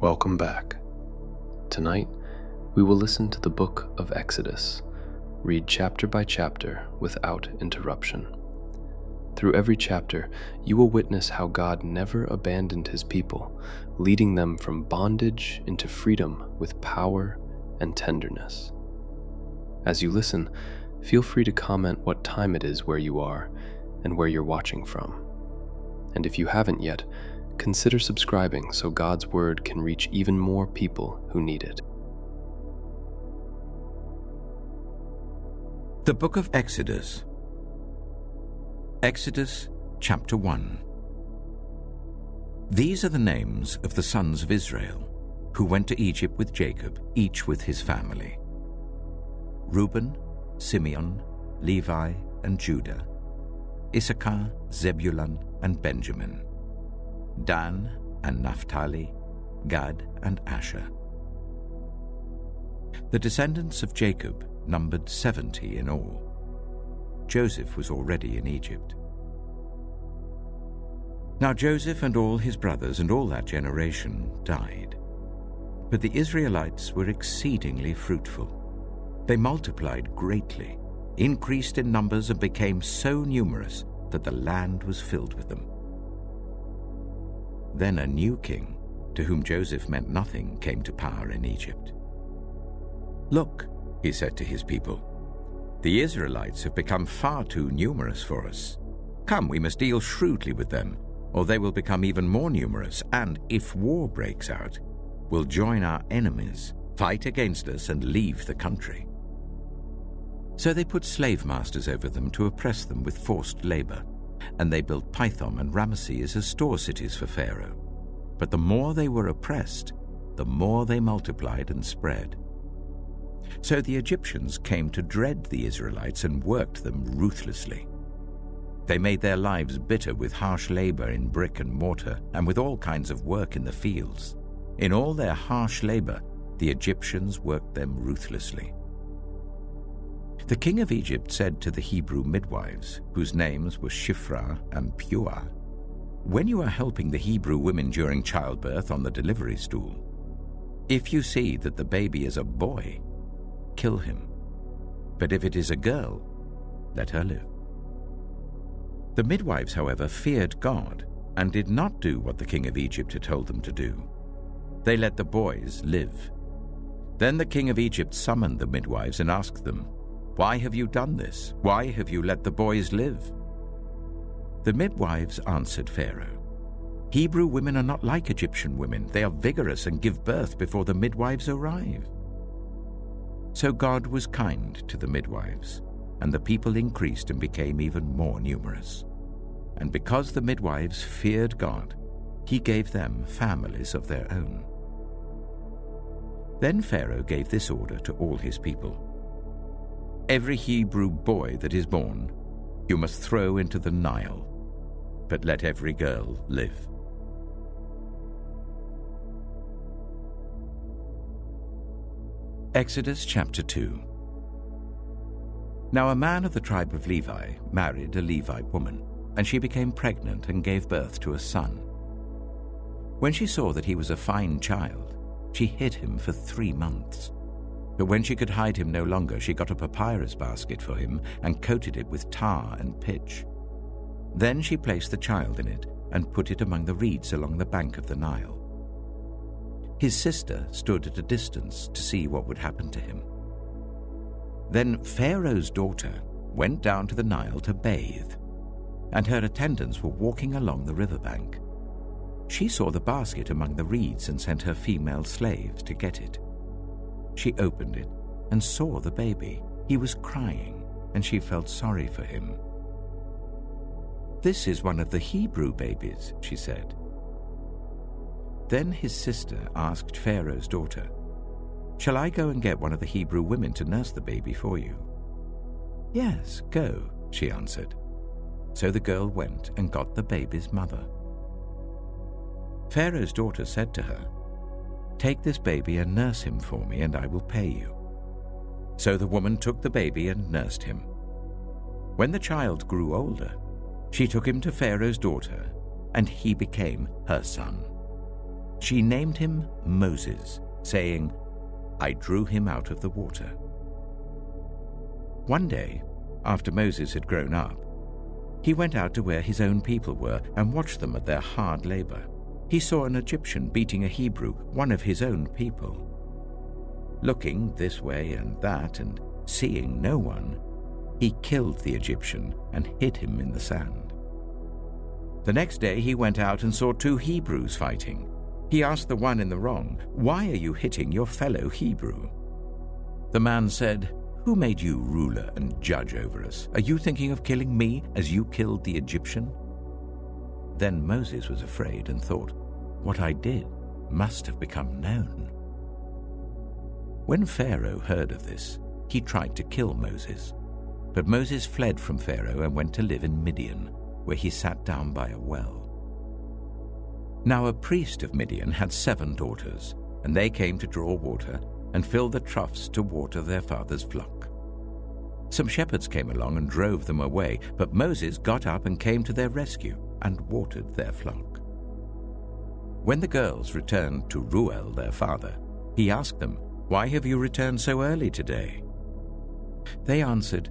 Welcome back. Tonight, we will listen to the book of Exodus, read chapter by chapter without interruption. Through every chapter, you will witness how God never abandoned his people, leading them from bondage into freedom with power and tenderness. As you listen, feel free to comment what time it is where you are and where you're watching from. And if you haven't yet, consider subscribing so God's word can reach even more people who need it. The Book of Exodus. Exodus chapter 1. These are the names of the sons of Israel, who went to Egypt with Jacob, each with his family: Reuben, Simeon, Levi, and Judah; Issachar, Zebulun, and Benjamin; Dan and Naphtali, Gad and Asher. The descendants of Jacob numbered 70 in all. Joseph was already in Egypt. Now Joseph and all his brothers and all that generation died. But the Israelites were exceedingly fruitful. They multiplied greatly, increased in numbers, and became so numerous that the land was filled with them. Then a new king, to whom Joseph meant nothing, came to power in Egypt. "Look," he said to his people, "the Israelites have become far too numerous for us. Come, we must deal shrewdly with them, or they will become even more numerous, and if war breaks out, will join our enemies, fight against us, and leave the country." So they put slave masters over them to oppress them with forced labor, and they built Pithom and Ramesses as store cities for Pharaoh. But the more they were oppressed, the more they multiplied and spread. So the Egyptians came to dread the Israelites and worked them ruthlessly. They made their lives bitter with harsh labor in brick and mortar and with all kinds of work in the fields. In all their harsh labor, the Egyptians worked them ruthlessly. The king of Egypt said to the Hebrew midwives, whose names were Shiphrah and Puah, "When you are helping the Hebrew women during childbirth on the delivery stool, if you see that the baby is a boy, kill him. But if it is a girl, let her live." The midwives, however, feared God and did not do what the king of Egypt had told them to do. They let the boys live. Then the king of Egypt summoned the midwives and asked them, "Why have you done this? Why have you let the boys live?" The midwives answered Pharaoh, "Hebrew women are not like Egyptian women. They are vigorous and give birth before the midwives arrive." So God was kind to the midwives, and the people increased and became even more numerous. And because the midwives feared God, he gave them families of their own. Then Pharaoh gave this order to all his people: "Every Hebrew boy that is born, you must throw into the Nile, but let every girl live." Exodus chapter 2. Now a man of the tribe of Levi married a Levite woman, and she became pregnant and gave birth to a son. When she saw that he was a fine child, she hid him for 3 months. But when she could hide him no longer, she got a papyrus basket for him and coated it with tar and pitch. Then she placed the child in it and put it among the reeds along the bank of the Nile. His sister stood at a distance to see what would happen to him. Then Pharaoh's daughter went down to the Nile to bathe, and her attendants were walking along the riverbank. She saw the basket among the reeds and sent her female slaves to get it. She opened it and saw the baby. He was crying, and she felt sorry for him. "This is one of the Hebrew babies," she said. Then his sister asked Pharaoh's daughter, "Shall I go and get one of the Hebrew women to nurse the baby for you?" "Yes, go," she answered. So the girl went and got the baby's mother. Pharaoh's daughter said to her, "Take this baby and nurse him for me, and I will pay you." So the woman took the baby and nursed him. When the child grew older, she took him to Pharaoh's daughter, and he became her son. She named him Moses, saying, I drew him out of the water. One day, after Moses had grown up, he went out to where his own people were and watched them at their hard labor. He saw an Egyptian beating a Hebrew, one of his own people. Looking this way and that and seeing no one, he killed the Egyptian and hid him in the sand. The next day he went out and saw 2 Hebrews fighting. He asked the one in the wrong, Why are you hitting your fellow Hebrew? The man said, Who made you ruler and judge over us? Are you thinking of killing me as you killed the Egyptian? Then Moses was afraid and thought, What I did must have become known. When Pharaoh heard of this, he tried to kill Moses. But Moses fled from Pharaoh and went to live in Midian, where he sat down by a well. Now a priest of Midian had 7 daughters, and they came to draw water and fill the troughs to water their father's flock. Some shepherds came along and drove them away, but Moses got up and came to their rescue and watered their flock. When the girls returned to Reuel, their father, he asked them, Why have you returned so early today? They answered,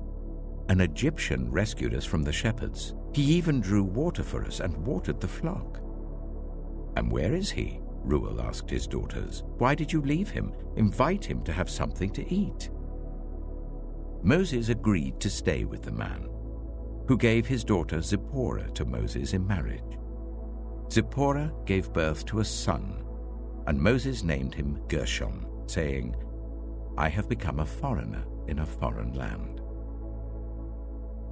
An Egyptian rescued us from the shepherds. He even drew water for us and watered the flock. And where is he? Reuel asked his daughters. Why did you leave him? Invite him to have something to eat. Moses agreed to stay with the man, who gave his daughter Zipporah to Moses in marriage. Zipporah gave birth to a son, and Moses named him Gershom, saying, I have become a foreigner in a foreign land.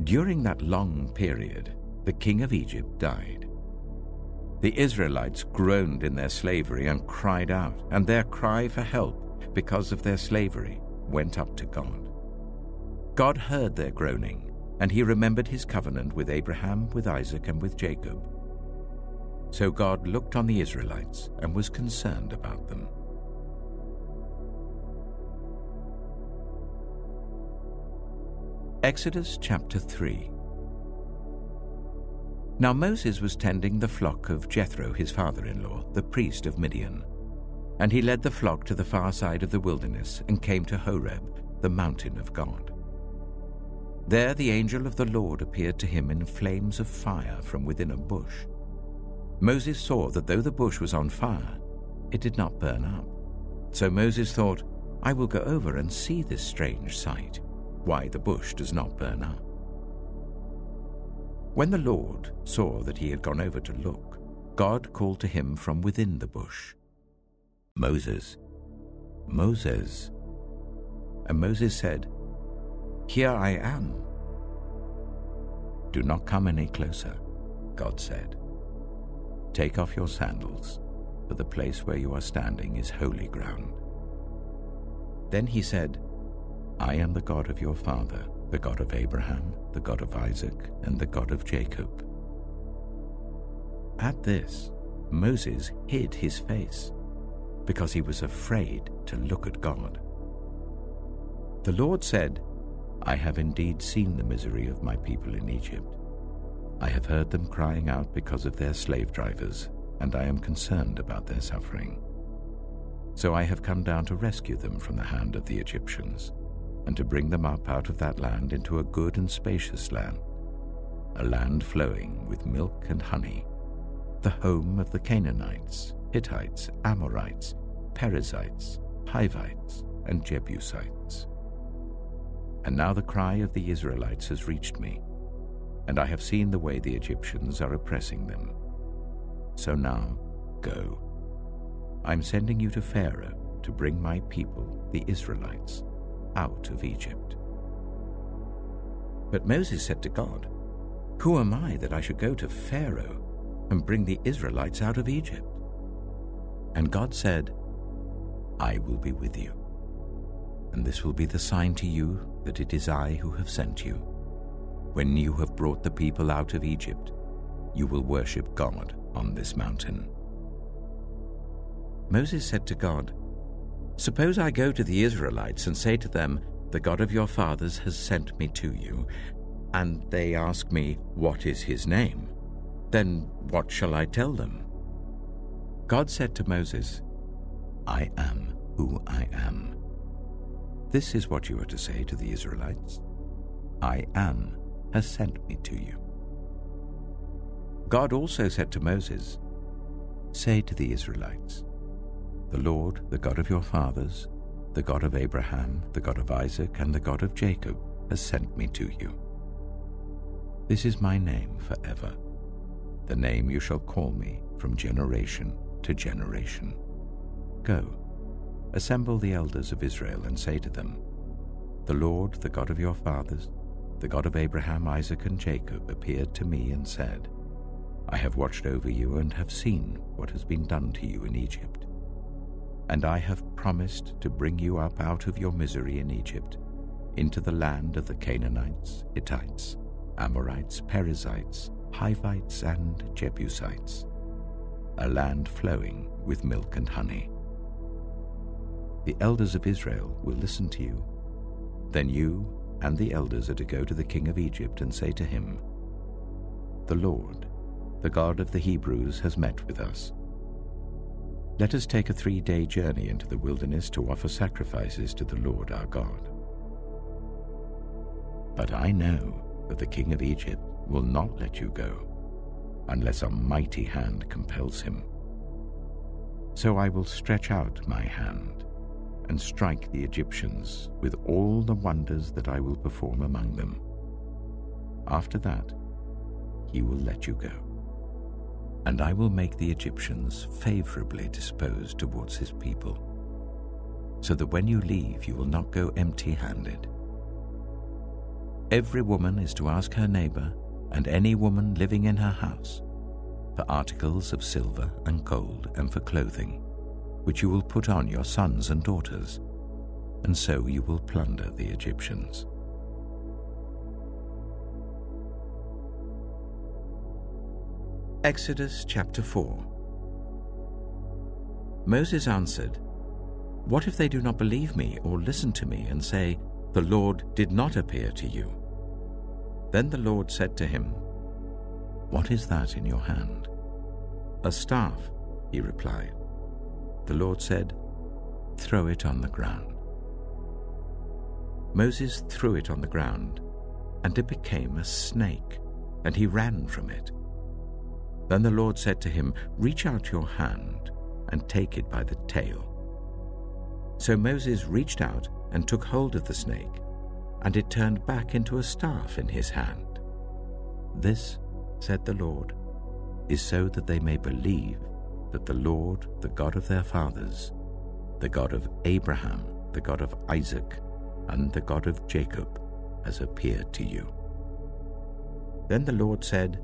During that long period, the king of Egypt died. The Israelites groaned in their slavery and cried out, and their cry for help because of their slavery went up to God. God heard their groaning, and he remembered his covenant with Abraham, with Isaac, and with Jacob. So God looked on the Israelites and was concerned about them. Exodus chapter 3. Now Moses was tending the flock of Jethro, his father-in-law, the priest of Midian. And he led the flock to the far side of the wilderness and came to Horeb, the mountain of God. There the angel of the Lord appeared to him in flames of fire from within a bush. Moses saw that though the bush was on fire, it did not burn up. So Moses thought, I will go over and see this strange sight, why the bush does not burn up. When the Lord saw that he had gone over to look, God called to him from within the bush, Moses, Moses. And Moses said, Here I am. Do not come any closer, God said. Take off your sandals, for the place where you are standing is holy ground. Then he said, I am the God of your father, the God of Abraham, the God of Isaac, and the God of Jacob. At this, Moses hid his face, because he was afraid to look at God. The Lord said, I have indeed seen the misery of my people in Egypt. I have heard them crying out because of their slave drivers, and I am concerned about their suffering. So I have come down to rescue them from the hand of the Egyptians, and to bring them up out of that land into a good and spacious land, a land flowing with milk and honey, the home of the Canaanites, Hittites, Amorites, Perizzites, Hivites, and Jebusites. And now the cry of the Israelites has reached me, and I have seen the way the Egyptians are oppressing them. So now, go. I'm sending you to Pharaoh to bring my people, the Israelites, out of Egypt. But Moses said to God, Who am I that I should go to Pharaoh and bring the Israelites out of Egypt? And God said, I will be with you, and this will be the sign to you that it is I who have sent you. When you have brought the people out of Egypt, you will worship God on this mountain. Moses said to God, Suppose I go to the Israelites and say to them, The God of your fathers has sent me to you, and they ask me, What is his name? Then what shall I tell them? God said to Moses, "I am who I am." This is what you are to say to the Israelites. "I am has sent me to you." God also said to Moses, "Say to the Israelites, the Lord, the God of your fathers, the God of Abraham, the God of Isaac, and the God of Jacob, has sent me to you. This is my name forever, the name you shall call me from generation to generation. Go, assemble the elders of Israel and say to them, the Lord, the God of your fathers, the God of Abraham, Isaac, and Jacob, appeared to me and said, I have watched over you and have seen what has been done to you in Egypt. And I have promised to bring you up out of your misery in Egypt, into the land of the Canaanites, Hittites, Amorites, Perizzites, Hivites, and Jebusites, a land flowing with milk and honey. The elders of Israel will listen to you. Then you and the elders are to go to the king of Egypt and say to him, the Lord, the God of the Hebrews, has met with us. Let us take a 3-day journey into the wilderness to offer sacrifices to the Lord our God. But I know that the king of Egypt will not let you go unless a mighty hand compels him. So I will stretch out my hand and strike the Egyptians with all the wonders that I will perform among them. After that, he will let you go. And I will make the Egyptians favorably disposed towards his people, so that when you leave, you will not go empty-handed. Every woman is to ask her neighbor and any woman living in her house for articles of silver and gold and for clothing, which you will put on your sons and daughters, and so you will plunder the Egyptians. Exodus chapter 4. Moses answered, What if they do not believe me or listen to me and say, The Lord did not appear to you? Then the Lord said to him, What is that in your hand? A staff, he replied. The Lord said, Throw it on the ground. Moses threw it on the ground, and it became a snake, and he ran from it. Then the Lord said to him, Reach out your hand and take it by the tail. So Moses reached out and took hold of the snake, and it turned back into a staff in his hand. This, said the Lord, is so that they may believe that the Lord, the God of their fathers, the God of Abraham, the God of Isaac, and the God of Jacob, has appeared to you. Then the Lord said,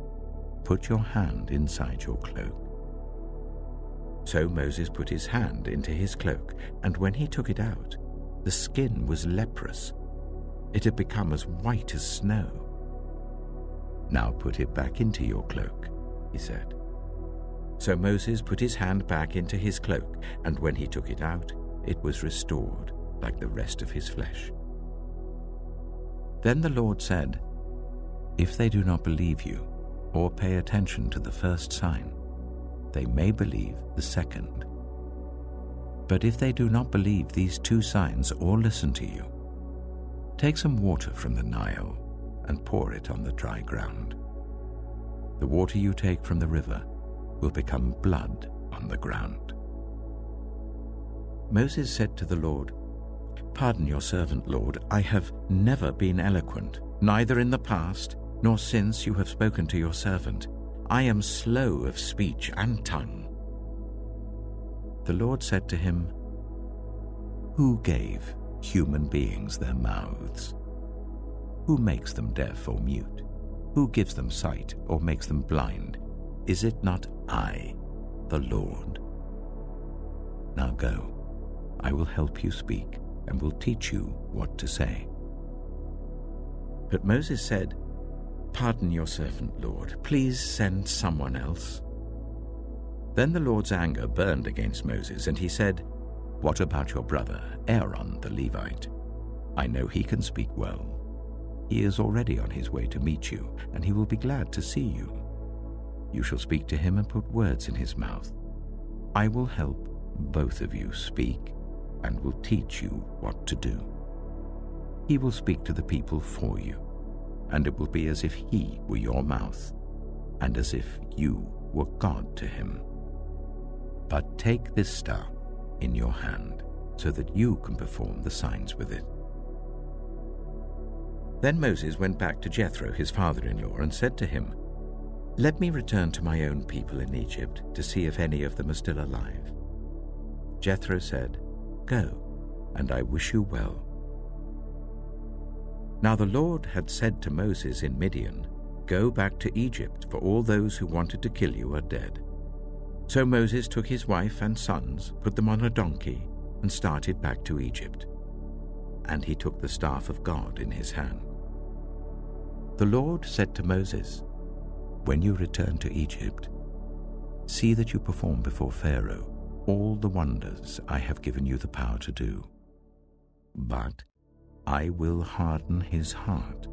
Put your hand inside your cloak. So Moses put his hand into his cloak, and when he took it out, the skin was leprous. It had become as white as snow. Now put it back into your cloak, he said. So Moses put his hand back into his cloak, and when he took it out, it was restored like the rest of his flesh. Then the Lord said, If they do not believe you, or pay attention to the first sign, they may believe the second. But if they do not believe these 2 signs or listen to you, take some water from the Nile and pour it on the dry ground. The water you take from the river will become blood on the ground. Moses said to the Lord, Pardon your servant, Lord, I have never been eloquent, neither in the past nor since you have spoken to your servant. I am slow of speech and tongue. The Lord said to him, Who gave human beings their mouths? Who makes them deaf or mute? Who gives them sight or makes them blind? Is it not I, the Lord? Now go, I will help you speak and will teach you what to say. But Moses said, Pardon your servant, Lord. Please send someone else. Then the Lord's anger burned against Moses, and he said, What about your brother, Aaron the Levite? I know he can speak well. He is already on his way to meet you, and he will be glad to see you. You shall speak to him and put words in his mouth. I will help both of you speak and will teach you what to do. He will speak to the people for you, and it will be as if he were your mouth, and as if you were God to him. But take this staff in your hand, so that you can perform the signs with it." Then Moses went back to Jethro, his father-in-law, and said to him, "Let me return to my own people in Egypt to see if any of them are still alive." Jethro said, "Go, and I wish you well." Now the Lord had said to Moses in Midian, "Go back to Egypt, for all those who wanted to kill you are dead." So Moses took his wife and sons, put them on a donkey, and started back to Egypt. And he took the staff of God in his hand. The Lord said to Moses, "When you return to Egypt, see that you perform before Pharaoh all the wonders I have given you the power to do. But I will harden his heart,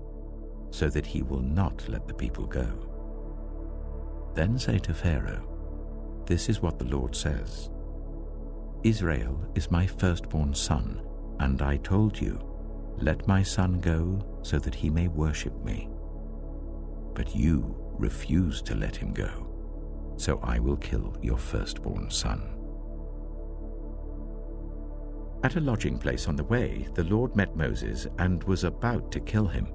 so that he will not let the people go. Then say to Pharaoh, 'This is what the Lord says. Israel is my firstborn son, and I told you, let my son go so that he may worship me. But you refused to let him go, so I will kill your firstborn son.'" At a lodging place on the way, the Lord met Moses and was about to kill him.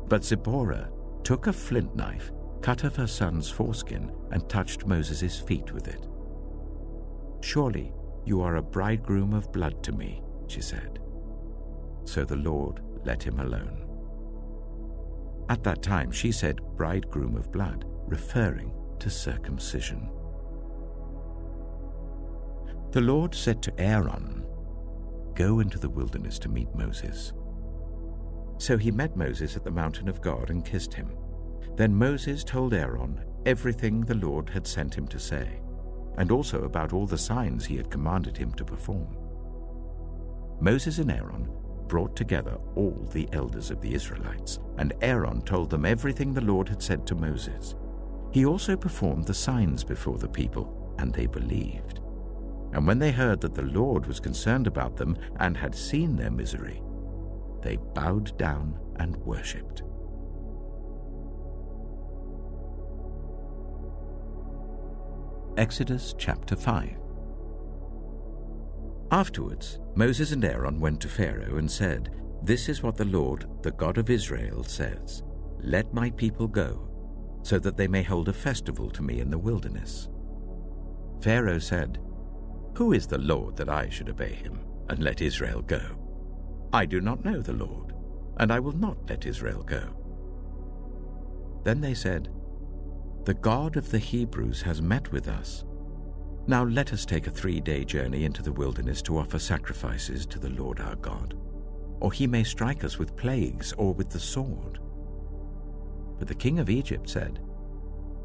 But Zipporah took a flint knife, cut off her son's foreskin, and touched Moses' feet with it. "Surely you are a bridegroom of blood to me," she said. So the Lord let him alone. At that time she said bridegroom of blood, referring to circumcision. The Lord said to Aaron, "Go into the wilderness to meet Moses." So he met Moses at the mountain of God and kissed him. Then Moses told Aaron everything the Lord had sent him to say, and also about all the signs he had commanded him to perform. Moses and Aaron brought together all the elders of the Israelites, and Aaron told them everything the Lord had said to Moses. He also performed the signs before the people, and they believed. And when they heard that the Lord was concerned about them and had seen their misery, they bowed down and worshipped. Exodus chapter 5. Afterwards, Moses and Aaron went to Pharaoh and said, "This is what the Lord, the God of Israel, says. Let my people go, so that they may hold a festival to me in the wilderness." Pharaoh said, "Who is the Lord that I should obey him and let Israel go? I do not know the Lord, and I will not let Israel go." Then they said, "The God of the Hebrews has met with us. Now let us take a 3-day journey into the wilderness to offer sacrifices to the Lord our God, or he may strike us with plagues or with the sword." But the king of Egypt said,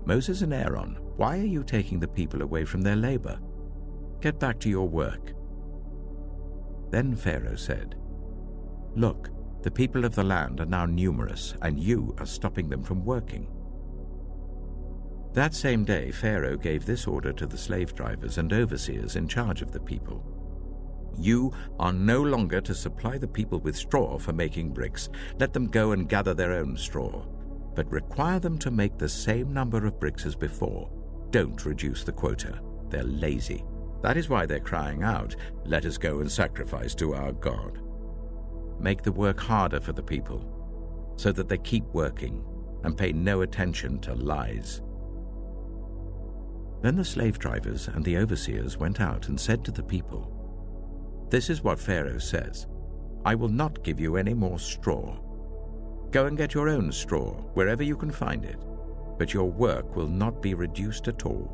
"Moses and Aaron, why are you taking the people away from their labor? Get back to your work." Then Pharaoh said, "Look, the people of the land are now numerous, and you are stopping them from working." That same day Pharaoh gave this order to the slave drivers and overseers in charge of the people: "You are no longer to supply the people with straw for making bricks. Let them go and gather their own straw, but require them to make the same number of bricks as before. Don't reduce the quota. They're lazy. That is why they're crying out, 'Let us go and sacrifice to our God.' Make the work harder for the people, so that they keep working and pay no attention to lies." Then the slave drivers and the overseers went out and said to the people, "This is what Pharaoh says: I will not give you any more straw. Go and get your own straw wherever you can find it, but your work will not be reduced at all."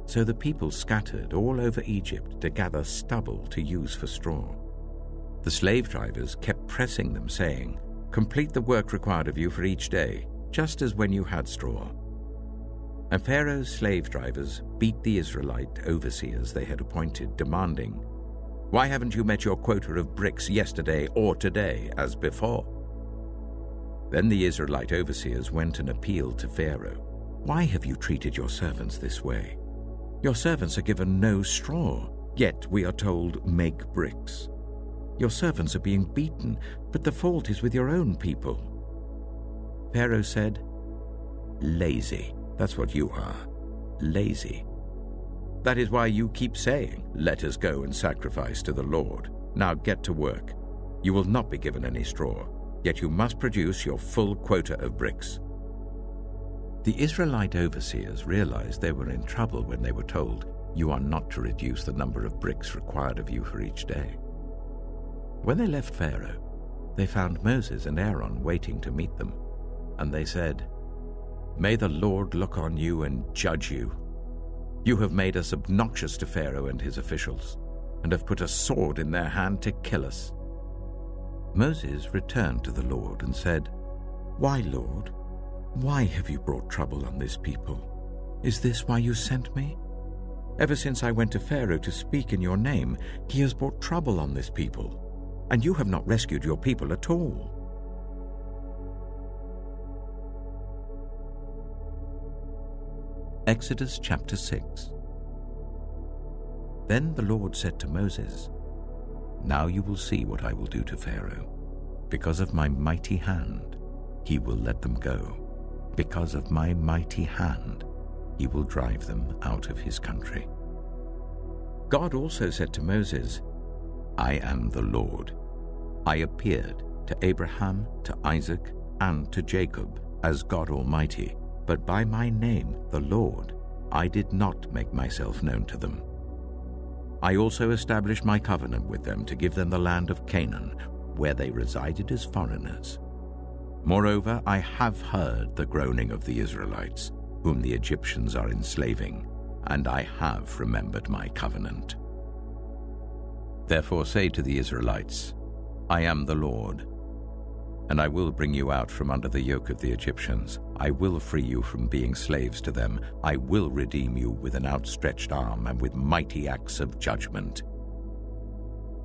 So the people scattered all over Egypt to gather stubble to use for straw. The slave drivers kept pressing them, saying, "Complete the work required of you for each day, just as when you had straw." And Pharaoh's slave drivers beat the Israelite overseers they had appointed, demanding, "Why haven't you met your quota of bricks yesterday or today as before?" Then the Israelite overseers went and appealed to Pharaoh, "Why have you treated your servants this way? Your servants are given no straw, yet we are told, make bricks. Your servants are being beaten, but the fault is with your own people." Pharaoh said, "Lazy, that's what you are, lazy. That is why you keep saying, 'Let us go and sacrifice to the Lord.' Now get to work. You will not be given any straw, yet you must produce your full quota of bricks." The Israelite overseers realized they were in trouble when they were told, "You are not to reduce the number of bricks required of you for each day." When they left Pharaoh, they found Moses and Aaron waiting to meet them, and they said, "May the Lord look on you and judge you. You have made us obnoxious to Pharaoh and his officials, and have put a sword in their hand to kill us." Moses returned to the Lord and said, "Why, Lord? Why have you brought trouble on this people? Is this why you sent me? Ever since I went to Pharaoh to speak in your name, he has brought trouble on this people, and you have not rescued your people at all." Exodus chapter 6. Then the Lord said to Moses, "Now you will see what I will do to Pharaoh. Because of my mighty hand, he will let them go. Because of my mighty hand, he will drive them out of his country." God also said to Moses, "I am the Lord. I appeared to Abraham, to Isaac, and to Jacob as God Almighty, but by my name, the Lord, I did not make myself known to them. I also established my covenant with them to give them the land of Canaan, where they resided as foreigners. Moreover, I have heard the groaning of the Israelites, whom the Egyptians are enslaving, and I have remembered my covenant. Therefore say to the Israelites, 'I am the Lord, and I will bring you out from under the yoke of the Egyptians. I will free you from being slaves to them. I will redeem you with an outstretched arm and with mighty acts of judgment.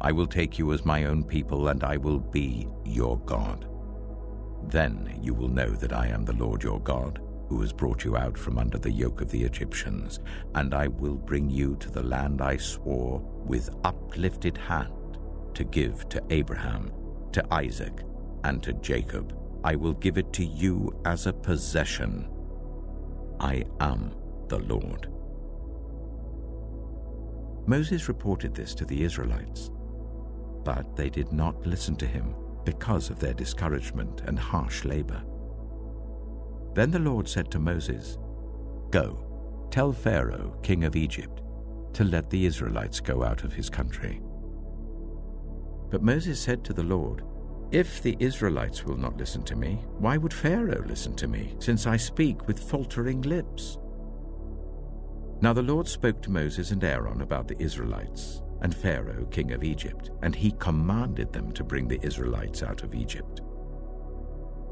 I will take you as my own people, and I will be your God. Then you will know that I am the Lord your God, who has brought you out from under the yoke of the Egyptians, and I will bring you to the land I swore with uplifted hand to give to Abraham, to Isaac, and to Jacob. I will give it to you as a possession. I am the Lord." Moses reported this to the Israelites, but they did not listen to him because of their discouragement and harsh labor. Then the Lord said to Moses, "Go, tell Pharaoh, king of Egypt, to let the Israelites go out of his country." But Moses said to the Lord, "If the Israelites will not listen to me, why would Pharaoh listen to me, since I speak with faltering lips?" Now the Lord spoke to Moses and Aaron about the Israelites and Pharaoh, king of Egypt, and he commanded them to bring the Israelites out of Egypt.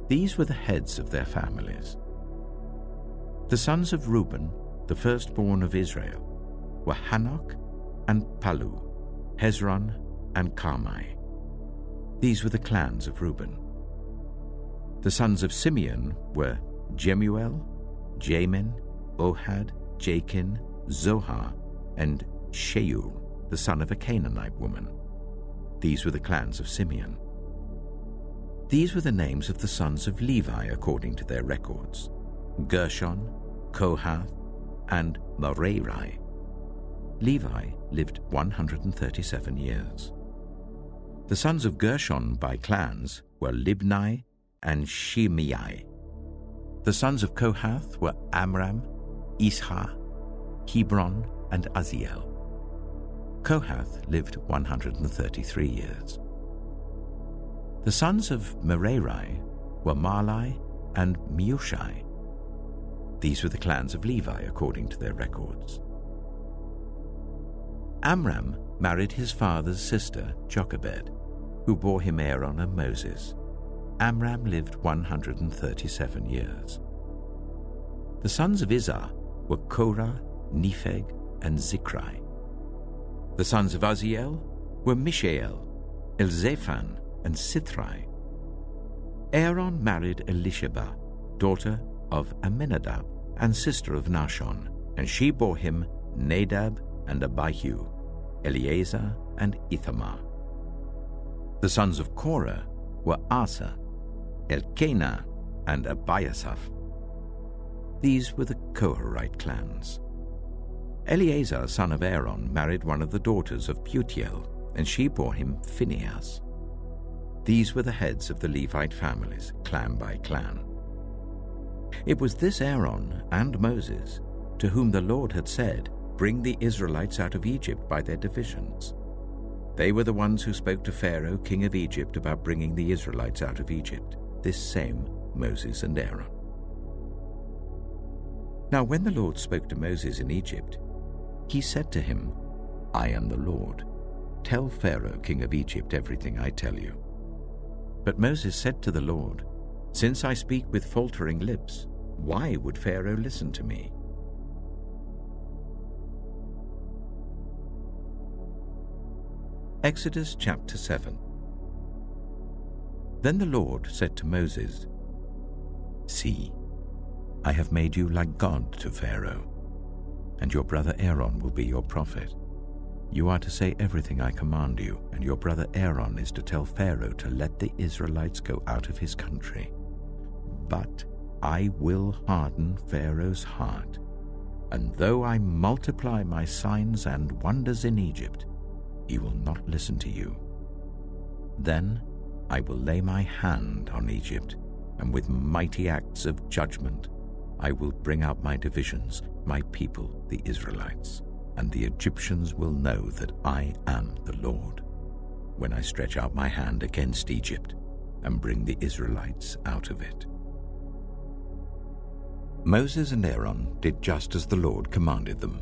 These were the heads of their families. The sons of Reuben, the firstborn of Israel, were Hanok and Palu, Hezron and Carmi. These were the clans of Reuben. The sons of Simeon were Jemuel, Jamin, Ohad, Jachin, Zohar, and Sheul, the son of a Canaanite woman. These were the clans of Simeon. These were the names of the sons of Levi according to their records: Gershon, Kohath, and Merari. Levi lived 137 years. The sons of Gershon by clans were Libni and Shimei. The sons of Kohath were Amram, Ishah, Hebron, and Uzziel. Kohath lived 133 years. The sons of Merari were Mahli and Mushai. These were the clans of Levi according to their records. Amram married his father's sister, Jochebed, who bore him Aaron and Moses. Amram lived 137 years. The sons of Izhar were Korah, Nepheg, and Zikri. The sons of Uzziel were Mishael, Elzaphan, and Sithri. Aaron married Elisheba, daughter of Amminadab and sister of Nahshon, and she bore him Nadab and Abihu, Eleazar and Ithamar. The sons of Korah were Asa, Elkanah, and Abiasaph. These were the Koharite clans. Eleazar, son of Aaron, married one of the daughters of Putiel, and she bore him Phinehas. These were the heads of the Levite families, clan by clan. It was this Aaron and Moses to whom the Lord had said, "Bring the Israelites out of Egypt by their divisions." They were the ones who spoke to Pharaoh, king of Egypt, about bringing the Israelites out of Egypt, this same Moses and Aaron. Now when the Lord spoke to Moses in Egypt, he said to him, "I am the Lord. Tell Pharaoh, king of Egypt, everything I tell you." But Moses said to the Lord, "Since I speak with faltering lips, why would Pharaoh listen to me?" Exodus chapter 7. Then the Lord said to Moses, "See, I have made you like God to Pharaoh, and your brother Aaron will be your prophet. You are to say everything I command you, and your brother Aaron is to tell Pharaoh to let the Israelites go out of his country. But I will harden Pharaoh's heart, and though I multiply my signs and wonders in Egypt, he will not listen to you. Then I will lay my hand on Egypt, and with mighty acts of judgment I will bring out my divisions, my people, the Israelites, and the Egyptians will know that I am the Lord, when I stretch out my hand against Egypt and bring the Israelites out of it." Moses and Aaron did just as the Lord commanded them.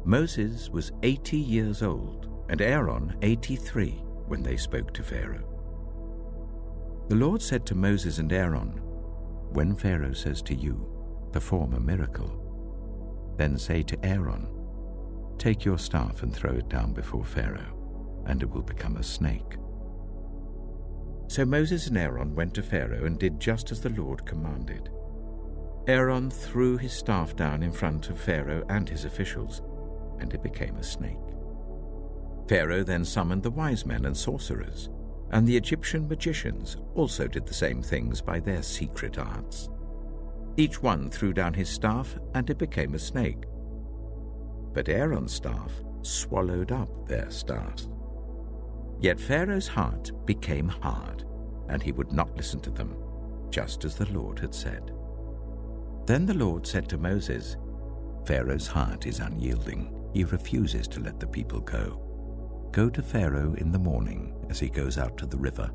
Moses was 80 years old, and Aaron 83 when they spoke to Pharaoh. The Lord said to Moses and Aaron, "When Pharaoh says to you, 'Perform a miracle,' then say to Aaron, 'Take your staff and throw it down before Pharaoh, and it will become a snake.'" So Moses and Aaron went to Pharaoh and did just as the Lord commanded. Aaron threw his staff down in front of Pharaoh and his officials, and it became a snake. Pharaoh then summoned the wise men and sorcerers, and the Egyptian magicians also did the same things by their secret arts. Each one threw down his staff, and it became a snake. But Aaron's staff swallowed up their staffs. Yet Pharaoh's heart became hard, and he would not listen to them, just as the Lord had said. Then the Lord said to Moses, "Pharaoh's heart is unyielding. He refuses to let the people go. Go to Pharaoh in the morning as he goes out to the river.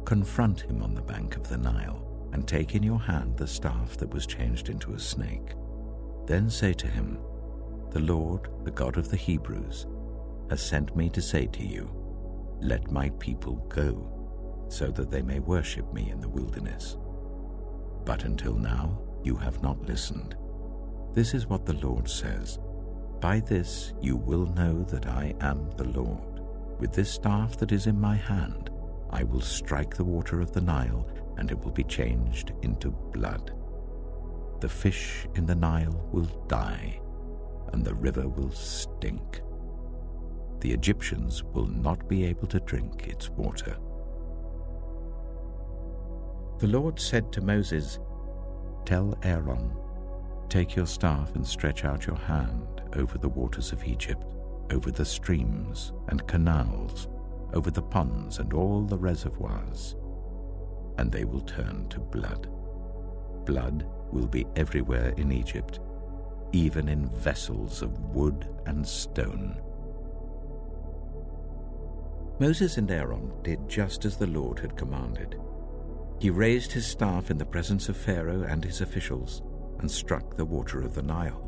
Confront him on the bank of the Nile, and take in your hand the staff that was changed into a snake. Then say to him, 'The Lord, the God of the Hebrews, has sent me to say to you, let my people go, so that they may worship me in the wilderness. But until now you have not listened. This is what the Lord says. By this you will know that I am the Lord. With this staff that is in my hand, I will strike the water of the Nile, and it will be changed into blood. The fish in the Nile will die, and the river will stink. The Egyptians will not be able to drink its water." The Lord said to Moses, "Tell Aaron, take your staff and stretch out your hand over the waters of Egypt, over the streams and canals, over the ponds and all the reservoirs, and they will turn to blood. Blood will be everywhere in Egypt, even in vessels of wood and stone." Moses and Aaron did just as the Lord had commanded. He raised his staff in the presence of Pharaoh and his officials and struck the water of the Nile,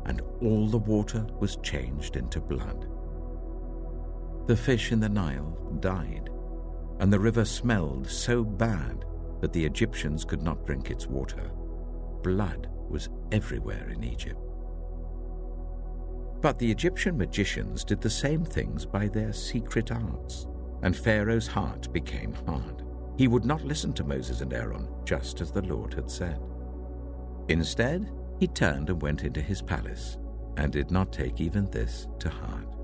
and all the water was changed into blood. The fish in the Nile died, and the river smelled so bad that the Egyptians could not drink its water. Blood was everywhere in Egypt. But the Egyptian magicians did the same things by their secret arts, and Pharaoh's heart became hard. He would not listen to Moses and Aaron, just as the Lord had said. Instead, he turned and went into his palace, and did not take even this to heart.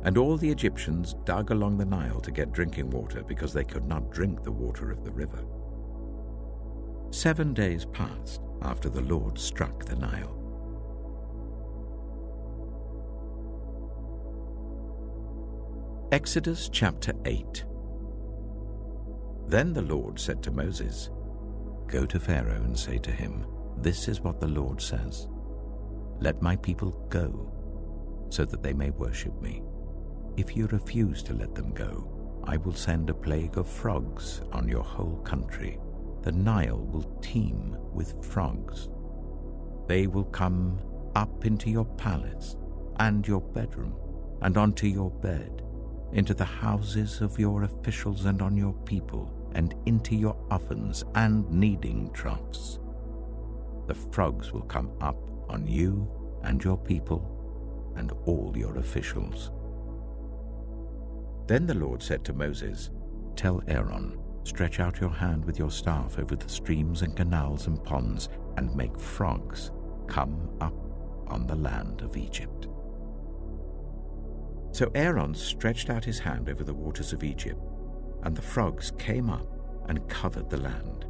And all the Egyptians dug along the Nile to get drinking water, because they could not drink the water of the river. 7 days passed after the Lord struck the Nile. Exodus chapter 8. Then the Lord said to Moses, "Go to Pharaoh and say to him, 'This is what the Lord says. Let my people go, so that they may worship me. If you refuse to let them go, I will send a plague of frogs on your whole country. The Nile will teem with frogs. They will come up into your palace and your bedroom and onto your bed, into the houses of your officials and on your people, and into your ovens and kneading troughs. The frogs will come up on you and your people and all your officials." Then the Lord said to Moses, "Tell Aaron, stretch out your hand with your staff over the streams and canals and ponds, and make frogs come up on the land of Egypt." So Aaron stretched out his hand over the waters of Egypt, and the frogs came up and covered the land.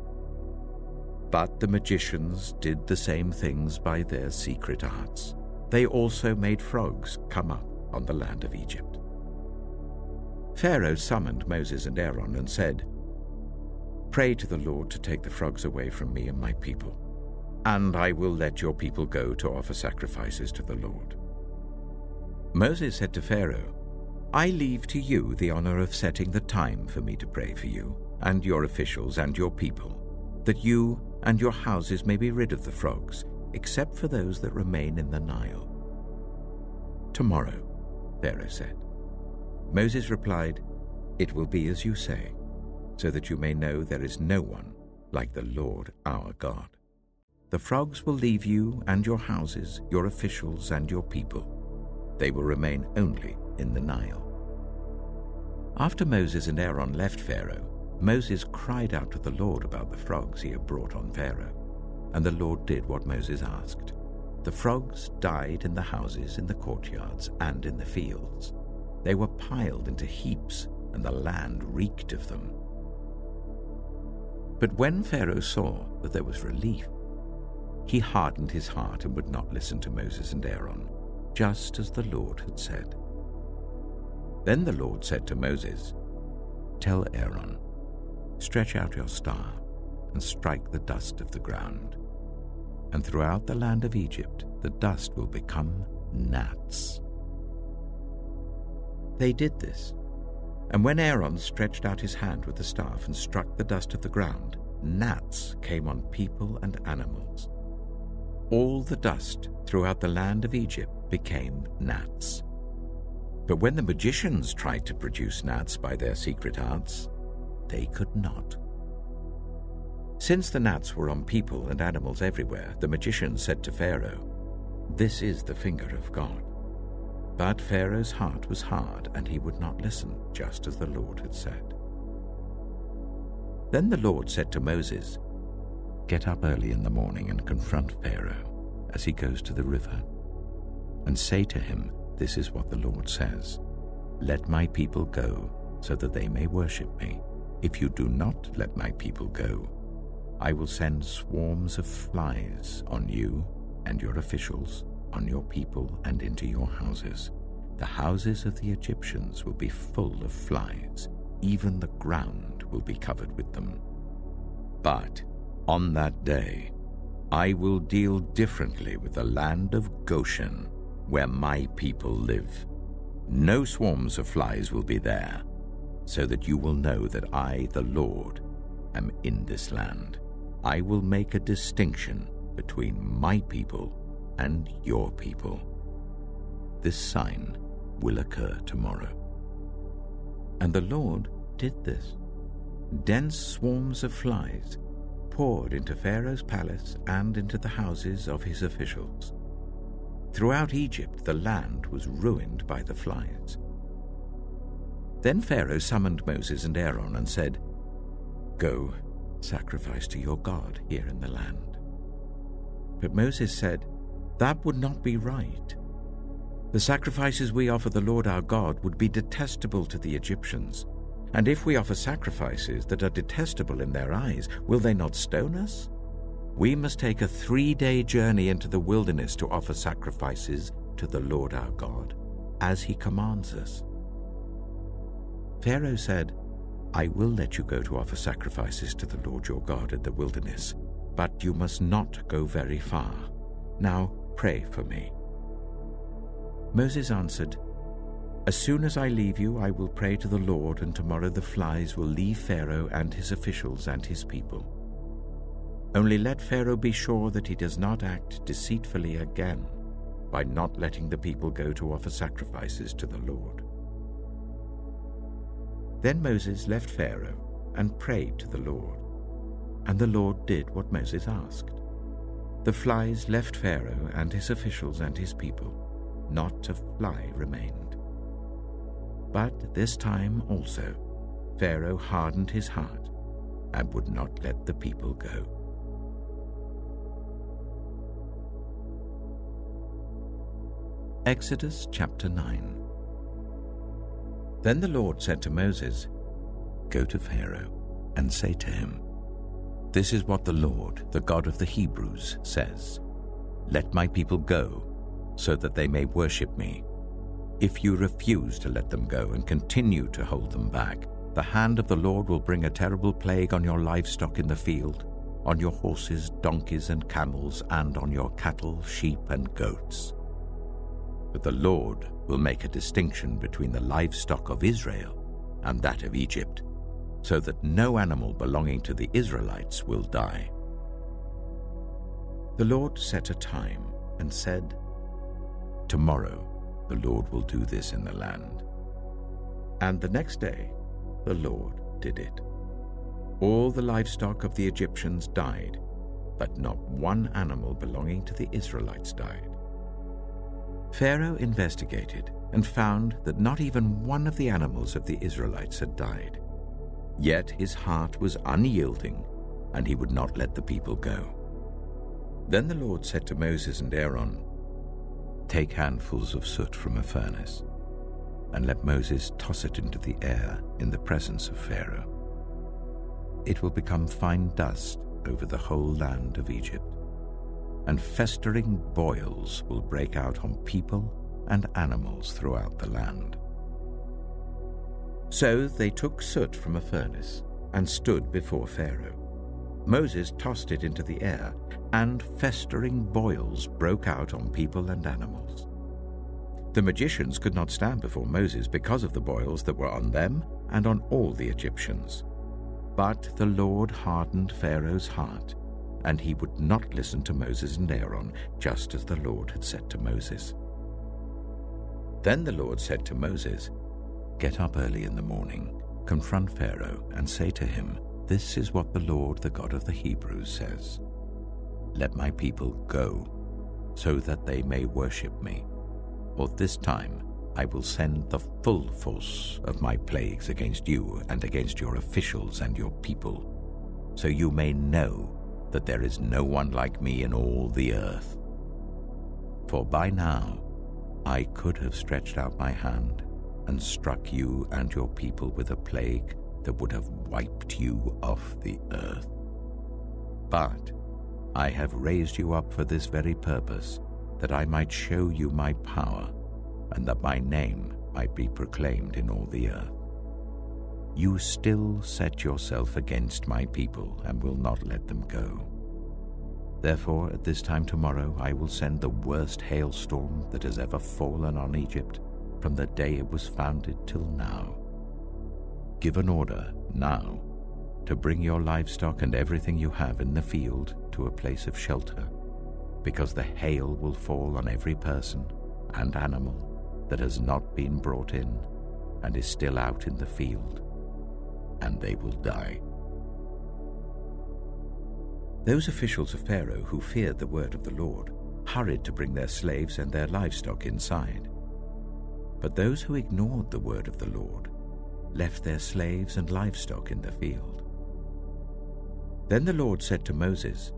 But the magicians did the same things by their secret arts. They also made frogs come up on the land of Egypt. Pharaoh summoned Moses and Aaron and said, "Pray to the Lord to take the frogs away from me and my people, and I will let your people go to offer sacrifices to the Lord." Moses said to Pharaoh, "I leave to you the honor of setting the time for me to pray for you and your officials and your people, that you and your houses may be rid of the frogs, except for those that remain in the Nile." "Tomorrow," Pharaoh said. Moses replied, "It will be as you say, so that you may know there is no one like the Lord our God. The frogs will leave you and your houses, your officials and your people. They will remain only in the Nile." After Moses and Aaron left Pharaoh, Moses cried out to the Lord about the frogs he had brought on Pharaoh, and the Lord did what Moses asked. The frogs died in the houses, in the courtyards, and in the fields. They were piled into heaps, and the land reeked of them. But when Pharaoh saw that there was relief, he hardened his heart and would not listen to Moses and Aaron, just as the Lord had said. Then the Lord said to Moses, "Tell Aaron, stretch out your staff and strike the dust of the ground, and throughout the land of Egypt the dust will become gnats." They did this, and when Aaron stretched out his hand with the staff and struck the dust of the ground, gnats came on people and animals. All the dust throughout the land of Egypt became gnats. But when the magicians tried to produce gnats by their secret arts, they could not. Since the gnats were on people and animals everywhere, the magicians said to Pharaoh, "This is the finger of God." But Pharaoh's heart was hard, and he would not listen, just as the Lord had said. Then the Lord said to Moses, "Get up early in the morning and confront Pharaoh as he goes to the river, and say to him, 'This is what the Lord says. Let my people go, so that they may worship me. If you do not let my people go, I will send swarms of flies on you and your officials, on your people and into your houses. The houses of the Egyptians will be full of flies. Even the ground will be covered with them. But on that day, I will deal differently with the land of Goshen, where my people live. No swarms of flies will be there, so that you will know that I, the Lord, am in this land. I will make a distinction between my people and your people. This sign will occur tomorrow." And the Lord did this. Dense swarms of flies poured into Pharaoh's palace and into the houses of his officials. Throughout Egypt, the land was ruined by the flies. Then Pharaoh summoned Moses and Aaron and said, "Go, sacrifice to your God here in the land." But Moses said, That would not be right. The sacrifices we offer the Lord our God would be detestable to the Egyptians. And if we offer sacrifices that are detestable in their eyes, will they not stone us? We must take a 3-day journey into the wilderness to offer sacrifices to the Lord our God, as he commands us." Pharaoh said, "I will let you go to offer sacrifices to the Lord your God in the wilderness, but you must not go very far. Now pray for me." Moses answered, "As soon as I leave you, I will pray to the Lord, and tomorrow the flies will leave Pharaoh and his officials and his people. Only let Pharaoh be sure that he does not act deceitfully again by not letting the people go to offer sacrifices to the Lord." Then Moses left Pharaoh and prayed to the Lord, and the Lord did what Moses asked. The flies left Pharaoh and his officials and his people. Not a fly remained. But this time also Pharaoh hardened his heart and would not let the people go. Exodus chapter 9. Then the Lord said to Moses, "Go to Pharaoh and say to him, 'This is what the Lord, the God of the Hebrews, says. Let my people go, so that they may worship me. If you refuse to let them go and continue to hold them back, the hand of the Lord will bring a terrible plague on your livestock in the field, on your horses, donkeys, and camels, and on your cattle, sheep, and goats. But the Lord will make a distinction between the livestock of Israel and that of Egypt, so that no animal belonging to the Israelites will die.' The Lord set a time and said, 'Tomorrow the Lord will do this in the land.' And the next day the Lord did it. All the livestock of the Egyptians died, but not one animal belonging to the Israelites died. Pharaoh investigated and found that not even one of the animals of the Israelites had died. Yet his heart was unyielding, and he would not let the people go. Then the Lord said to Moses and Aaron, 'Take handfuls of soot from a furnace, and let Moses toss it into the air in the presence of Pharaoh. It will become fine dust over the whole land of Egypt, and festering boils will break out on people and animals throughout the land.' So they took soot from a furnace and stood before Pharaoh. Moses tossed it into the air, and festering boils broke out on people and animals. The magicians could not stand before Moses because of the boils that were on them and on all the Egyptians. But the Lord hardened Pharaoh's heart, and he would not listen to Moses and Aaron, just as the Lord had said to Moses. Then the Lord said to Moses, 'Get up early in the morning, confront Pharaoh, and say to him, "This is what the Lord, the God of the Hebrews, says. Let my people go, so that they may worship me. For this time I will send the full force of my plagues against you and against your officials and your people, so you may know that there is no one like me in all the earth. For by now I could have stretched out my hand and struck you and your people with a plague that would have wiped you off the earth. But I have raised you up for this very purpose, that I might show you my power, and that my name might be proclaimed in all the earth. You still set yourself against my people and will not let them go. Therefore, at this time tomorrow I will send the worst hailstorm that has ever fallen on Egypt from the day it was founded till now. Give an order now to bring your livestock and everything you have in the field to a place of shelter, because the hail will fall on every person and animal that has not been brought in and is still out in the field, and they will die." Those officials of Pharaoh who feared the word of the Lord hurried to bring their slaves and their livestock inside. But those who ignored the word of the Lord left their slaves and livestock in the field. Then the Lord said to Moses,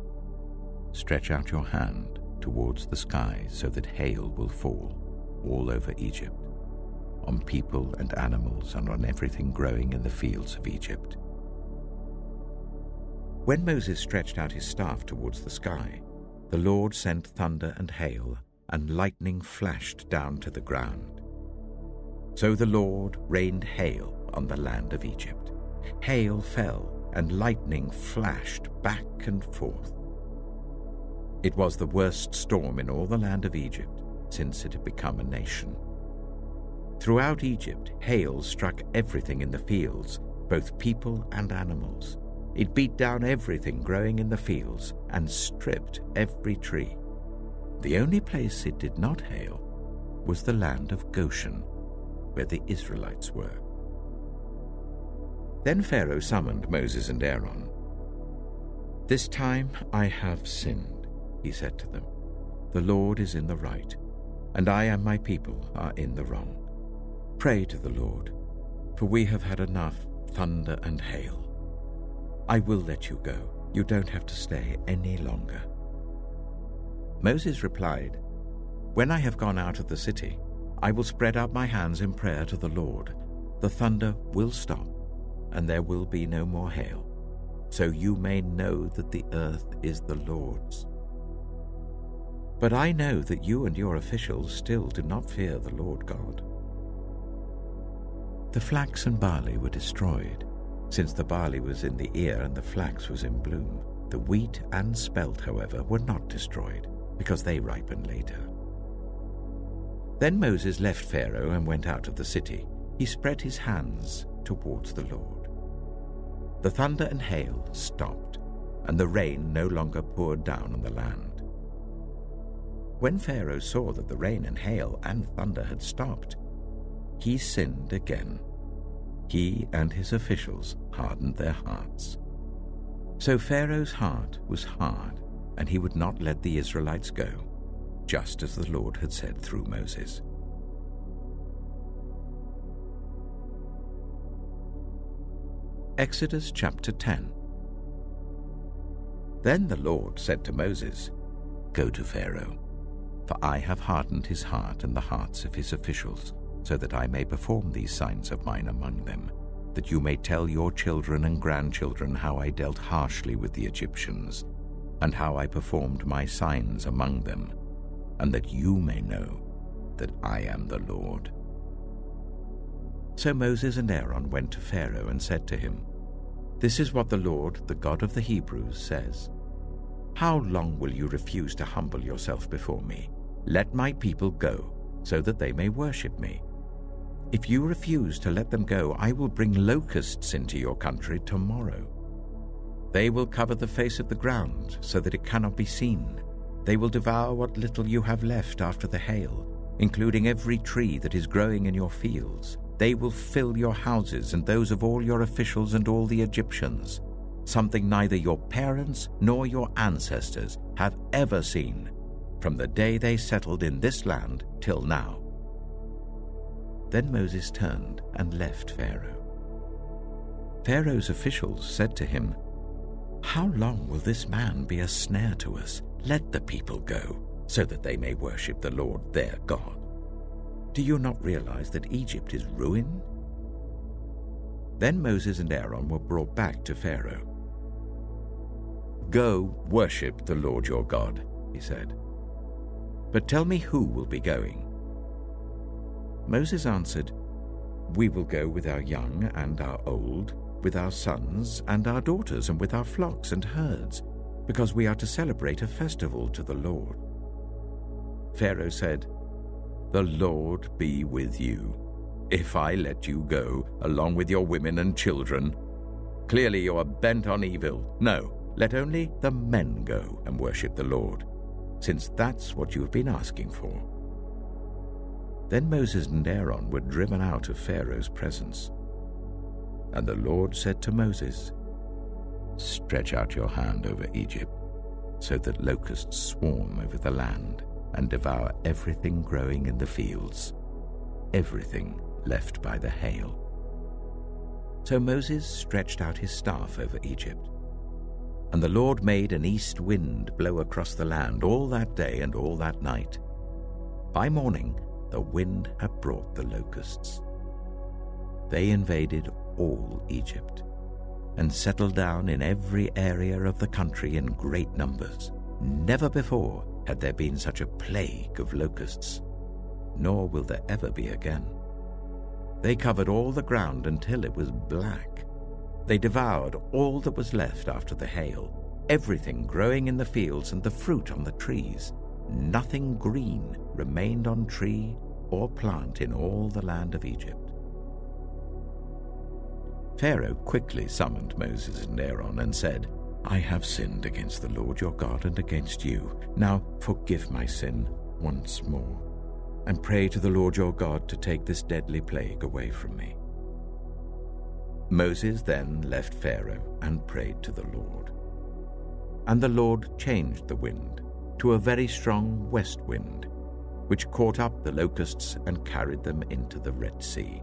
"Stretch out your hand towards the sky so that hail will fall all over Egypt, on people and animals and on everything growing in the fields of Egypt. When Moses stretched out his staff towards the sky, the Lord sent thunder and hail, and lightning flashed down to the ground. So the Lord rained hail on the land of Egypt. Hail fell, and lightning flashed back and forth. It was the worst storm in all the land of Egypt since it had become a nation. Throughout Egypt, hail struck everything in the fields, both people and animals. It beat down everything growing in the fields and stripped every tree. The only place it did not hail was the land of Goshen, where the Israelites were. Then Pharaoh summoned Moses and Aaron. "This time I have sinned," he said to them. "The Lord is in the right, and I and my people are in the wrong. Pray to the Lord, for we have had enough thunder and hail. I will let you go. You don't have to stay any longer." Moses replied, "When I have gone out of the city, I will spread out my hands in prayer to the Lord. The thunder will stop, and there will be no more hail, so you may know that the earth is the Lord's. But I know that you and your officials still do not fear the Lord God." The flax and barley were destroyed, since the barley was in the ear and the flax was in bloom. The wheat and spelt, however, were not destroyed, because they ripened later. Then Moses left Pharaoh and went out of the city. He spread his hands towards the Lord. The thunder and hail stopped, and the rain no longer poured down on the land. When Pharaoh saw that the rain and hail and thunder had stopped, he sinned again. He and his officials hardened their hearts. So Pharaoh's heart was hard, and he would not let the Israelites go, just as the Lord had said through Moses. Exodus chapter 10. Then the Lord said to Moses, "Go to Pharaoh, for I have hardened his heart and the hearts of his officials, so that I may perform these signs of mine among them, that you may tell your children and grandchildren how I dealt harshly with the Egyptians, and how I performed my signs among them, and that you may know that I am the Lord." So Moses and Aaron went to Pharaoh and said to him, "This is what the Lord, the God of the Hebrews, says. How long will you refuse to humble yourself before me? Let my people go, so that they may worship me. If you refuse to let them go, I will bring locusts into your country tomorrow. They will cover the face of the ground so that it cannot be seen. They will devour what little you have left after the hail, including every tree that is growing in your fields. They will fill your houses and those of all your officials and all the Egyptians, something neither your parents nor your ancestors have ever seen, from the day they settled in this land till now." Then Moses turned and left Pharaoh. Pharaoh's officials said to him, "How long will this man be a snare to us? Let the people go, so that they may worship the Lord their God. Do you not realize that Egypt is ruined?" Then Moses and Aaron were brought back to Pharaoh. "Go worship the Lord your God," he said. "But tell me who will be going." Moses answered, "We will go with our young and our old, with our sons and our daughters, and with our flocks and herds, because we are to celebrate a festival to the Lord." Pharaoh said, "The Lord be with you, if I let you go, along with your women and children. Clearly you are bent on evil. No, let only the men go and worship the Lord, since that's what you've been asking for." Then Moses and Aaron were driven out of Pharaoh's presence. And the Lord said to Moses, "Stretch out your hand over Egypt, so that locusts swarm over the land and devour everything growing in the fields, everything left by the hail." So Moses stretched out his staff over Egypt, And the Lord made an east wind blow across the land all that day and all that night. By morning, the wind had brought the locusts. They invaded all Egypt and settled down in every area of the country in great numbers. Never before had there been such a plague of locusts, nor will there ever be again. They covered all the ground until it was black. They devoured all that was left after the hail, everything growing in the fields and the fruit on the trees. Nothing green remained on tree or plant in all the land of Egypt. Pharaoh quickly summoned Moses and Aaron and said, "I have sinned against the Lord your God and against you. Now forgive my sin once more, and pray to the Lord your God to take this deadly plague away from me." Moses then left Pharaoh and prayed to the Lord. And the Lord changed the wind to a very strong west wind, which caught up the locusts and carried them into the Red Sea.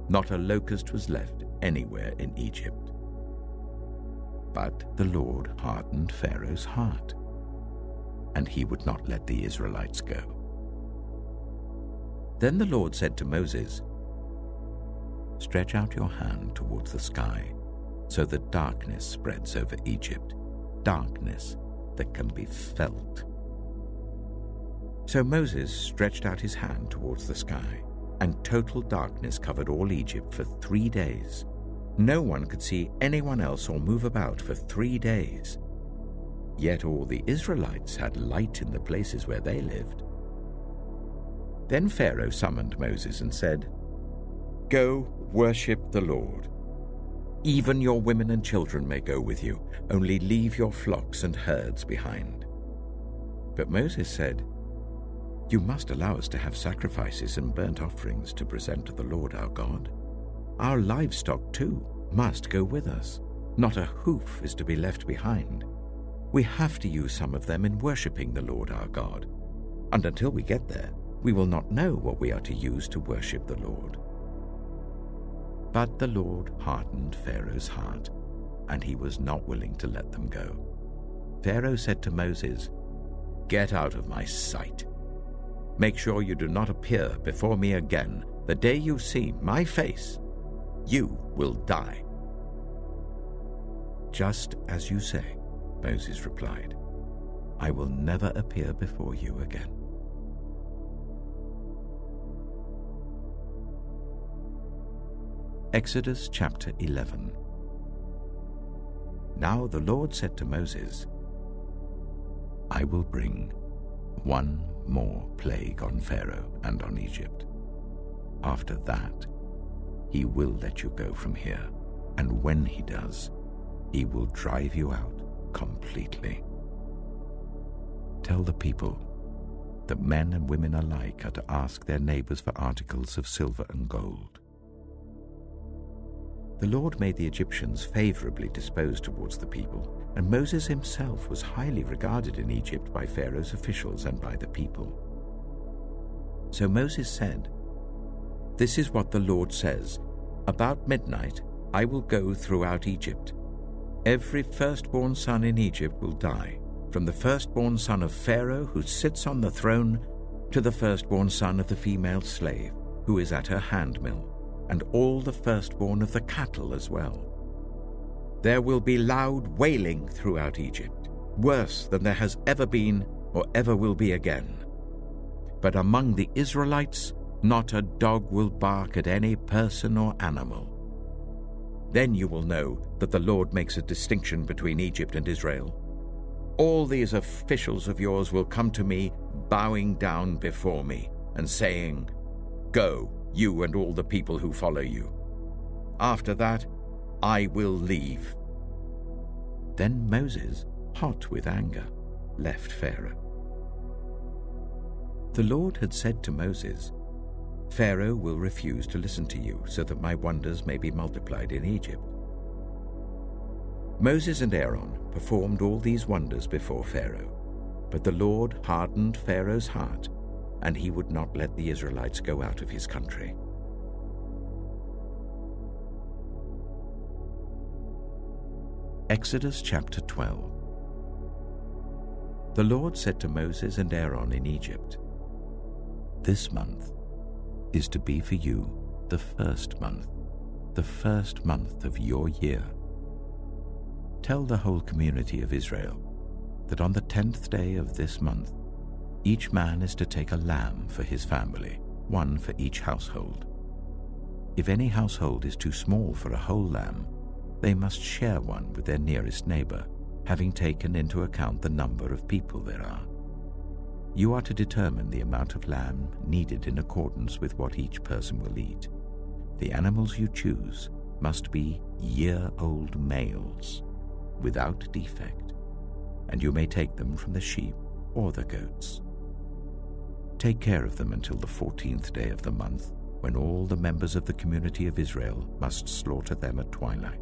Not a locust was left anywhere in Egypt. But the Lord hardened Pharaoh's heart, and he would not let the Israelites go. Then the Lord said to Moses, "Stretch out your hand towards the sky, so that darkness spreads over Egypt, darkness that can be felt." So Moses stretched out his hand towards the sky, and total darkness covered all Egypt for 3 days. No one could see anyone else or move about for 3 days. Yet all the Israelites had light in the places where they lived. Then Pharaoh summoned Moses and said, "Go worship the Lord. Even your women and children may go with you, only leave your flocks and herds behind." But Moses said, "You must allow us to have sacrifices and burnt offerings to present to the Lord our God. Our livestock, too, must go with us. Not a hoof is to be left behind. We have to use some of them in worshipping the Lord our God. And until we get there, we will not know what we are to use to worship the Lord." But the Lord hardened Pharaoh's heart, and he was not willing to let them go. Pharaoh said to Moses, "Get out of my sight. Make sure you do not appear before me again. The day you see my face, you will die." "Just as you say," Moses replied. "I will never appear before you again." Exodus chapter 11. Now the Lord said to Moses, "I will bring one more plague on Pharaoh and on Egypt. After that, he will let you go from here, and when he does, he will drive you out completely. Tell the people that men and women alike are to ask their neighbors for articles of silver and gold." The Lord made the Egyptians favorably disposed towards the people, and Moses himself was highly regarded in Egypt by Pharaoh's officials and by the people. So Moses said, "This is what the Lord says. About midnight I will go throughout Egypt. Every firstborn son in Egypt will die, from the firstborn son of Pharaoh who sits on the throne to the firstborn son of the female slave who is at her handmill, and all the firstborn of the cattle as well. There will be loud wailing throughout Egypt, worse than there has ever been or ever will be again. But among the Israelites, not a dog will bark at any person or animal. Then you will know that the Lord makes a distinction between Egypt and Israel. All these officials of yours will come to me, bowing down before me and saying, 'Go, you and all the people who follow you.' After that, I will leave." Then Moses, hot with anger, left Pharaoh. The Lord had said to Moses, "Pharaoh will refuse to listen to you, so that my wonders may be multiplied in Egypt." Moses and Aaron performed all these wonders before Pharaoh, but the Lord hardened Pharaoh's heart, and he would not let the Israelites go out of his country. Exodus chapter 12. The Lord said to Moses and Aaron in Egypt, "This month is to be for you the first month of your year. Tell the whole community of Israel that on the 10th day of this month, each man is to take a lamb for his family, one for each household. If any household is too small for a whole lamb, they must share one with their nearest neighbor, having taken into account the number of people there are. You are to determine the amount of lamb needed in accordance with what each person will eat. The animals you choose must be year-old males, without defect, and you may take them from the sheep or the goats. Take care of them until the 14th day of the month, when all the members of the community of Israel must slaughter them at twilight.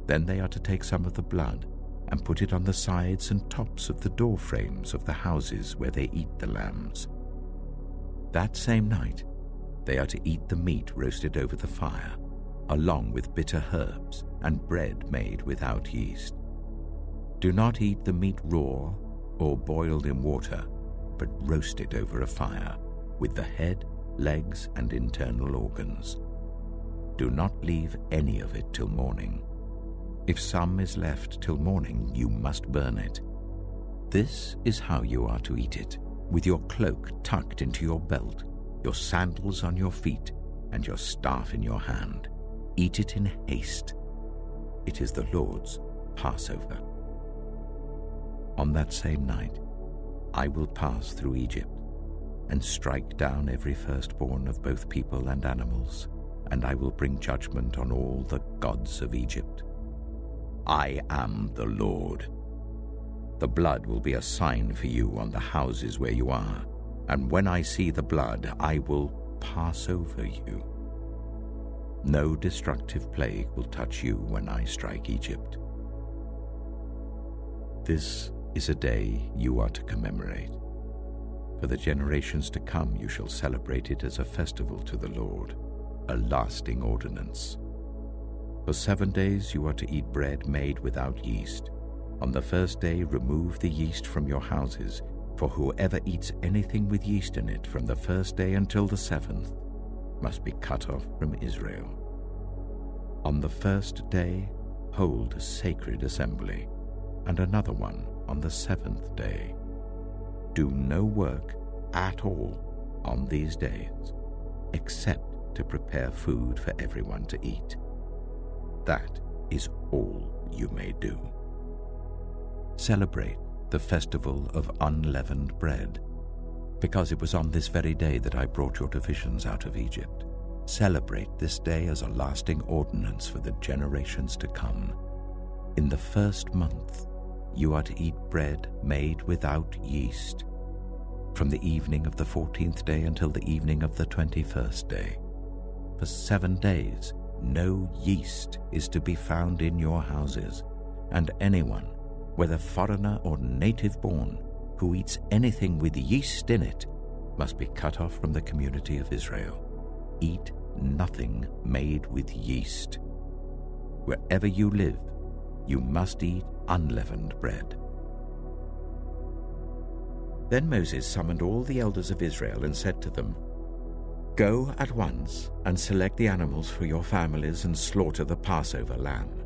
Then they are to take some of the blood and put it on the sides and tops of the door frames of the houses where they eat the lambs. That same night, they are to eat the meat roasted over the fire, along with bitter herbs and bread made without yeast. Do not eat the meat raw or boiled in water, but roast it over a fire, with the head, legs, and internal organs. Do not leave any of it till morning. If some is left till morning, you must burn it. This is how you are to eat it, with your cloak tucked into your belt, your sandals on your feet, and your staff in your hand. Eat it in haste. It is the Lord's Passover. On that same night, I will pass through Egypt and strike down every firstborn of both people and animals, and I will bring judgment on all the gods of Egypt. I am the Lord. The blood will be a sign for you on the houses where you are, and when I see the blood, I will pass over you. No destructive plague will touch you when I strike Egypt. This is a day you are to commemorate. For the generations to come you shall celebrate it as a festival to the Lord, a lasting ordinance. For 7 days you are to eat bread made without yeast. On the first day remove the yeast from your houses, for whoever eats anything with yeast in it from the first day until the 7th must be cut off from Israel. On the first day hold a sacred assembly, and another one on the 7th day. Do no work at all on these days, except to prepare food for everyone to eat. That is all you may do. Celebrate the festival of unleavened bread, because it was on this very day that I brought your divisions out of Egypt. Celebrate this day as a lasting ordinance for the generations to come. In the first month, you are to eat bread made without yeast, from the evening of the 14th day until the evening of the 21st day. For 7 days, no yeast is to be found in your houses, and anyone, whether foreigner or native born, who eats anything with yeast in it must be cut off from the community of Israel. Eat nothing made with yeast. Wherever you live, you must eat unleavened bread. Then Moses summoned all the elders of Israel and said to them, "Go at once and select the animals for your families and slaughter the Passover lamb.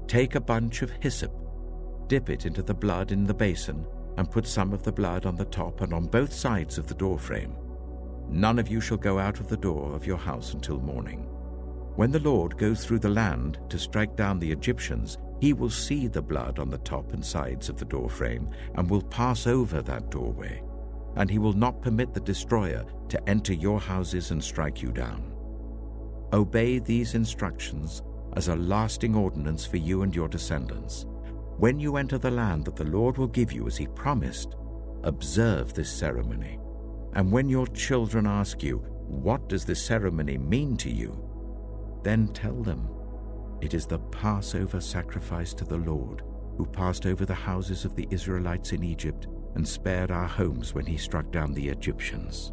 Take a bunch of hyssop, dip it into the blood in the basin, and put some of the blood on the top and on both sides of the doorframe. None of you shall go out of the door of your house until morning. When the Lord goes through the land to strike down the Egyptians, he will see the blood on the top and sides of the doorframe and will pass over that doorway, and he will not permit the destroyer to enter your houses and strike you down. Obey these instructions as a lasting ordinance for you and your descendants. When you enter the land that the Lord will give you as he promised, observe this ceremony. And when your children ask you, 'What does this ceremony mean to you?' then tell them, 'It is the Passover sacrifice to the Lord, who passed over the houses of the Israelites in Egypt and spared our homes when he struck down the Egyptians.'"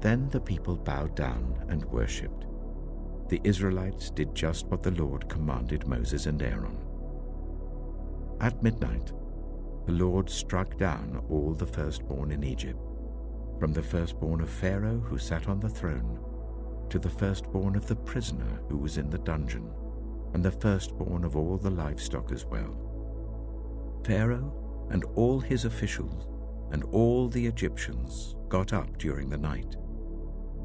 Then the people bowed down and worshipped. the Israelites did just what the Lord commanded Moses and Aaron. At midnight, the Lord struck down all the firstborn in Egypt, from the firstborn of Pharaoh who sat on the throne, to the firstborn of the prisoner who was in the dungeon, and the firstborn of all the livestock as well. Pharaoh and all his officials and all the Egyptians got up during the night,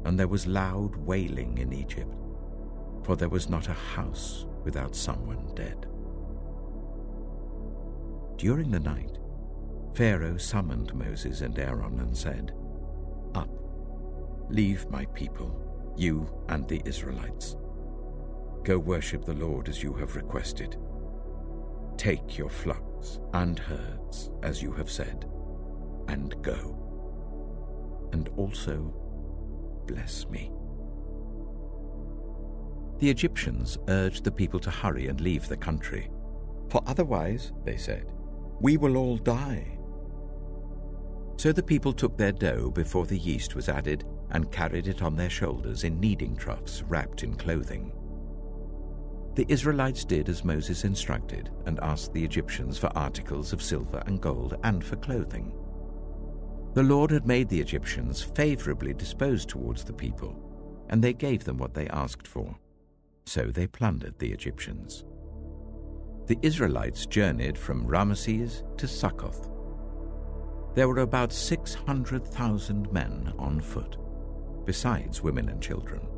and there was loud wailing in Egypt, for there was not a house without someone dead. During the night, Pharaoh summoned Moses and Aaron and said, "Up, leave my people, you and the Israelites. Go worship the Lord as you have requested. Take your flocks and herds as you have said, and go. And also bless me." The Egyptians urged the people to hurry and leave the country, "For otherwise," they said, "we will all die." So the people took their dough before the yeast was added and carried it on their shoulders in kneading troughs wrapped in clothing. The Israelites did as Moses instructed and asked the Egyptians for articles of silver and gold and for clothing. The Lord had made the Egyptians favorably disposed towards the people, and they gave them what they asked for. So they plundered the Egyptians. The Israelites journeyed from Ramesses to Succoth. There were about 600,000 men on foot, besides women and children.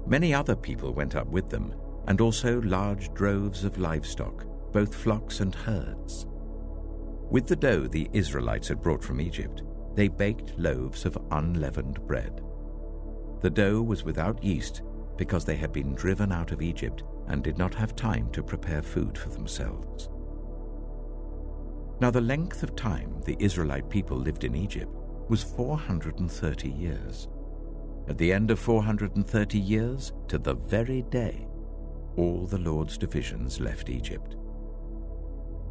Many other people went up with them, and also large droves of livestock, both flocks and herds. With the dough the Israelites had brought from Egypt, they baked loaves of unleavened bread. The dough was without yeast because they had been driven out of Egypt and did not have time to prepare food for themselves. Now the length of time the Israelite people lived in Egypt was 430 years. At the end of 430 years, to the very day, all the Lord's divisions left Egypt.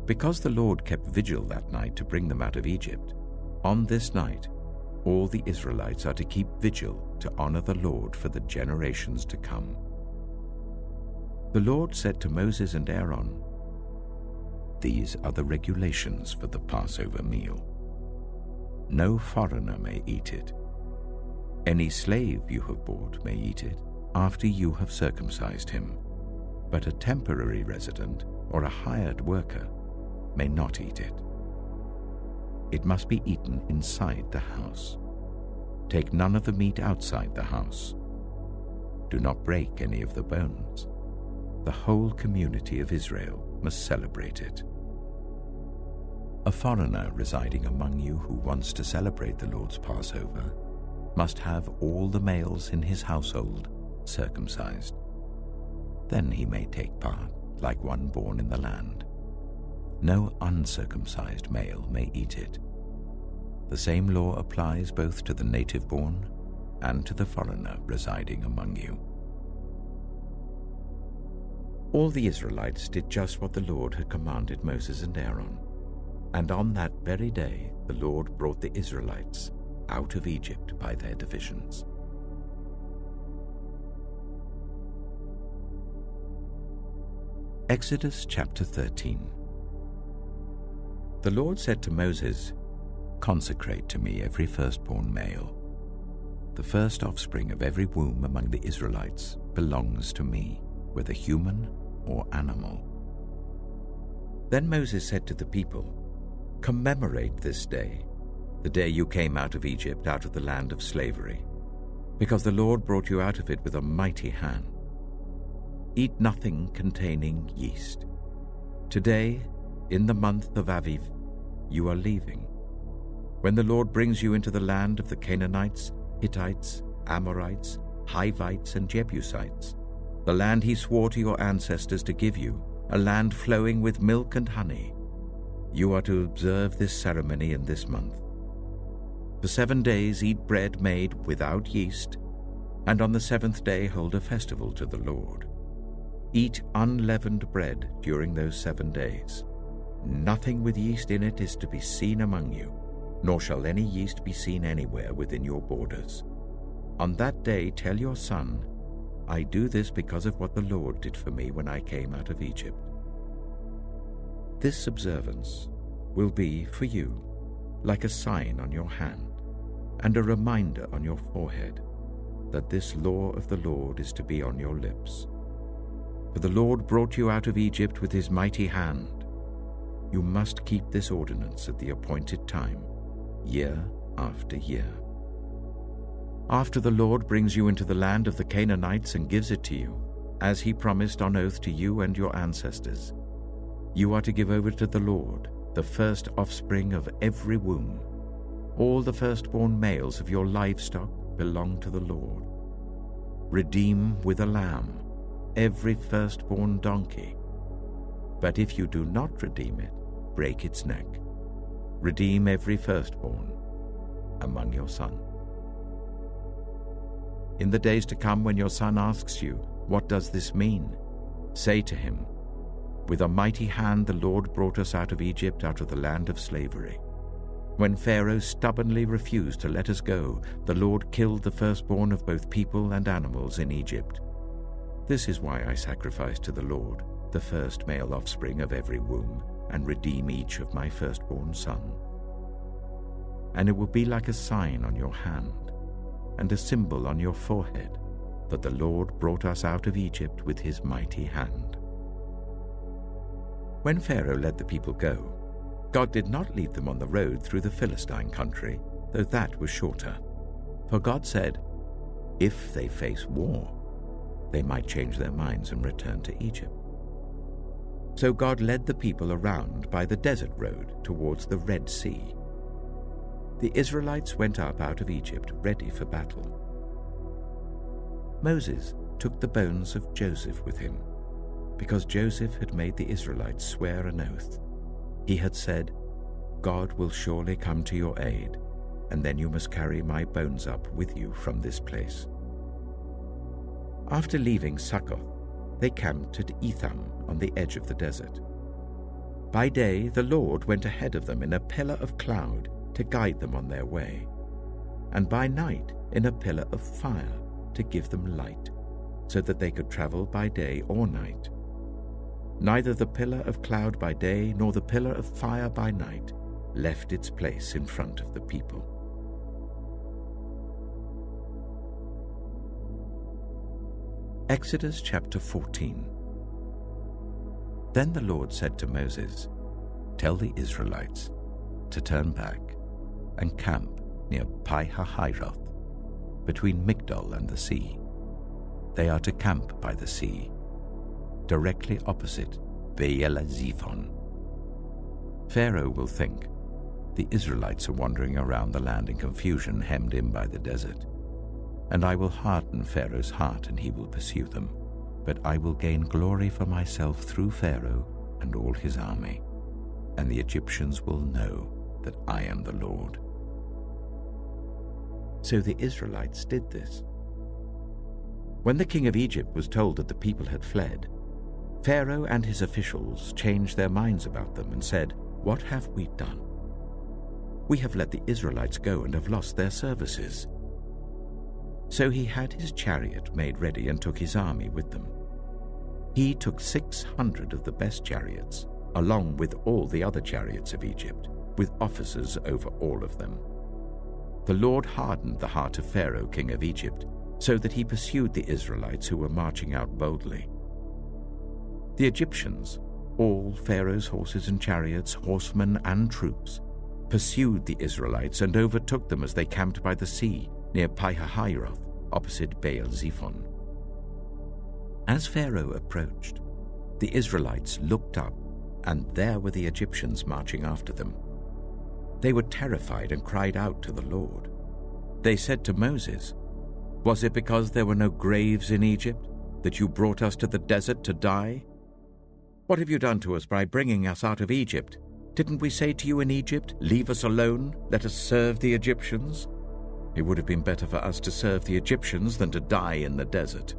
Because the Lord kept vigil that night to bring them out of Egypt, on this night all the Israelites are to keep vigil to honor the Lord for the generations to come. The Lord said to Moses and Aaron, "These are the regulations for the Passover meal. No foreigner may eat it. Any slave you have bought may eat it after you have circumcised him, but a temporary resident or a hired worker may not eat it. It must be eaten inside the house. Take none of the meat outside the house. Do not break any of the bones. The whole community of Israel must celebrate it. A foreigner residing among you who wants to celebrate the Lord's Passover must have all the males in his household circumcised. Then he may take part, like one born in the land. No uncircumcised male may eat it. The same law applies both to the native-born and to the foreigner residing among you." All the Israelites did just what the Lord had commanded Moses and Aaron, and on that very day the Lord brought the Israelites out of Egypt by their divisions. Exodus chapter 13. The Lord said to Moses, "Consecrate to me every firstborn male. The first offspring of every womb among the Israelites belongs to me, whether human or animal." Then Moses said to the people, "Commemorate this day, the day you came out of Egypt, out of the land of slavery, because the Lord brought you out of it with a mighty hand. Eat nothing containing yeast. Today, in the month of Aviv, you are leaving. When the Lord brings you into the land of the Canaanites, Hittites, Amorites, Hivites, and Jebusites, the land he swore to your ancestors to give you, a land flowing with milk and honey, you are to observe this ceremony in this month. For 7 days eat bread made without yeast, and on the 7th day hold a festival to the Lord. Eat unleavened bread during those 7 days. Nothing with yeast in it is to be seen among you, nor shall any yeast be seen anywhere within your borders. On that day tell your son, I do this because of what the Lord did for me when I came out of Egypt. This observance will be for you like a sign on your hand and a reminder on your forehead that this law of the Lord is to be on your lips. For the Lord brought you out of Egypt with his mighty hand. You must keep this ordinance at the appointed time, year after year. After the Lord brings you into the land of the Canaanites and gives it to you, as he promised on oath to you and your ancestors, you are to give over to the Lord the first offspring of every womb. All the firstborn males of your livestock belong to the Lord. Redeem with a lamb every firstborn donkey. But if you do not redeem it, break its neck. Redeem every firstborn among your sons. In the days to come, when your son asks you, "What does this mean?" say to him, "With a mighty hand the Lord brought us out of Egypt, out of the land of slavery. When Pharaoh stubbornly refused to let us go, the Lord killed the firstborn of both people and animals in Egypt. This is why I sacrifice to the Lord the first male offspring of every womb, and redeem each of my firstborn son. And it will be like a sign on your hand and a symbol on your forehead that the Lord brought us out of Egypt with his mighty hand." When Pharaoh let the people go, God did not lead them on the road through the Philistine country, though that was shorter. For God said, if they face war, they might change their minds and return to Egypt. So God led the people around by the desert road towards the Red Sea. The Israelites went up out of Egypt ready for battle. Moses took the bones of Joseph with him, because Joseph had made the Israelites swear an oath. He had said, "God will surely come to your aid, and then you must carry my bones up with you from this place." After leaving Succoth, they camped at Etham on the edge of the desert. By day, the Lord went ahead of them in a pillar of cloud to guide them on their way, and by night in a pillar of fire to give them light, so that they could travel by day or night. Neither the pillar of cloud by day nor the pillar of fire by night left its place in front of the people. Exodus chapter 14. Then the Lord said to Moses, "Tell the Israelites to turn back and camp near Pi-hahiroth, between Migdol and the sea. They are to camp by the sea, directly opposite Baal-zephon. Pharaoh will think the Israelites are wandering around the land in confusion, hemmed in by the desert. And I will harden Pharaoh's heart, and he will pursue them. But I will gain glory for myself through Pharaoh and all his army, and the Egyptians will know that I am the Lord." So the Israelites did this. When the king of Egypt was told that the people had fled, Pharaoh and his officials changed their minds about them and said, "What have we done? We have let the Israelites go and have lost their services." So he had his chariot made ready and took his army with them. He took 600 of the best chariots, along with all the other chariots of Egypt, with officers over all of them. The Lord hardened the heart of Pharaoh, king of Egypt, so that he pursued the Israelites who were marching out boldly. The Egyptians, all Pharaoh's horses and chariots, horsemen and troops, pursued the Israelites and overtook them as they camped by the sea near Pi-hahiroth, opposite Baal-zephon. As Pharaoh approached, the Israelites looked up, and there were the Egyptians marching after them. They were terrified and cried out to the Lord. They said to Moses, "Was it because there were no graves in Egypt that you brought us to the desert to die? What have you done to us by bringing us out of Egypt? Didn't we say to you in Egypt, 'Leave us alone, let us serve the Egyptians'? It would have been better for us to serve the Egyptians than to die in the desert."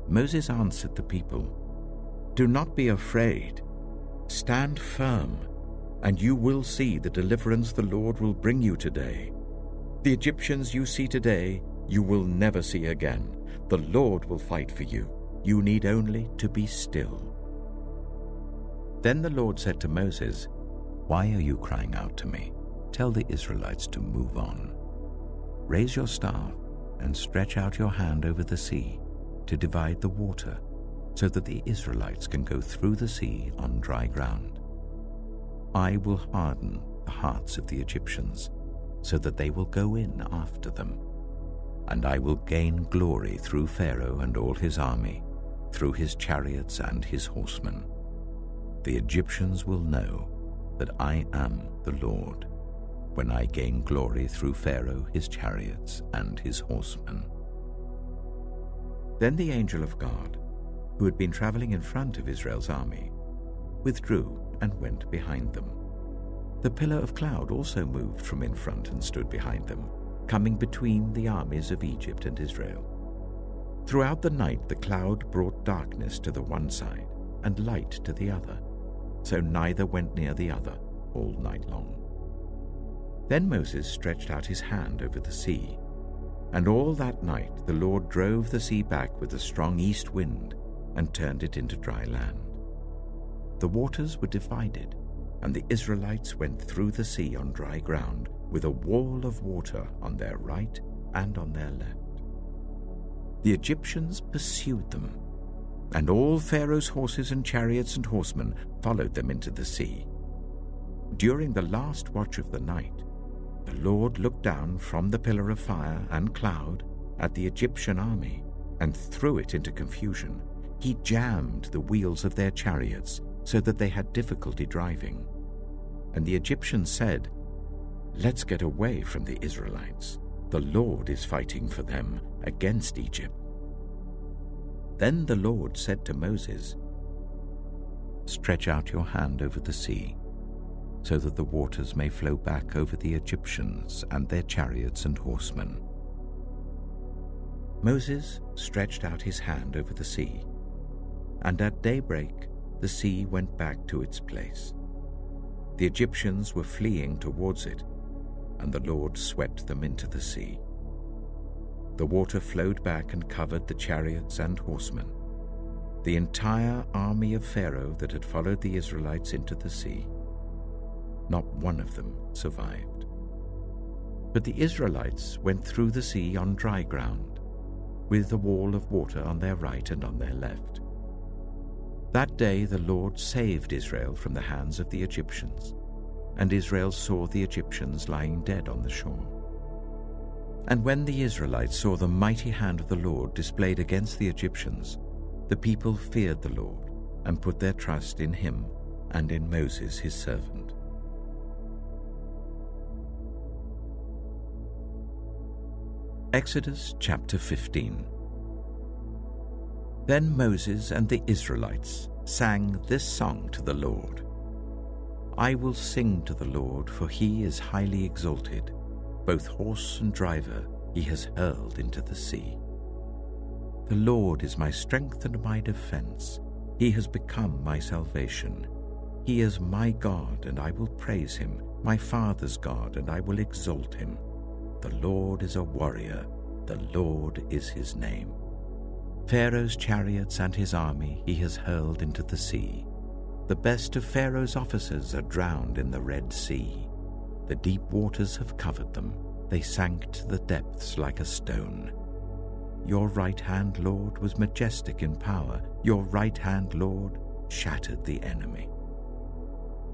Moses answered the people, "Do not be afraid. Stand firm, and you will see the deliverance the Lord will bring you today. The Egyptians you see today, you will never see again. The Lord will fight for you. You need only to be still." Then the Lord said to Moses, "Why are you crying out to me? Tell the Israelites to move on. Raise your staff and stretch out your hand over the sea to divide the water, so that the Israelites can go through the sea on dry ground. I will harden the hearts of the Egyptians, so that they will go in after them. And I will gain glory through Pharaoh and all his army, through his chariots and his horsemen. The Egyptians will know that I am the Lord, when I gain glory through Pharaoh, his chariots, and his horsemen." Then the angel of God, who had been traveling in front of Israel's army, withdrew and went behind them. The pillar of cloud also moved from in front and stood behind them, coming between the armies of Egypt and Israel. Throughout the night the cloud brought darkness to the one side and light to the other, so neither went near the other all night long. Then Moses stretched out his hand over the sea, and all that night the Lord drove the sea back with a strong east wind and turned it into dry land. The waters were divided, and the Israelites went through the sea on dry ground with a wall of water on their right and on their left. The Egyptians pursued them, and all Pharaoh's horses and chariots and horsemen followed them into the sea. During the last watch of the night, the Lord looked down from the pillar of fire and cloud at the Egyptian army and threw it into confusion. He jammed the wheels of their chariots so that they had difficulty driving. And the Egyptians said, "Let's get away from the Israelites. The Lord is fighting for them against Egypt." Then the Lord said to Moses, "Stretch out your hand over the sea, so that the waters may flow back over the Egyptians and their chariots and horsemen." Moses stretched out his hand over the sea, and at daybreak the sea went back to its place. The Egyptians were fleeing towards it, and the Lord swept them into the sea. The water flowed back and covered the chariots and horsemen, the entire army of Pharaoh that had followed the Israelites into the sea. Not one of them survived. But the Israelites went through the sea on dry ground, with a wall of water on their right and on their left. That day the Lord saved Israel from the hands of the Egyptians, and Israel saw the Egyptians lying dead on the shore. And when the Israelites saw the mighty hand of the Lord displayed against the Egyptians, the people feared the Lord and put their trust in him and in Moses his servant. Exodus chapter 15. Then Moses and the Israelites sang this song to the Lord. "I will sing to the Lord, for he is highly exalted. Both horse and driver he has hurled into the sea. The Lord is my strength and my defense. He has become my salvation. He is my God, and I will praise him, my father's God, and I will exalt him. The Lord is a warrior. The Lord is his name. Pharaoh's chariots and his army he has hurled into the sea. The best of Pharaoh's officers are drowned in the Red Sea. The deep waters have covered them. They sank to the depths like a stone. Your right hand, Lord, was majestic in power. Your right hand, Lord, shattered the enemy.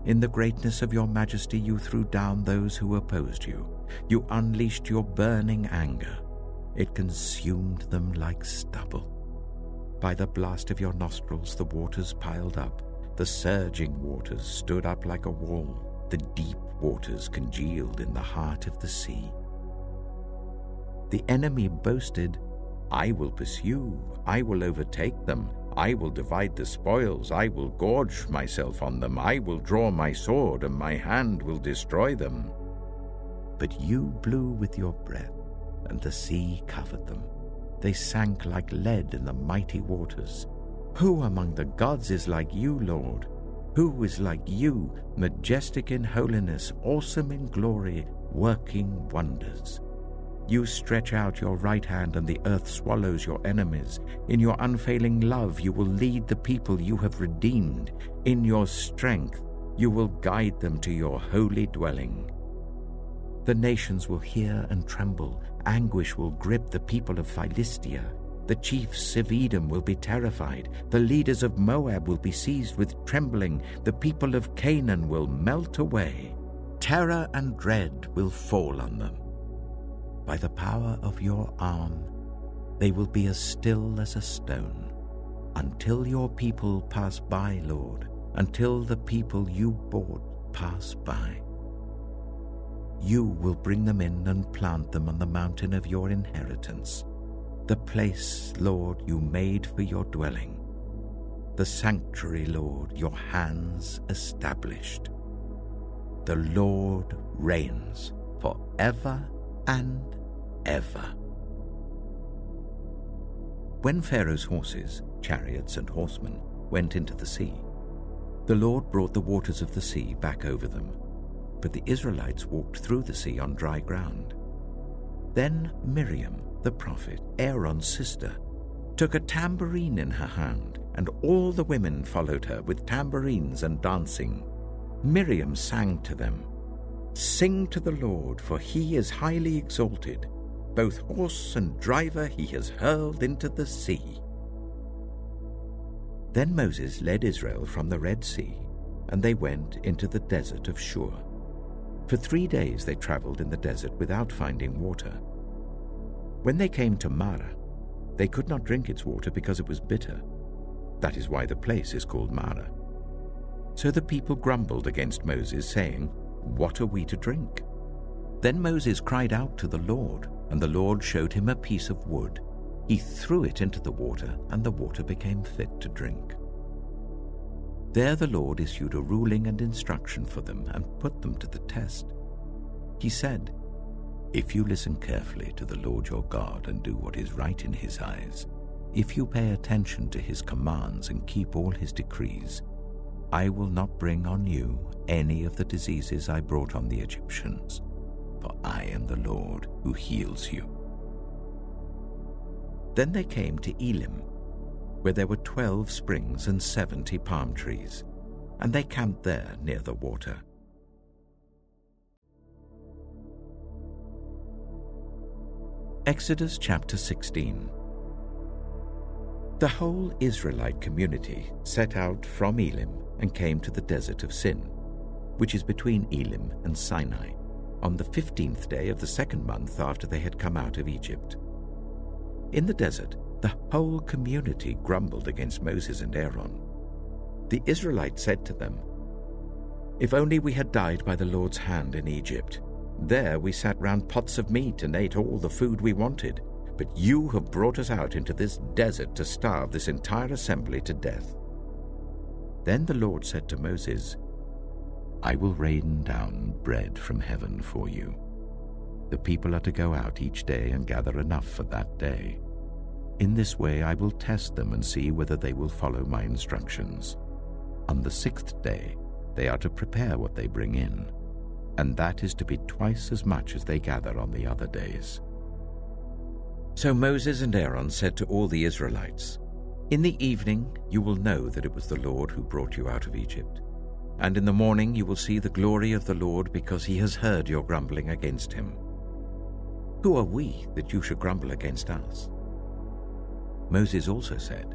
In the greatness of your majesty you threw down those who opposed you. You unleashed your burning anger. It consumed them like stubble. By the blast of your nostrils the waters piled up. The surging waters stood up like a wall. The deep waters congealed in the heart of the sea. The enemy boasted, "I will pursue, I will overtake them, I will divide the spoils, I will gorge myself on them, I will draw my sword, and my hand will destroy them." But you blew with your breath, and the sea covered them. They sank like lead in the mighty waters. Who among the gods is like you, Lord? Who is like you, majestic in holiness, awesome in glory, working wonders? You stretch out your right hand, and the earth swallows your enemies. In your unfailing love you will lead the people you have redeemed. In your strength you will guide them to your holy dwelling. The nations will hear and tremble. Anguish will grip the people of Philistia. The chiefs of Edom will be terrified. The leaders of Moab will be seized with trembling. The people of Canaan will melt away. Terror and dread will fall on them. By the power of your arm, they will be as still as a stone, until your people pass by, Lord, until the people you bought pass by. You will bring them in and plant them on the mountain of your inheritance, the place, Lord, you made for your dwelling, the sanctuary, Lord, your hands established. The Lord reigns forever and ever. When Pharaoh's horses, chariots, and horsemen went into the sea, the Lord brought the waters of the sea back over them, but the Israelites walked through the sea on dry ground. Then Miriam, the prophet, Aaron's sister, took a tambourine in her hand, and all the women followed her with tambourines and dancing. Miriam sang to them, "Sing to the Lord, for he is highly exalted. Both horse and driver he has hurled into the sea." Then Moses led Israel from the Red Sea, and they went into the desert of Shur. For 3 days they traveled in the desert without finding water. When they came to Marah, they could not drink its water because it was bitter. That is why the place is called Marah. So the people grumbled against Moses, saying, "What are we to drink?" Then Moses cried out to the Lord, and the Lord showed him a piece of wood. He threw it into the water, and the water became fit to drink. There the Lord issued a ruling and instruction for them and put them to the test. He said, "If you listen carefully to the Lord your God and do what is right in his eyes, if you pay attention to his commands and keep all his decrees, I will not bring on you any of the diseases I brought on the Egyptians, for I am the Lord who heals you." Then they came to Elim, where there were 12 springs and 70 palm trees, and they camped there near the water. Exodus chapter 16. The whole Israelite community set out from Elim and came to the desert of Sin, which is between Elim and Sinai, on the 15th day of the 2nd month after they had come out of Egypt. In the desert, the whole community grumbled against Moses and Aaron. The Israelites said to them, "If only we had died by the Lord's hand in Egypt. There we sat round pots of meat and ate all the food we wanted. But you have brought us out into this desert to starve this entire assembly to death." Then the Lord said to Moses, "I will rain down bread from heaven for you. The people are to go out each day and gather enough for that day. In this way I will test them and see whether they will follow my instructions. On the 6th day they are to prepare what they bring in, and that is to be twice as much as they gather on the other days." So Moses and Aaron said to all the Israelites, "In the evening you will know that it was the Lord who brought you out of Egypt. And in the morning you will see the glory of the Lord, because he has heard your grumbling against him. Who are we that you should grumble against us?" Moses also said,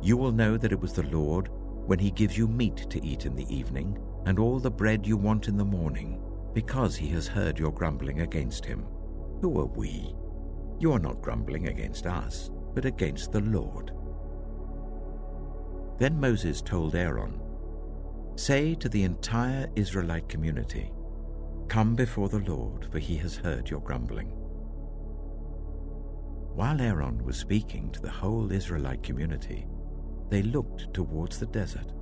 "You will know that it was the Lord when he gives you meat to eat in the evening and all the bread you want in the morning, because he has heard your grumbling against him. Who are we? You are not grumbling against us, but against the Lord." Then Moses told Aaron, "Say to the entire Israelite community, 'Come before the Lord, for he has heard your grumbling.'" While Aaron was speaking to the whole Israelite community, they looked towards the desert,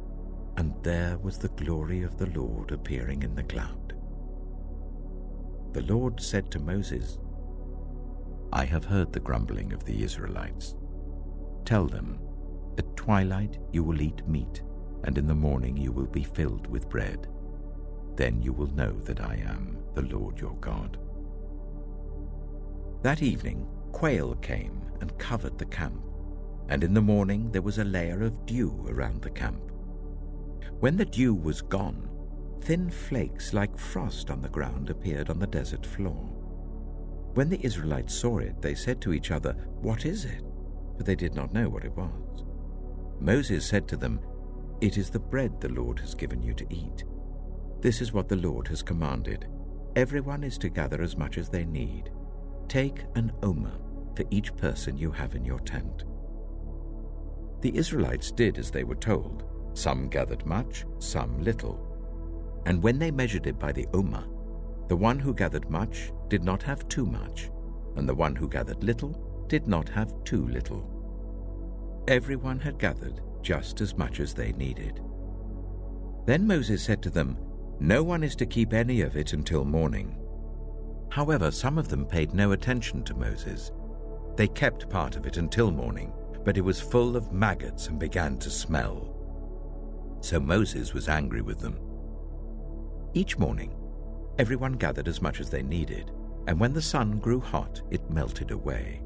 and there was the glory of the Lord appearing in the cloud. The Lord said to Moses, "I have heard the grumbling of the Israelites. Tell them, at twilight you will eat meat, and in the morning you will be filled with bread. Then you will know that I am the Lord your God." That evening, quail came and covered the camp, and in the morning there was a layer of dew around the camp. When the dew was gone, thin flakes like frost on the ground appeared on the desert floor. When the Israelites saw it, they said to each other, "What is it?" For they did not know what it was. Moses said to them, "It is the bread the Lord has given you to eat. This is what the Lord has commanded. Everyone is to gather as much as they need. Take an omer for each person you have in your tent." The Israelites did as they were told. Some gathered much, some little. And when they measured it by the omer, the one who gathered much did not have too much, and the one who gathered little did not have too little. Everyone had gathered just as much as they needed. Then Moses said to them, "No one is to keep any of it until morning." However, some of them paid no attention to Moses. They kept part of it until morning, but it was full of maggots and began to smell. So Moses was angry with them. Each morning, everyone gathered as much as they needed, and when the sun grew hot, it melted away.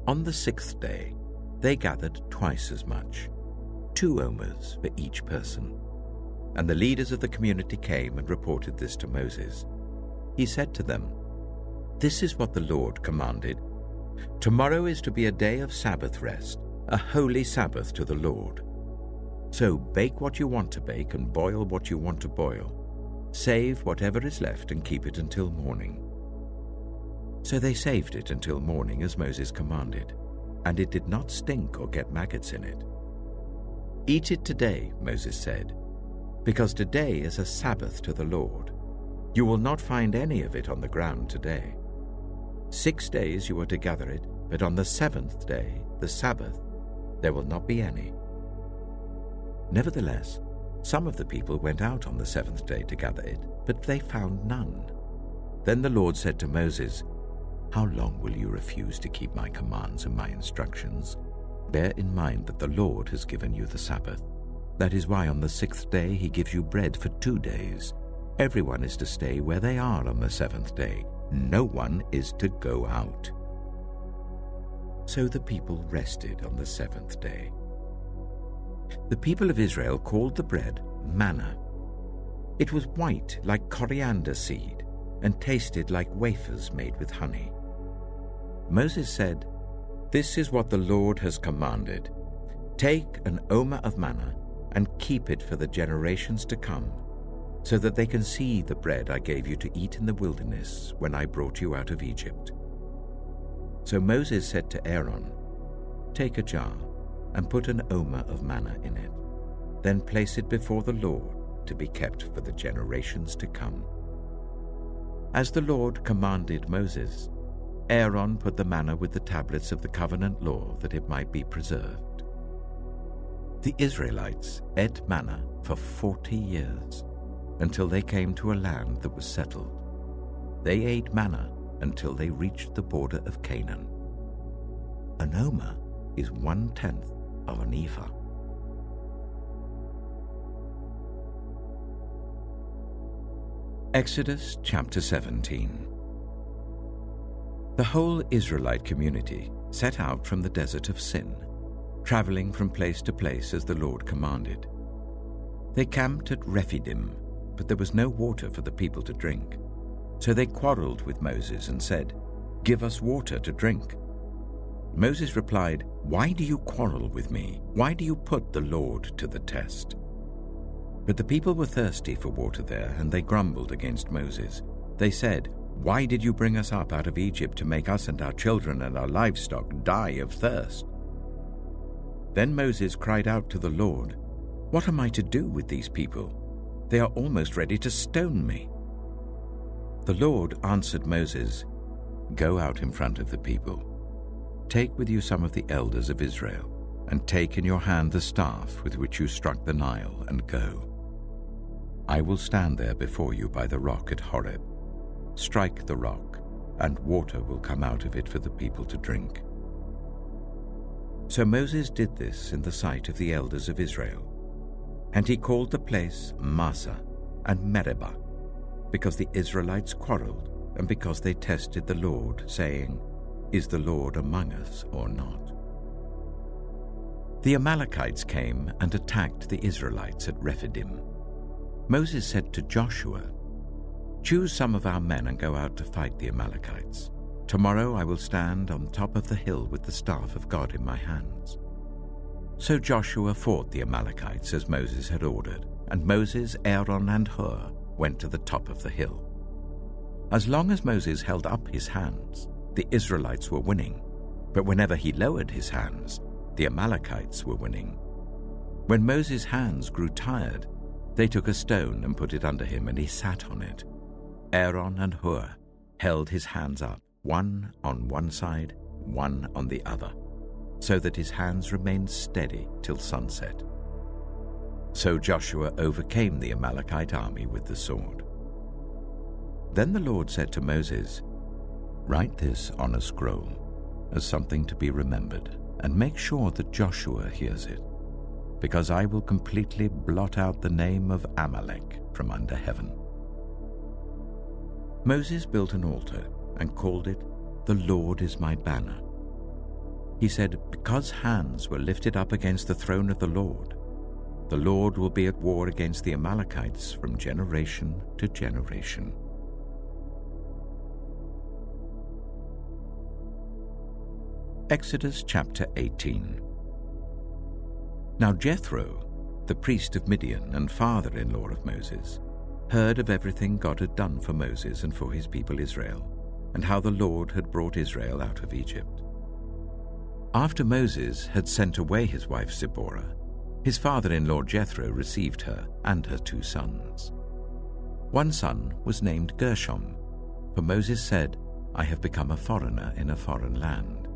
On the 6th day, they gathered twice as much, 2 omers for each person. And the leaders of the community came and reported this to Moses. He said to them, "This is what the Lord commanded. Tomorrow is to be a day of Sabbath rest, a holy Sabbath to the Lord. So bake what you want to bake and boil what you want to boil. Save whatever is left and keep it until morning." So they saved it until morning as Moses commanded, and it did not stink or get maggots in it. "Eat it today," Moses said, "because today is a Sabbath to the Lord. You will not find any of it on the ground today. 6 days you are to gather it, but on the 7th day, the Sabbath, there will not be any." Nevertheless, some of the people went out on the 7th day to gather it, but they found none. Then the Lord said to Moses, "How long will you refuse to keep my commands and my instructions? Bear in mind that the Lord has given you the Sabbath. That is why on the 6th day he gives you bread for 2 days. Everyone is to stay where they are on the 7th day. No one is to go out." So the people rested on the 7th day. The people of Israel called the bread manna. It was white like coriander seed and tasted like wafers made with honey. Moses said, "This is what the Lord has commanded. Take an omer of manna and keep it for the generations to come, so that they can see the bread I gave you to eat in the wilderness when I brought you out of Egypt." So Moses said to Aaron, "Take a jar and put an omer of manna in it. Then place it before the Lord to be kept for the generations to come." As the Lord commanded Moses, Aaron put the manna with the tablets of the covenant law that it might be preserved. The Israelites ate manna for 40 years, until they came to a land that was settled. They ate manna until they reached the border of Canaan. An omer is 1/10 of an ephah. Exodus chapter 17. The whole Israelite community set out from the desert of Sin, traveling from place to place as the Lord commanded. They camped at Rephidim, but there was no water for the people to drink. So they quarreled with Moses and said, "Give us water to drink." Moses replied, "Why do you quarrel with me? Why do you put the Lord to the test?" But the people were thirsty for water there, and they grumbled against Moses. They said, "Why did you bring us up out of Egypt to make us and our children and our livestock die of thirst?" Then Moses cried out to the Lord, "What am I to do with these people? They are almost ready to stone me." The Lord answered Moses, "Go out in front of the people. Take with you some of the elders of Israel, and take in your hand the staff with which you struck the Nile, and go. I will stand there before you by the rock at Horeb. Strike the rock, and water will come out of it for the people to drink." So Moses did this in the sight of the elders of Israel, and he called the place Massah and Meribah, because the Israelites quarreled and because they tested the Lord, saying, "Is the Lord among us or not?" The Amalekites came and attacked the Israelites at Rephidim. Moses said to Joshua, "Choose some of our men and go out to fight the Amalekites. Tomorrow I will stand on top of the hill with the staff of God in my hands." So Joshua fought the Amalekites as Moses had ordered, and Moses, Aaron, and Hur went to the top of the hill. As long as Moses held up his hands, the Israelites were winning, but whenever he lowered his hands, the Amalekites were winning. When Moses' hands grew tired, they took a stone and put it under him, and he sat on it. Aaron and Hur held his hands up, one on one side, one on the other, so that his hands remained steady till sunset. So Joshua overcame the Amalekite army with the sword. Then the Lord said to Moses, "Write this on a scroll as something to be remembered, and make sure that Joshua hears it, because I will completely blot out the name of Amalek from under heaven." Moses built an altar and called it, "The Lord is my banner." He said, "Because hands were lifted up against the throne of the Lord will be at war against the Amalekites from generation to generation." Exodus chapter 18. Now Jethro, the priest of Midian and father-in-law of Moses, heard of everything God had done for Moses and for his people Israel, and how the Lord had brought Israel out of Egypt. After Moses had sent away his wife Zipporah, his father-in-law Jethro received her and her 2 sons. One son was named Gershom, for Moses said, "I have become a foreigner in a foreign land."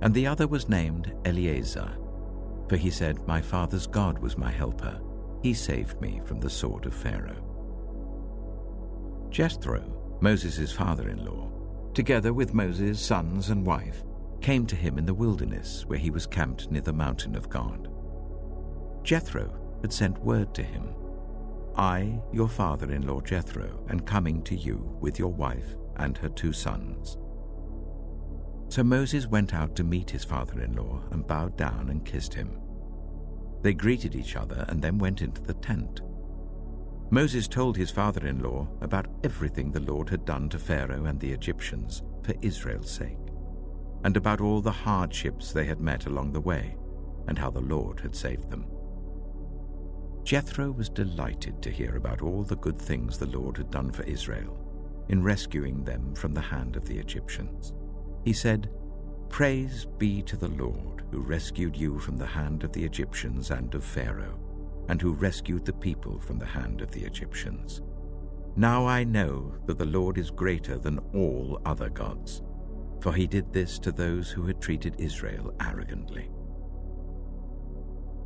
And the other was named Eleazar, for he said, "My father's God was my helper. He saved me from the sword of Pharaoh." Jethro, Moses' father-in-law, together with Moses' sons and wife, came to him in the wilderness where he was camped near the mountain of God. Jethro had sent word to him, "I, your father-in-law Jethro, am coming to you with your wife and her 2 sons." So Moses went out to meet his father-in-law and bowed down and kissed him. They greeted each other and then went into the tent. Moses told his father-in-law about everything the Lord had done to Pharaoh and the Egyptians for Israel's sake, and about all the hardships they had met along the way, and how the Lord had saved them. Jethro was delighted to hear about all the good things the Lord had done for Israel in rescuing them from the hand of the Egyptians. He said, "Praise be to the Lord, who rescued you from the hand of the Egyptians and of Pharaoh, and who rescued the people from the hand of the Egyptians. Now I know that the Lord is greater than all other gods, for he did this to those who had treated Israel arrogantly."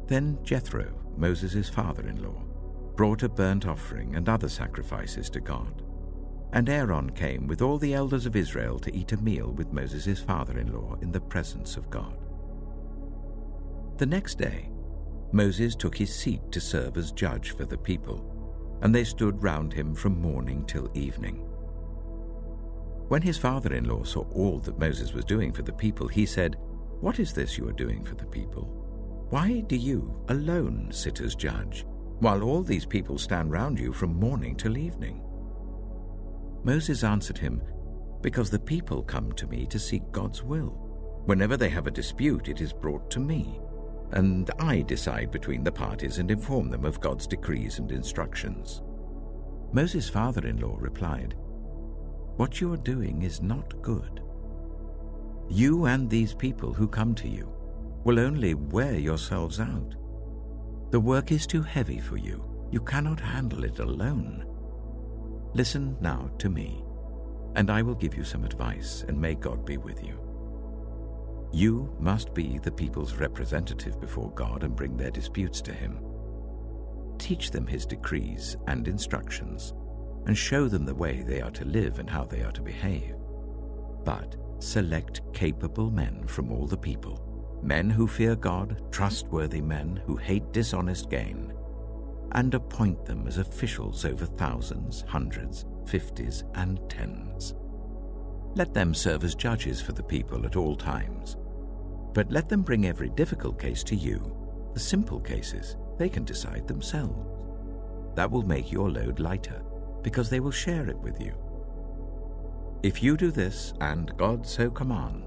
Then Jethro, Moses' father-in-law, brought a burnt offering and other sacrifices to God. And Aaron came with all the elders of Israel to eat a meal with Moses' father-in-law in the presence of God. The next day, Moses took his seat to serve as judge for the people, and they stood round him from morning till evening. When his father-in-law saw all that Moses was doing for the people, he said, "What is this you are doing for the people? Why do you alone sit as judge, while all these people stand round you from morning till evening?" Moses answered him, "Because the people come to me to seek God's will. Whenever they have a dispute, it is brought to me, and I decide between the parties and inform them of God's decrees and instructions." Moses' father-in-law replied, "What you are doing is not good. You and these people who come to you will only wear yourselves out. The work is too heavy for you. You cannot handle it alone. Listen now to me, and I will give you some advice, and may God be with you. You must be the people's representative before God and bring their disputes to him. Teach them his decrees and instructions, and show them the way they are to live and how they are to behave. But select capable men from all the people, men who fear God, trustworthy men who hate dishonest gain, and appoint them as officials over thousands, hundreds, 50s, and 10s. Let them serve as judges for the people at all times. But let them bring every difficult case to you. The simple cases they can decide themselves. That will make your load lighter, because they will share it with you. If you do this, and God so commands,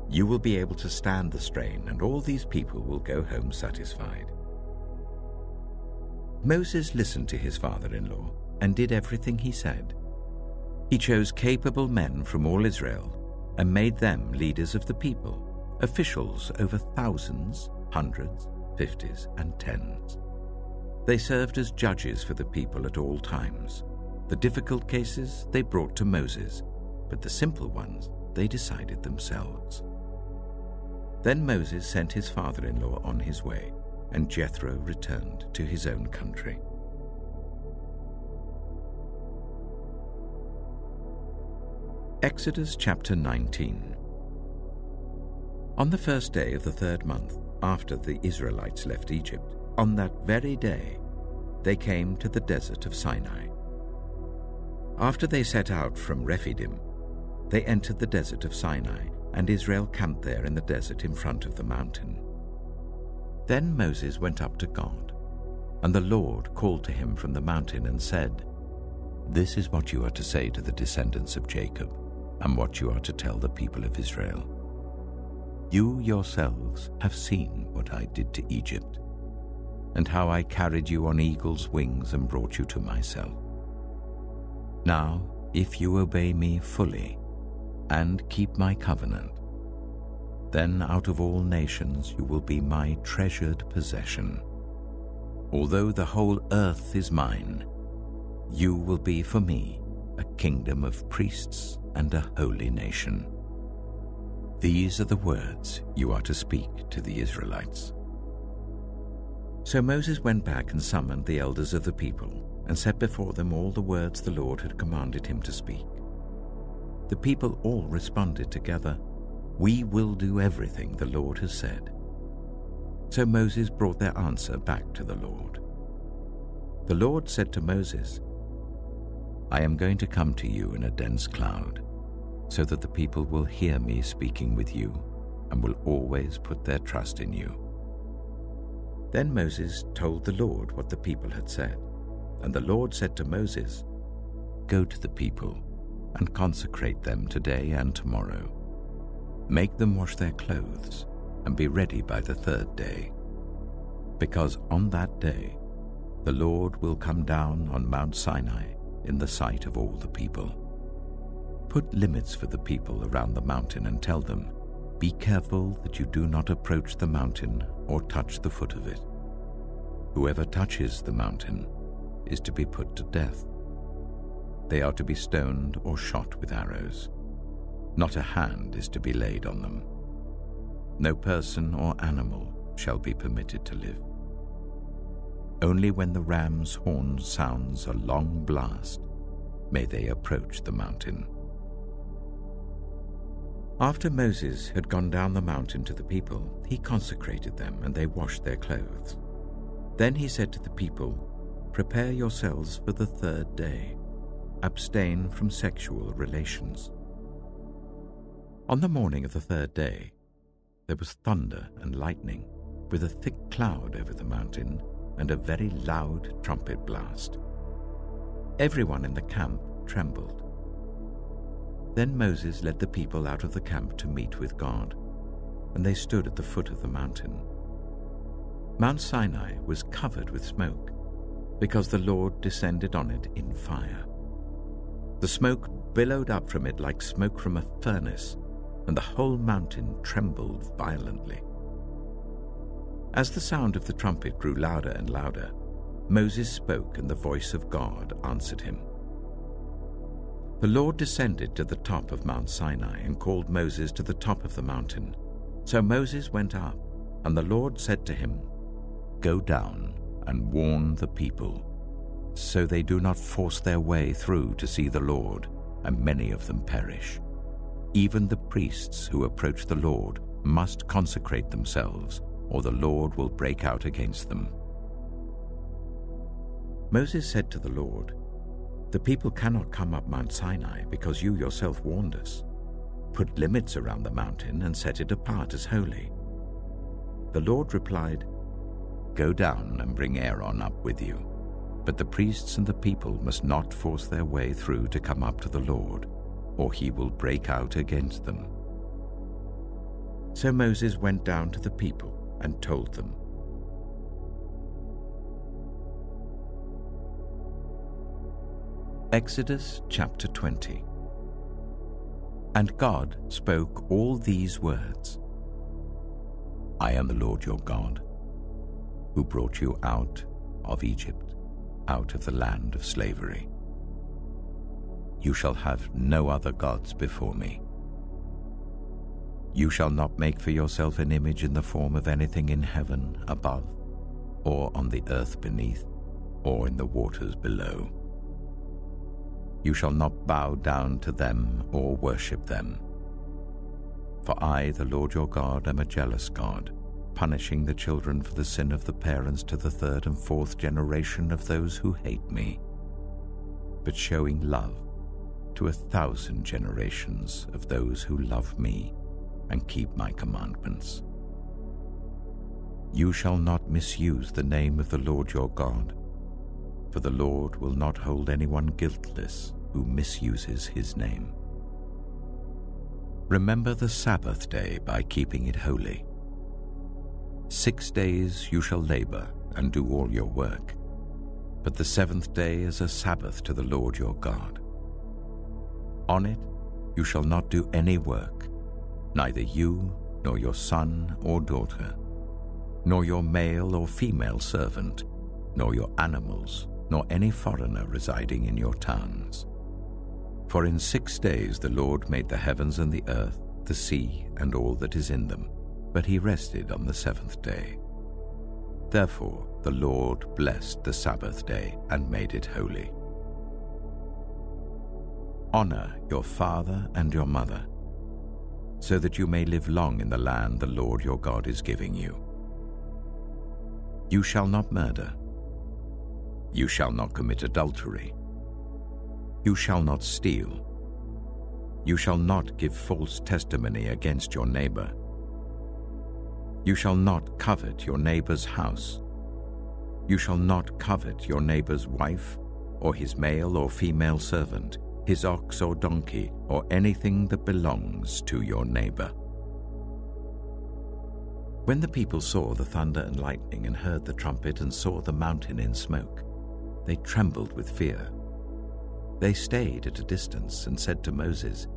you will be able to stand the strain, and all these people will go home satisfied. Moses listened to his father-in-law and did everything he said. He chose capable men from all Israel and made them leaders of the people, officials over thousands, hundreds, 50s, and 10s. They served as judges for the people at all times. The difficult cases they brought to Moses, but the simple ones they decided themselves. Then Moses sent his father-in-law on his way, and Jethro returned to his own country. Exodus chapter 19. On the first day of the third month, after the Israelites left Egypt, on that very day, they came to the desert of Sinai. After they set out from Rephidim, they entered the desert of Sinai, and Israel camped there in the desert in front of the mountain. Then Moses went up to God, and the Lord called to him from the mountain and said, "This is what you are to say to the descendants of Jacob, and what you are to tell the people of Israel. You yourselves have seen what I did to Egypt, and how I carried you on eagle's wings and brought you to myself. Now, if you obey me fully and keep my covenant, then out of all nations you will be my treasured possession. Although the whole earth is mine, you will be for me a kingdom of priests and a holy nation. These are the words you are to speak to the Israelites." So Moses went back and summoned the elders of the people and set before them all the words the Lord had commanded him to speak. The people all responded together, "We will do everything the Lord has said." So Moses brought their answer back to the Lord. The Lord said to Moses, "I am going to come to you in a dense cloud, so that the people will hear me speaking with you and will always put their trust in you." Then Moses told the Lord what the people had said, and the Lord said to Moses, "Go to the people and consecrate them today and tomorrow. Make them wash their clothes and be ready by the third day, because on that day the Lord will come down on Mount Sinai in the sight of all the people. Put limits for the people around the mountain and tell them, 'Be careful that you do not approach the mountain or touch the foot of it. Whoever touches the mountain is to be put to death. They are to be stoned or shot with arrows. Not a hand is to be laid on them. No person or animal shall be permitted to live. Only when the ram's horn sounds a long blast may they approach the mountain." After Moses had gone down the mountain to the people, he consecrated them, and they washed their clothes. Then he said to the people, "Prepare yourselves for the third day. Abstain from sexual relations." On the morning of the third day, there was thunder and lightning, with a thick cloud over the mountain and a very loud trumpet blast. Everyone in the camp trembled. Then Moses led the people out of the camp to meet with God, and they stood at the foot of the mountain. Mount Sinai was covered with smoke, because the Lord descended on it in fire. The smoke billowed up from it like smoke from a furnace, and the whole mountain trembled violently. As the sound of the trumpet grew louder and louder, Moses spoke, and the voice of God answered him. The Lord descended to the top of Mount Sinai and called Moses to the top of the mountain. So Moses went up, and the Lord said to him, "Go down and warn the people, so they do not force their way through to see the Lord, and many of them perish. Even the priests who approach the Lord must consecrate themselves, or the Lord will break out against them." Moses said to the Lord, The people cannot come up Mount Sinai because you yourself warned us. Put limits around the mountain and set it apart as holy." The Lord replied, "Go down and bring Aaron up with you. But the priests and the people must not force their way through to come up to the Lord, or he will break out against them." So Moses went down to the people and told them. Exodus chapter 20. And God spoke all these words: "I am the Lord your God, who brought you out of Egypt, out of the land of slavery. You shall have no other gods before me. You shall not make for yourself an image in the form of anything in heaven above, or on the earth beneath, or in the waters below. You shall not bow down to them or worship them. For I, the Lord your God, am a jealous God, punishing the children for the sin of the parents to the 3rd and 4th generation of those who hate me, but showing love to 1,000 generations of those who love me and keep my commandments. You shall not misuse the name of the Lord your God, for the Lord will not hold anyone guiltless who misuses his name. Remember the Sabbath day by keeping it holy. 6 days you shall labor and do all your work, but the 7th day is a Sabbath to the Lord your God. On it you shall not do any work, neither you nor your son or daughter, nor your male or female servant, nor your animals, nor any foreigner residing in your towns. For in 6 days the Lord made the heavens and the earth, the sea, and all that is in them, but he rested on the 7th day. Therefore the Lord blessed the Sabbath day and made it holy. Honor your father and your mother, so that you may live long in the land the Lord your God is giving you. You shall not murder. You shall not commit adultery. You shall not steal. You shall not give false testimony against your neighbor. You shall not covet your neighbor's house. You shall not covet your neighbor's wife, or his male or female servant, his ox or donkey, or anything that belongs to your neighbor." When the people saw the thunder and lightning and heard the trumpet and saw the mountain in smoke, they trembled with fear. They stayed at a distance and said to Moses,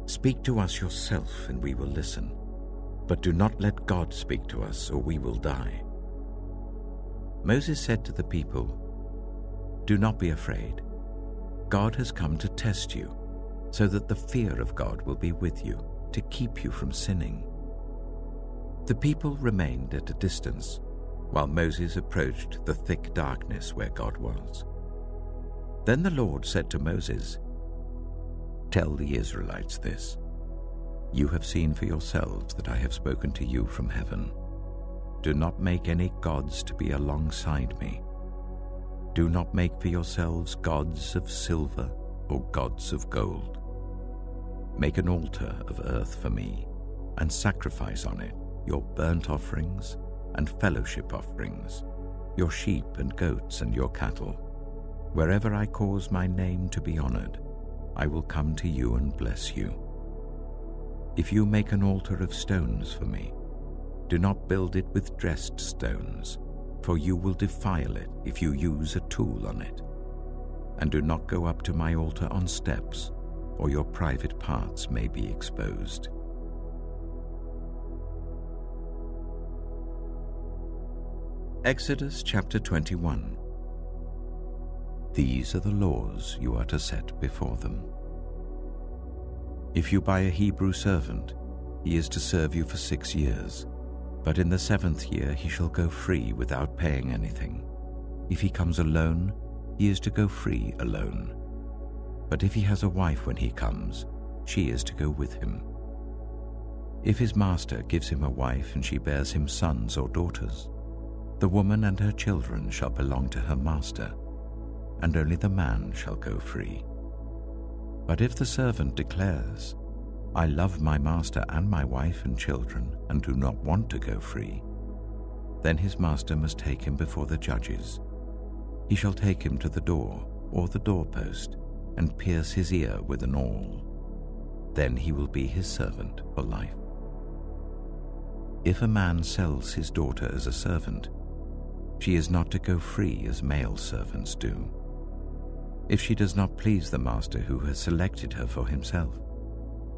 "Speak to us yourself and we will listen, but do not let God speak to us or we will die." Moses said to the people, "Do not be afraid. God has come to test you, so that the fear of God will be with you, to keep you from sinning." The people remained at a distance, while Moses approached the thick darkness where God was. Then the Lord said to Moses, "Tell the Israelites this. You have seen for yourselves that I have spoken to you from heaven. Do not make any gods to be alongside me. Do not make for yourselves gods of silver or gods of gold. Make an altar of earth for me, and sacrifice on it your burnt offerings and fellowship offerings, your sheep and goats and your cattle. Wherever I cause my name to be honored, I will come to you and bless you. If you make an altar of stones for me, do not build it with dressed stones, for you will defile it if you use a tool on it. And do not go up to my altar on steps, or your private parts may be exposed." Exodus chapter 21. These are the laws you are to set before them. If you buy a Hebrew servant, he is to serve you for 6 years, but in the 7th year he shall go free without paying anything. If he comes alone, he is to go free alone. But if he has a wife when he comes, she is to go with him. If his master gives him a wife and she bears him sons or daughters, the woman and her children shall belong to her master. and only the man shall go free. But if the servant declares, I love my master and my wife and children, and do not want to go free, then his master must take him before the judges. He shall take him to the door or the doorpost, and pierce his ear with an awl. Then he will be his servant for life. If a man sells his daughter as a servant, she is not to go free as male servants do. If she does not please the master who has selected her for himself,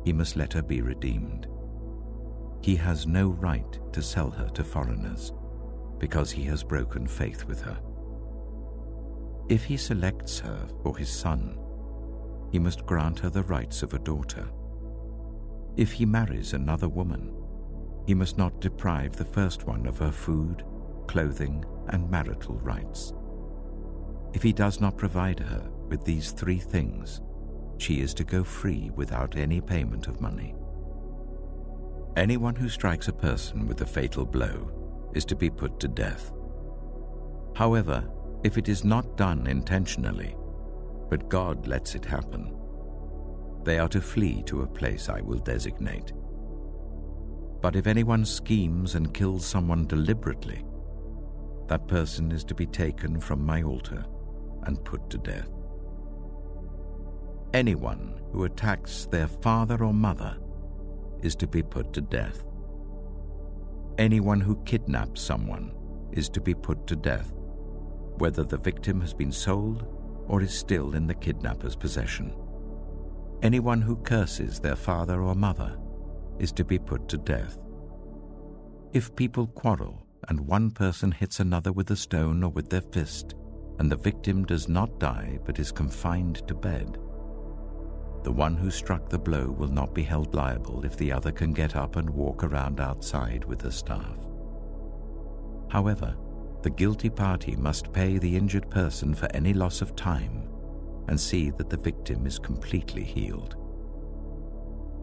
he must let her be redeemed. He has no right to sell her to foreigners, because he has broken faith with her. If he selects her for his son, he must grant her the rights of a daughter. If he marries another woman, he must not deprive the first one of her food, clothing, and marital rights. If he does not provide her with these three things, she is to go free without any payment of money. Anyone who strikes a person with a fatal blow is to be put to death. However, if it is not done intentionally, but God lets it happen, they are to flee to a place I will designate. But if anyone schemes and kills someone deliberately, that person is to be taken from my altar and put to death. Anyone who attacks their father or mother is to be put to death. Anyone who kidnaps someone is to be put to death, whether the victim has been sold or is still in the kidnapper's possession. Anyone who curses their father or mother is to be put to death. If people quarrel and one person hits another with a stone or with their fist, and the victim does not die but is confined to bed, the one who struck the blow will not be held liable if the other can get up and walk around outside with a staff. However, the guilty party must pay the injured person for any loss of time and see that the victim is completely healed.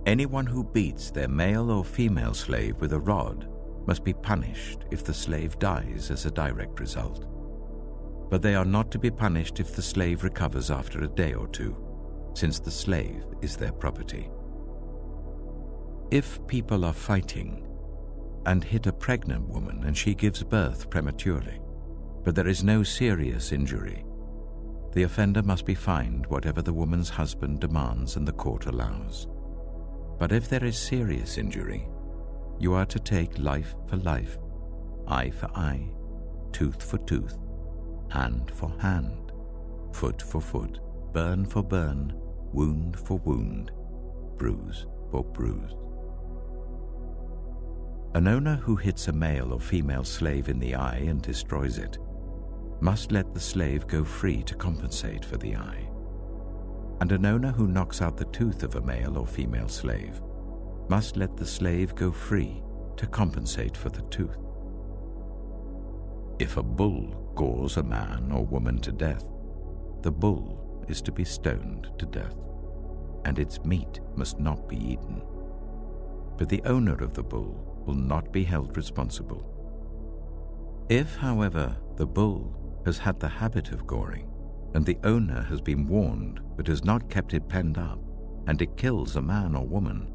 Anyone who beats their male or female slave with a rod must be punished if the slave dies as a direct result. But they are not to be punished if the slave recovers after a day or two, since the slave is their property. If people are fighting and hit a pregnant woman and she gives birth prematurely, but there is no serious injury, the offender must be fined whatever the woman's husband demands and the court allows. But if there is serious injury, you are to take life for life, eye for eye, tooth for tooth, hand for hand, foot for foot, burn for burn, wound for wound, bruise for bruise. An owner who hits a male or female slave in the eye and destroys it must let the slave go free to compensate for the eye. And an owner who knocks out the tooth of a male or female slave must let the slave go free to compensate for the tooth. If a bull gores a man or woman to death, the bull is to be stoned to death, and its meat must not be eaten. But the owner of the bull will not be held responsible. If, however, the bull has had the habit of goring, and the owner has been warned but has not kept it penned up, and it kills a man or woman,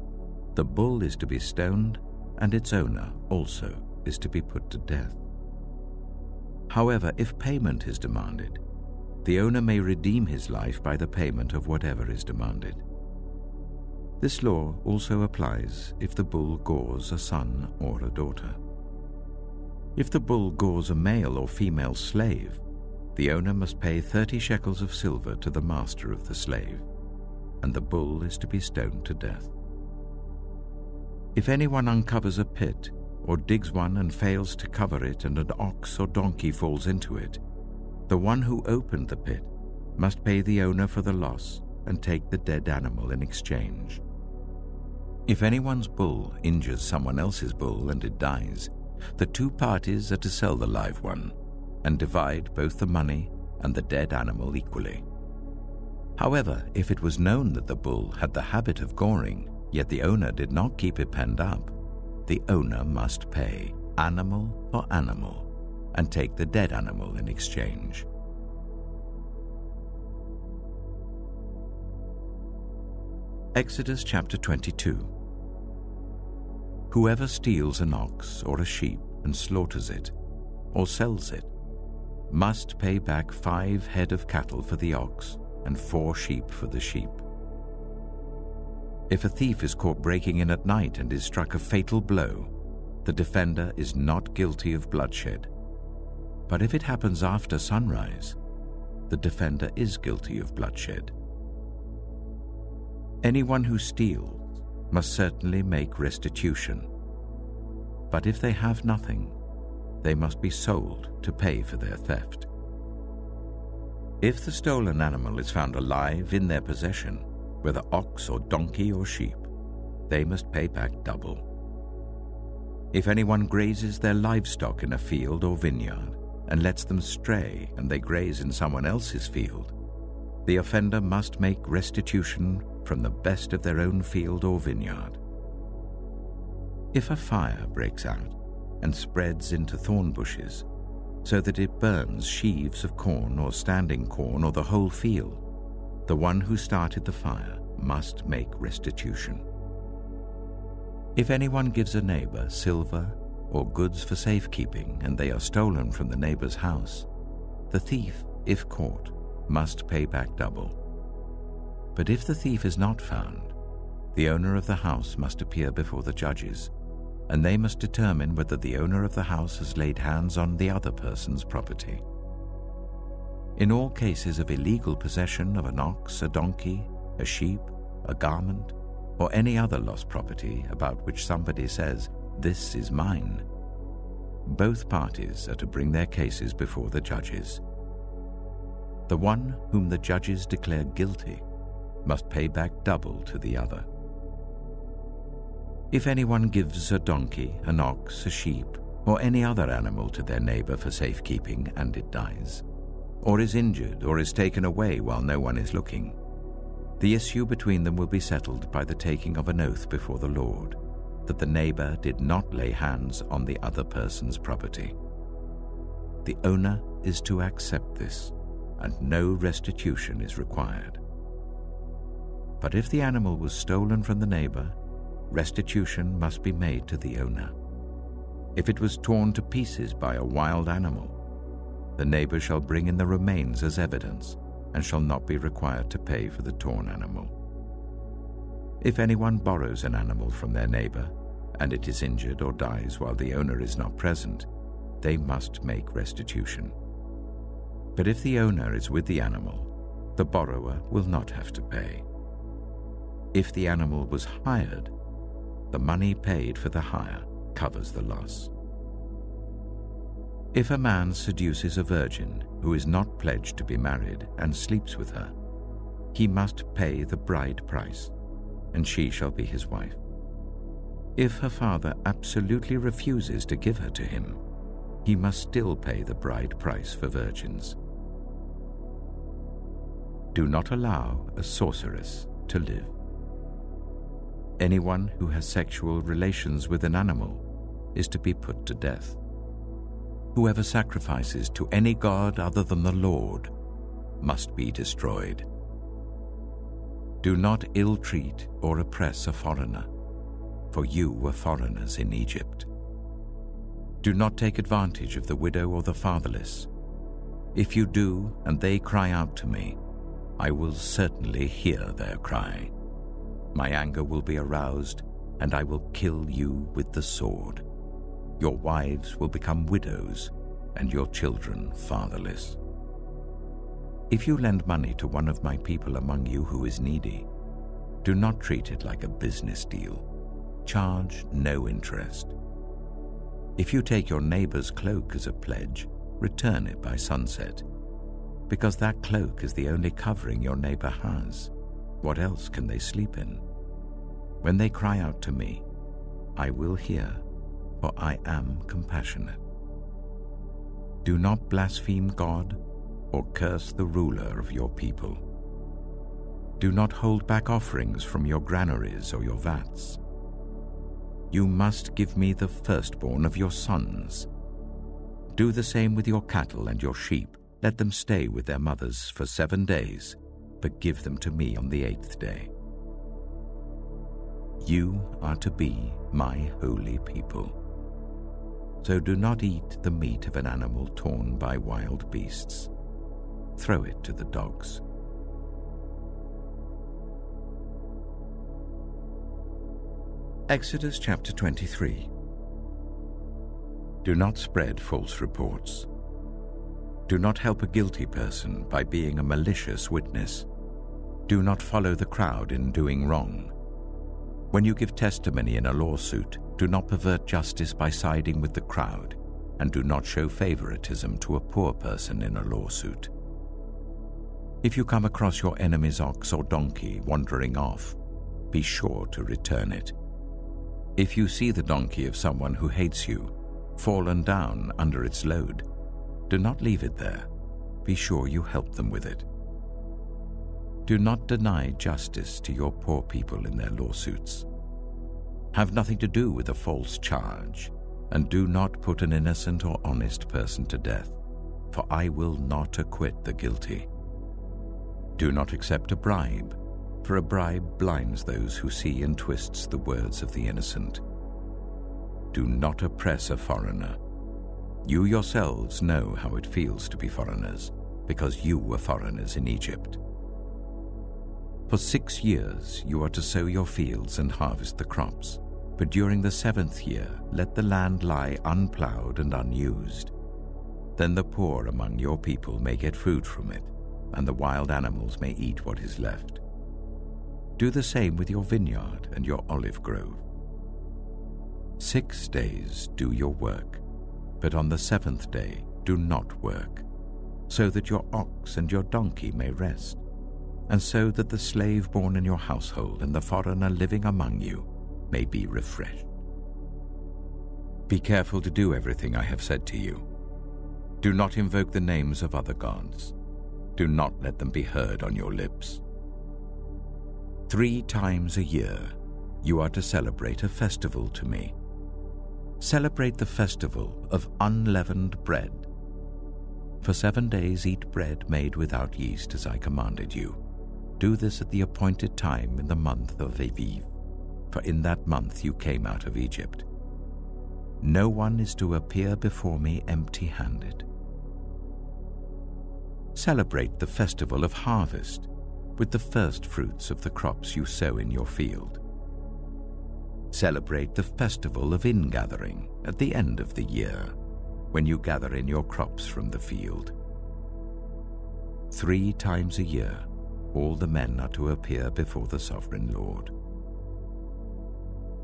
the bull is to be stoned, and its owner also is to be put to death. However, if payment is demanded, the owner may redeem his life by the payment of whatever is demanded. This law also applies if the bull gores a son or a daughter. If the bull gores a male or female slave, the owner must pay 30 shekels of silver to the master of the slave, and the bull is to be stoned to death. If anyone uncovers a pit or digs one and fails to cover it and an ox or donkey falls into it, the one who opened the pit must pay the owner for the loss and take the dead animal in exchange. If anyone's bull injures someone else's bull and it dies, the two parties are to sell the live one and divide both the money and the dead animal equally. However, if it was known that the bull had the habit of goring, yet the owner did not keep it penned up, the owner must pay animal for animal and take the dead animal in exchange. Exodus chapter 22. Whoever steals an ox or a sheep and slaughters it, or sells it, must pay back 5 head of cattle for the ox and 4 sheep for the sheep. If a thief is caught breaking in at night and is struck a fatal blow, the defender is not guilty of bloodshed. But if it happens after sunrise, the defender is guilty of bloodshed. Anyone who steals must certainly make restitution. But if they have nothing, they must be sold to pay for their theft. If the stolen animal is found alive in their possession, whether ox or donkey or sheep, they must pay back double. If anyone grazes their livestock in a field or vineyard and lets them stray and they graze in someone else's field, the offender must make restitution from the best of their own field or vineyard. If a fire breaks out and spreads into thorn bushes, so that it burns sheaves of corn or standing corn or the whole field, the one who started the fire must make restitution. If anyone gives a neighbor silver or goods for safekeeping and they are stolen from the neighbor's house, the thief, if caught, must pay back double. But if the thief is not found, the owner of the house must appear before the judges, and they must determine whether the owner of the house has laid hands on the other person's property. In all cases of illegal possession of an ox, a donkey, a sheep, a garment, or any other lost property about which somebody says, "This is mine," both parties are to bring their cases before the judges. The one whom the judges declare guilty must pay back double to the other. If anyone gives a donkey, an ox, a sheep, or any other animal to their neighbor for safekeeping and it dies, or is injured or is taken away while no one is looking, the issue between them will be settled by the taking of an oath before the Lord that the neighbor did not lay hands on the other person's property. The owner is to accept this, and no restitution is required. But if the animal was stolen from the neighbor, restitution must be made to the owner. If it was torn to pieces by a wild animal, the neighbor shall bring in the remains as evidence and shall not be required to pay for the torn animal. If anyone borrows an animal from their neighbor and it is injured or dies while the owner is not present, they must make restitution. But if the owner is with the animal, the borrower will not have to pay. If the animal was hired, the money paid for the hire covers the loss. If a man seduces a virgin who is not pledged to be married and sleeps with her, he must pay the bride price, and she shall be his wife. If her father absolutely refuses to give her to him, he must still pay the bride price for virgins. Do not allow a sorceress to live. Anyone who has sexual relations with an animal is to be put to death. Whoever sacrifices to any god other than the Lord must be destroyed. Do not ill-treat or oppress a foreigner, for you were foreigners in Egypt. Do not take advantage of the widow or the fatherless. If you do, and they cry out to me, I will certainly hear their cry. My anger will be aroused, and I will kill you with the sword. Your wives will become widows, and your children fatherless. If you lend money to one of my people among you who is needy, do not treat it like a business deal. Charge no interest. If you take your neighbor's cloak as a pledge, return it by sunset, because that cloak is the only covering your neighbor has. What else can they sleep in? When they cry out to me, I will hear, for I am compassionate. Do not blaspheme God or curse the ruler of your people. Do not hold back offerings from your granaries or your vats. You must give me the firstborn of your sons. Do the same with your cattle and your sheep. Let them stay with their mothers for 7 days, but give them to me on the 8th day. You are to be my holy people. So do not eat the meat of an animal torn by wild beasts. Throw it to the dogs. Exodus chapter 23. Do not spread false reports. Do not help a guilty person by being a malicious witness. Do not follow the crowd in doing wrong. When you give testimony in a lawsuit, do not pervert justice by siding with the crowd, and do not show favoritism to a poor person in a lawsuit. If you come across your enemy's ox or donkey wandering off, be sure to return it. If you see the donkey of someone who hates you fallen down under its load, do not leave it there. Be sure you help them with it. Do not deny justice to your poor people in their lawsuits. Have nothing to do with a false charge, and do not put an innocent or honest person to death, for I will not acquit the guilty. Do not accept a bribe, for a bribe blinds those who see and twists the words of the innocent. Do not oppress a foreigner. You yourselves know how it feels to be foreigners, because you were foreigners in Egypt. For 6 years you are to sow your fields and harvest the crops, but during the 7th year let the land lie unplowed and unused. Then the poor among your people may get food from it, and the wild animals may eat what is left. Do the same with your vineyard and your olive grove. 6 days do your work, but on the 7th day do not work, so that your ox and your donkey may rest, and so that the slave born in your household and the foreigner living among you may be refreshed. Be careful to do everything I have said to you. Do not invoke the names of other gods. Do not let them be heard on your lips. 3 times a year you are to celebrate a festival to me. Celebrate the festival of unleavened bread. For 7 days eat bread made without yeast as I commanded you. Do this at the appointed time in the month of Aviv, for in that month you came out of Egypt. No one is to appear before me empty-handed. Celebrate the festival of harvest with the first fruits of the crops you sow in your field. Celebrate the festival of ingathering at the end of the year, when you gather in your crops from the field. 3 times a year all the men are to appear before the sovereign Lord.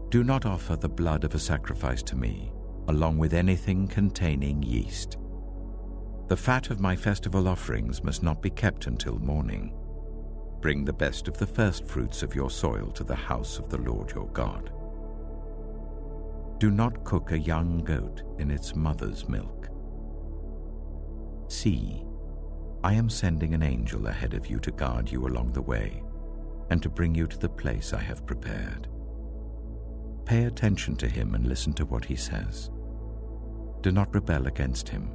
Do not offer the blood of a sacrifice to me, along with anything containing yeast. The fat of my festival offerings must not be kept until morning. Bring the best of the first fruits of your soil to the house of the Lord your God. Do not cook a young goat in its mother's milk. See, I am sending an angel ahead of you to guard you along the way, and to bring you to the place I have prepared. Pay attention to him and listen to what he says. Do not rebel against him.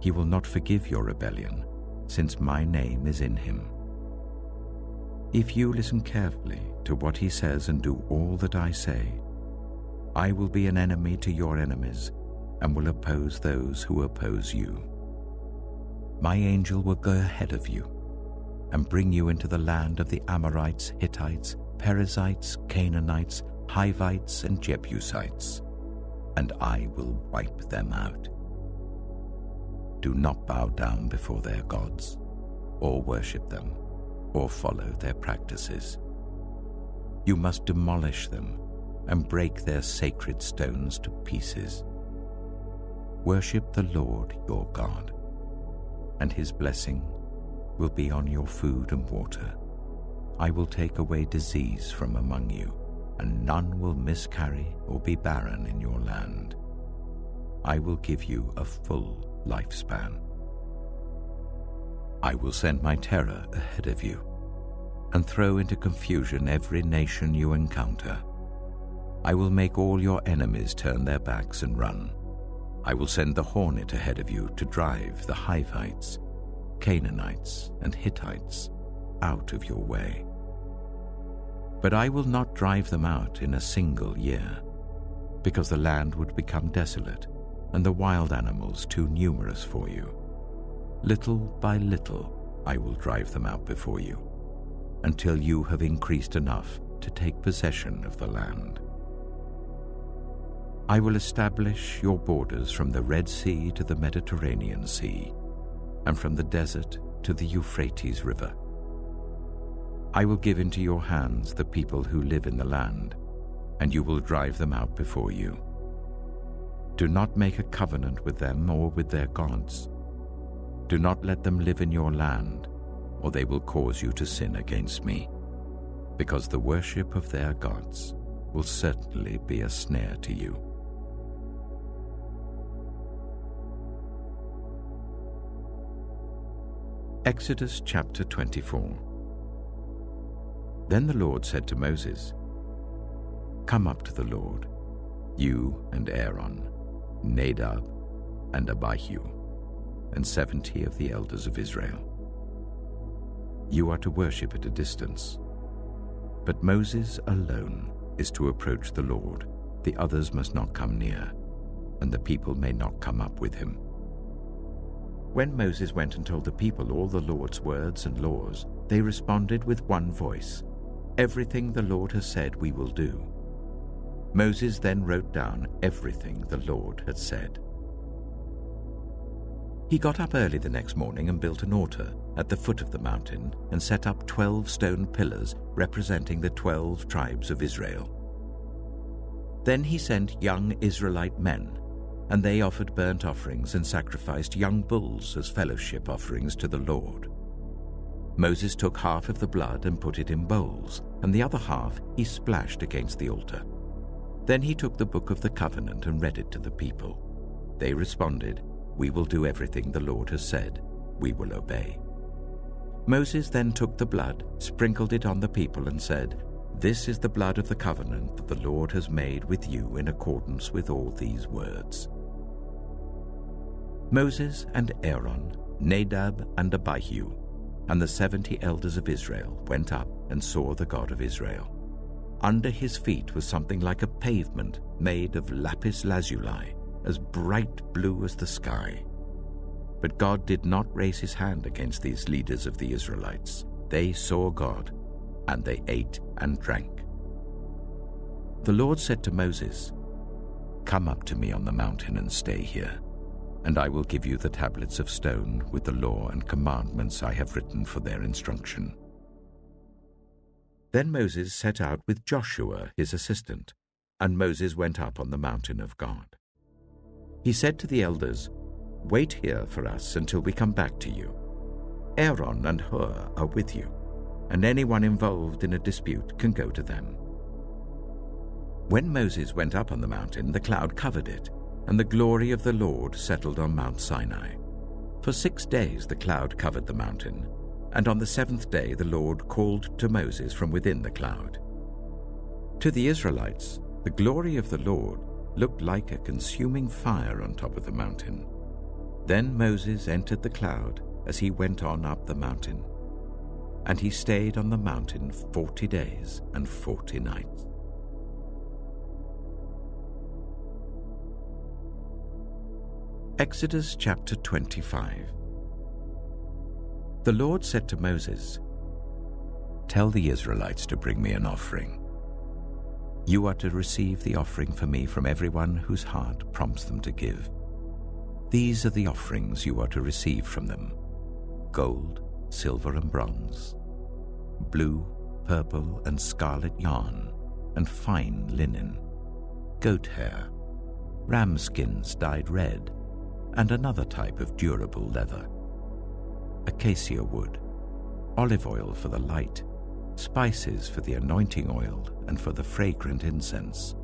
He will not forgive your rebellion, since my name is in him. If you listen carefully to what he says and do all that I say, I will be an enemy to your enemies and will oppose those who oppose you. My angel will go ahead of you and bring you into the land of the Amorites, Hittites, Perizzites, Canaanites, Hivites, and Jebusites, and I will wipe them out. Do not bow down before their gods, or worship them, or follow their practices. You must demolish them and break their sacred stones to pieces. Worship the Lord your God, and his blessing will be on your food and water. I will take away disease from among you, and none will miscarry or be barren in your land. I will give you a full lifespan. I will send my terror ahead of you, and throw into confusion every nation you encounter. I will make all your enemies turn their backs and run. I will send the hornet ahead of you to drive the Hivites, Canaanites, and Hittites out of your way. But I will not drive them out in a single year, because the land would become desolate and the wild animals too numerous for you. Little by little I will drive them out before you, until you have increased enough to take possession of the land. I will establish your borders from the Red Sea to the Mediterranean Sea, and from the desert to the Euphrates River. I will give into your hands the people who live in the land, and you will drive them out before you. Do not make a covenant with them or with their gods. Do not let them live in your land, or they will cause you to sin against me, because the worship of their gods will certainly be a snare to you. Exodus chapter 24. Then the Lord said to Moses, "Come up to the Lord, you and Aaron, Nadab and Abihu, and 70 of the elders of Israel. You are to worship at a distance, but Moses alone is to approach the Lord. The others must not come near, and the people may not come up with him." When Moses went and told the people all the Lord's words and laws, they responded with one voice, "Everything the Lord has said we will do." Moses then wrote down everything the Lord had said. He got up early the next morning and built an altar at the foot of the mountain and set up 12 stone pillars representing the 12 tribes of Israel. Then he sent young Israelite men, and they offered burnt offerings and sacrificed young bulls as fellowship offerings to the Lord. Moses took half of the blood and put it in bowls, and the other half he splashed against the altar. Then he took the book of the covenant and read it to the people. They responded, "We will do everything the Lord has said. We will obey." Moses then took the blood, sprinkled it on the people, and said, "This is the blood of the covenant that the Lord has made with you in accordance with all these words." Moses and Aaron, Nadab and Abihu, and the 70 elders of Israel went up and saw the God of Israel. Under his feet was something like a pavement made of lapis lazuli, as bright blue as the sky. But God did not raise his hand against these leaders of the Israelites. They saw God, and they ate and drank. The Lord said to Moses, "Come up to me on the mountain and stay here, and I will give you the tablets of stone with the law and commandments I have written for their instruction." Then Moses set out with Joshua his assistant, and Moses went up on the mountain of God. He said to the elders, "Wait here for us until we come back to you. Aaron and Hur are with you, and anyone involved in a dispute can go to them." When Moses went up on the mountain, the cloud covered it, and the glory of the Lord settled on Mount Sinai. For 6 days the cloud covered the mountain, and on the 7th day the Lord called to Moses from within the cloud. To the Israelites, the glory of the Lord looked like a consuming fire on top of the mountain. Then Moses entered the cloud as he went on up the mountain, and he stayed on the mountain 40 days and 40 nights. Exodus chapter 25. The Lord said to Moses, "Tell the Israelites to bring me an offering. You are to receive the offering for me from everyone whose heart prompts them to give. These are the offerings you are to receive from them: gold, silver and bronze, blue, purple and scarlet yarn, and fine linen, goat hair, ram skins dyed red, and another type of durable leather, acacia wood, olive oil for the light, spices for the anointing oil and for the fragrant incense,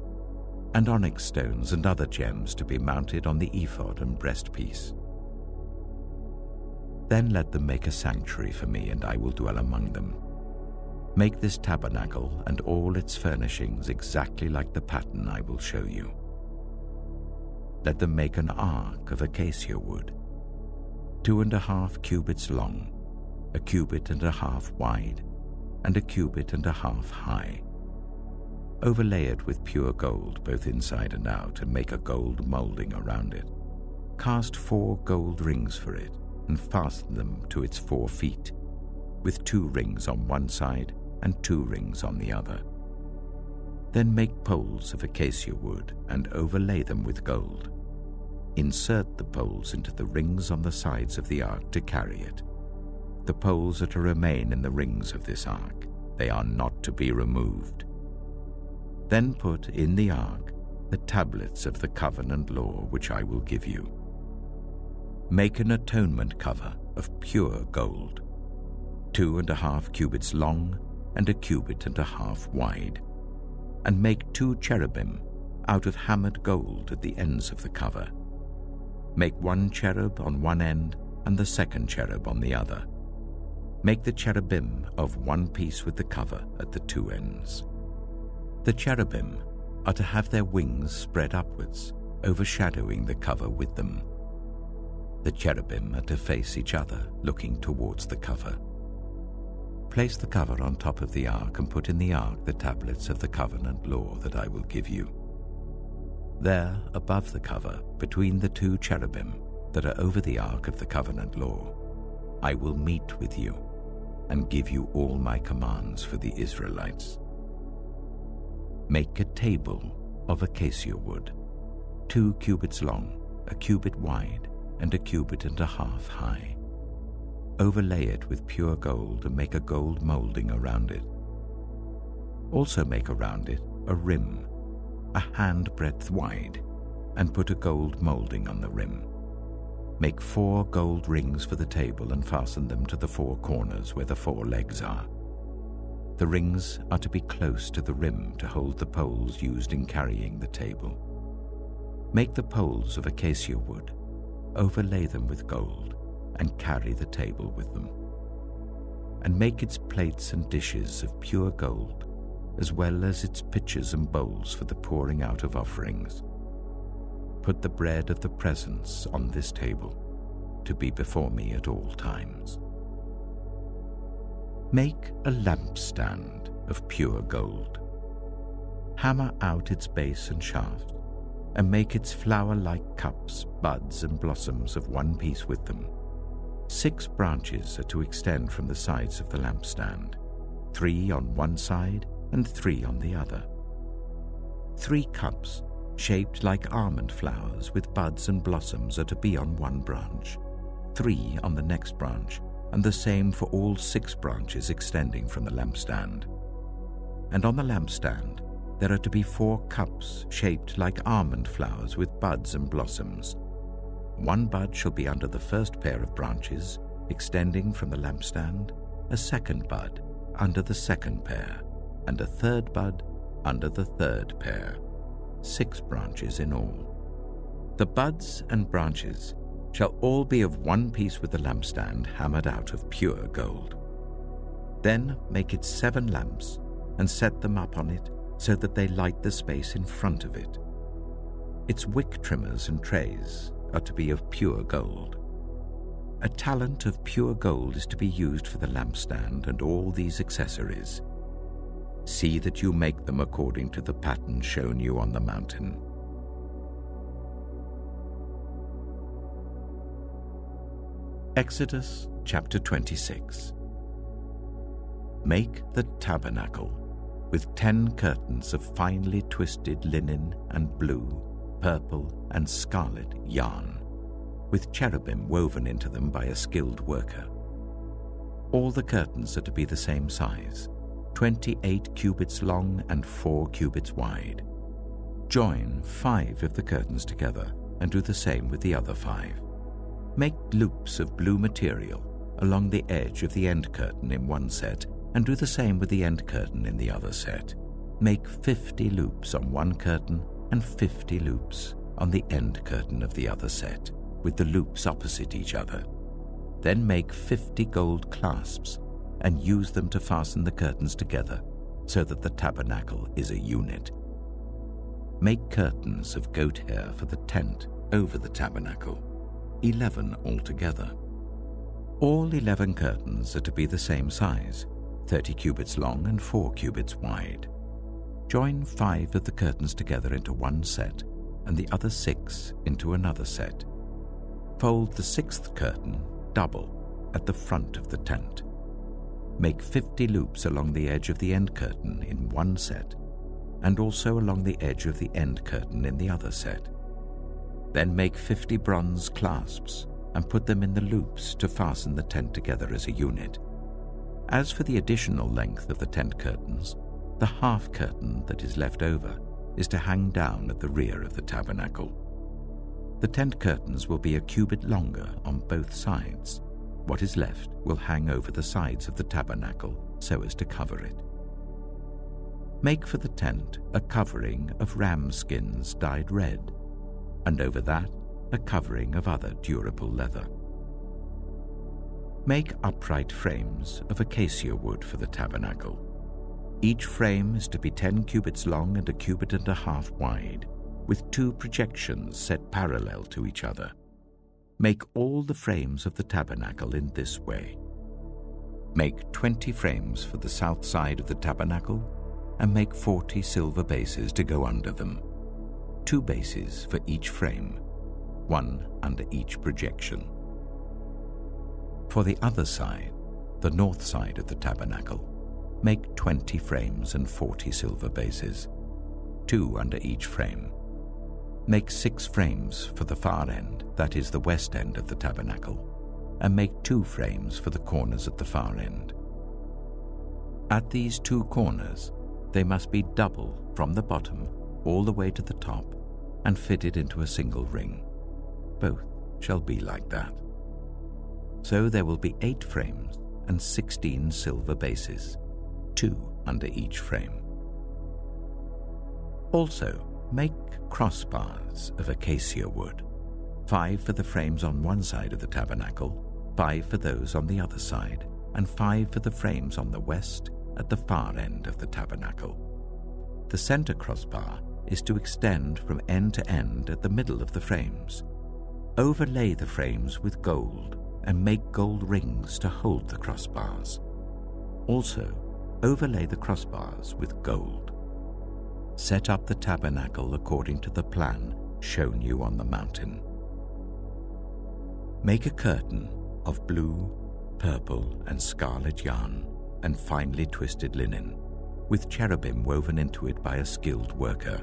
and onyx stones and other gems to be mounted on the ephod and breastpiece. Then let them make a sanctuary for me, and I will dwell among them. Make this tabernacle and all its furnishings exactly like the pattern I will show you. Let them make an ark of acacia wood, 2.5 cubits long, 1.5 cubits wide, and 1.5 cubits high. Overlay it with pure gold, both inside and out, and make a gold molding around it. Cast 4 gold rings for it, and fasten them to its 4 feet, with 2 rings on one side and 2 rings on the other. Then make poles of acacia wood and overlay them with gold. Insert the poles into the rings on the sides of the ark to carry it. The poles are to remain in the rings of this ark. They are not to be removed. Then put in the ark the tablets of the covenant law which I will give you. Make an atonement cover of pure gold, 2.5 cubits long and 1.5 cubits wide, and make 2 cherubim out of hammered gold at the ends of the cover. Make 1 cherub on one end and the second cherub on the other. Make the cherubim of one piece with the cover at the 2 ends. The cherubim are to have their wings spread upwards, overshadowing the cover with them. The cherubim are to face each other, looking towards the cover. Place the cover on top of the ark and put in the ark the tablets of the covenant law that I will give you. There, above the cover, between the 2 cherubim that are over the ark of the covenant law, I will meet with you and give you all my commands for the Israelites. Make a table of acacia wood, 2 cubits long, 1 cubit wide, and 1.5 cubits high. Overlay it with pure gold and make a gold molding around it. Also make around it a rim, a handbreadth wide, and put a gold molding on the rim. Make 4 gold rings for the table and fasten them to the 4 corners where the 4 legs are. The rings are to be close to the rim to hold the poles used in carrying the table. Make the poles of acacia wood, overlay them with gold, and carry the table with them. And make its plates and dishes of pure gold, as well as its pitchers and bowls for the pouring out of offerings. Put the bread of the presence on this table, to be before me at all times. Make a lampstand of pure gold. Hammer out its base and shaft, and make its flower-like cups, buds, and blossoms of one piece with them. 6 branches are to extend from the sides of the lampstand, 3 on one side and 3 on the other. 3 cups, shaped like almond flowers with buds and blossoms, are to be on one branch, 3 on the next branch, and the same for all 6 branches extending from the lampstand. And on the lampstand there are to be 4 cups shaped like almond flowers with buds and blossoms. 1 bud shall be under the first pair of branches extending from the lampstand, a second bud under the second pair, and a third bud under the third pair. 6 branches in all. The buds and branches shall all be of one piece with the lampstand hammered out of pure gold. Then make it 7 lamps and set them up on it so that they light the space in front of it. Its wick trimmers and trays are to be of pure gold. A talent of pure gold is to be used for the lampstand and all these accessories. See that you make them according to the pattern shown you on the mountain. Exodus chapter 26. Make the tabernacle with 10 curtains of finely twisted linen and blue, purple, and scarlet yarn, with cherubim woven into them by a skilled worker. All the curtains are to be the same size, 28 cubits long and 4 cubits wide. Join 5 of the curtains together and do the same with the other 5. Make loops of blue material along the edge of the end curtain in one set and do the same with the end curtain in the other set. Make 50 loops on one curtain and 50 loops on the end curtain of the other set, with the loops opposite each other. Then make 50 gold clasps and use them to fasten the curtains together so that the tabernacle is a unit. Make curtains of goat hair for the tent over the tabernacle, 11 altogether. All 11 curtains are to be the same size, 30 cubits long and 4 cubits wide. Join 5 of the curtains together into one set and the other 6 into another set. Fold the 6th curtain double at the front of the tent. Make 50 loops along the edge of the end curtain in one set and also along the edge of the end curtain in the other set. Then make 50 bronze clasps and put them in the loops to fasten the tent together as a unit. As for the additional length of the tent curtains, the half curtain that is left over is to hang down at the rear of the tabernacle. The tent curtains will be a cubit longer on both sides. What is left will hang over the sides of the tabernacle so as to cover it. Make for the tent a covering of ram skins dyed red, and over that a covering of other durable leather. Make upright frames of acacia wood for the tabernacle. Each frame is to be 10 cubits long and 1.5 cubits wide, with 2 projections set parallel to each other. Make all the frames of the tabernacle in this way. Make 20 frames for the south side of the tabernacle, and make 40 silver bases to go under them, 2 bases for each frame, 1 under each projection. For the other side, the north side of the tabernacle, make 20 frames and 40 silver bases, 2 under each frame. Make 6 frames for the far end, that is the west end of the tabernacle, and make 2 frames for the corners at the far end. At these 2 corners, they must be double from the bottom all the way to the top and fitted into a single ring. Both shall be like that. So there will be 8 frames and 16 silver bases, 2 under each frame. Also, make crossbars of acacia wood, 5 for the frames on one side of the tabernacle, 5 for those on the other side, and 5 for the frames on the west at the far end of the tabernacle. The center crossbar is to extend from end to end at the middle of the frames. Overlay the frames with gold and make gold rings to hold the crossbars. Also, overlay the crossbars with gold. Set up the tabernacle according to the plan shown you on the mountain. Make a curtain of blue, purple, and scarlet yarn and finely twisted linen, with cherubim woven into it by a skilled worker.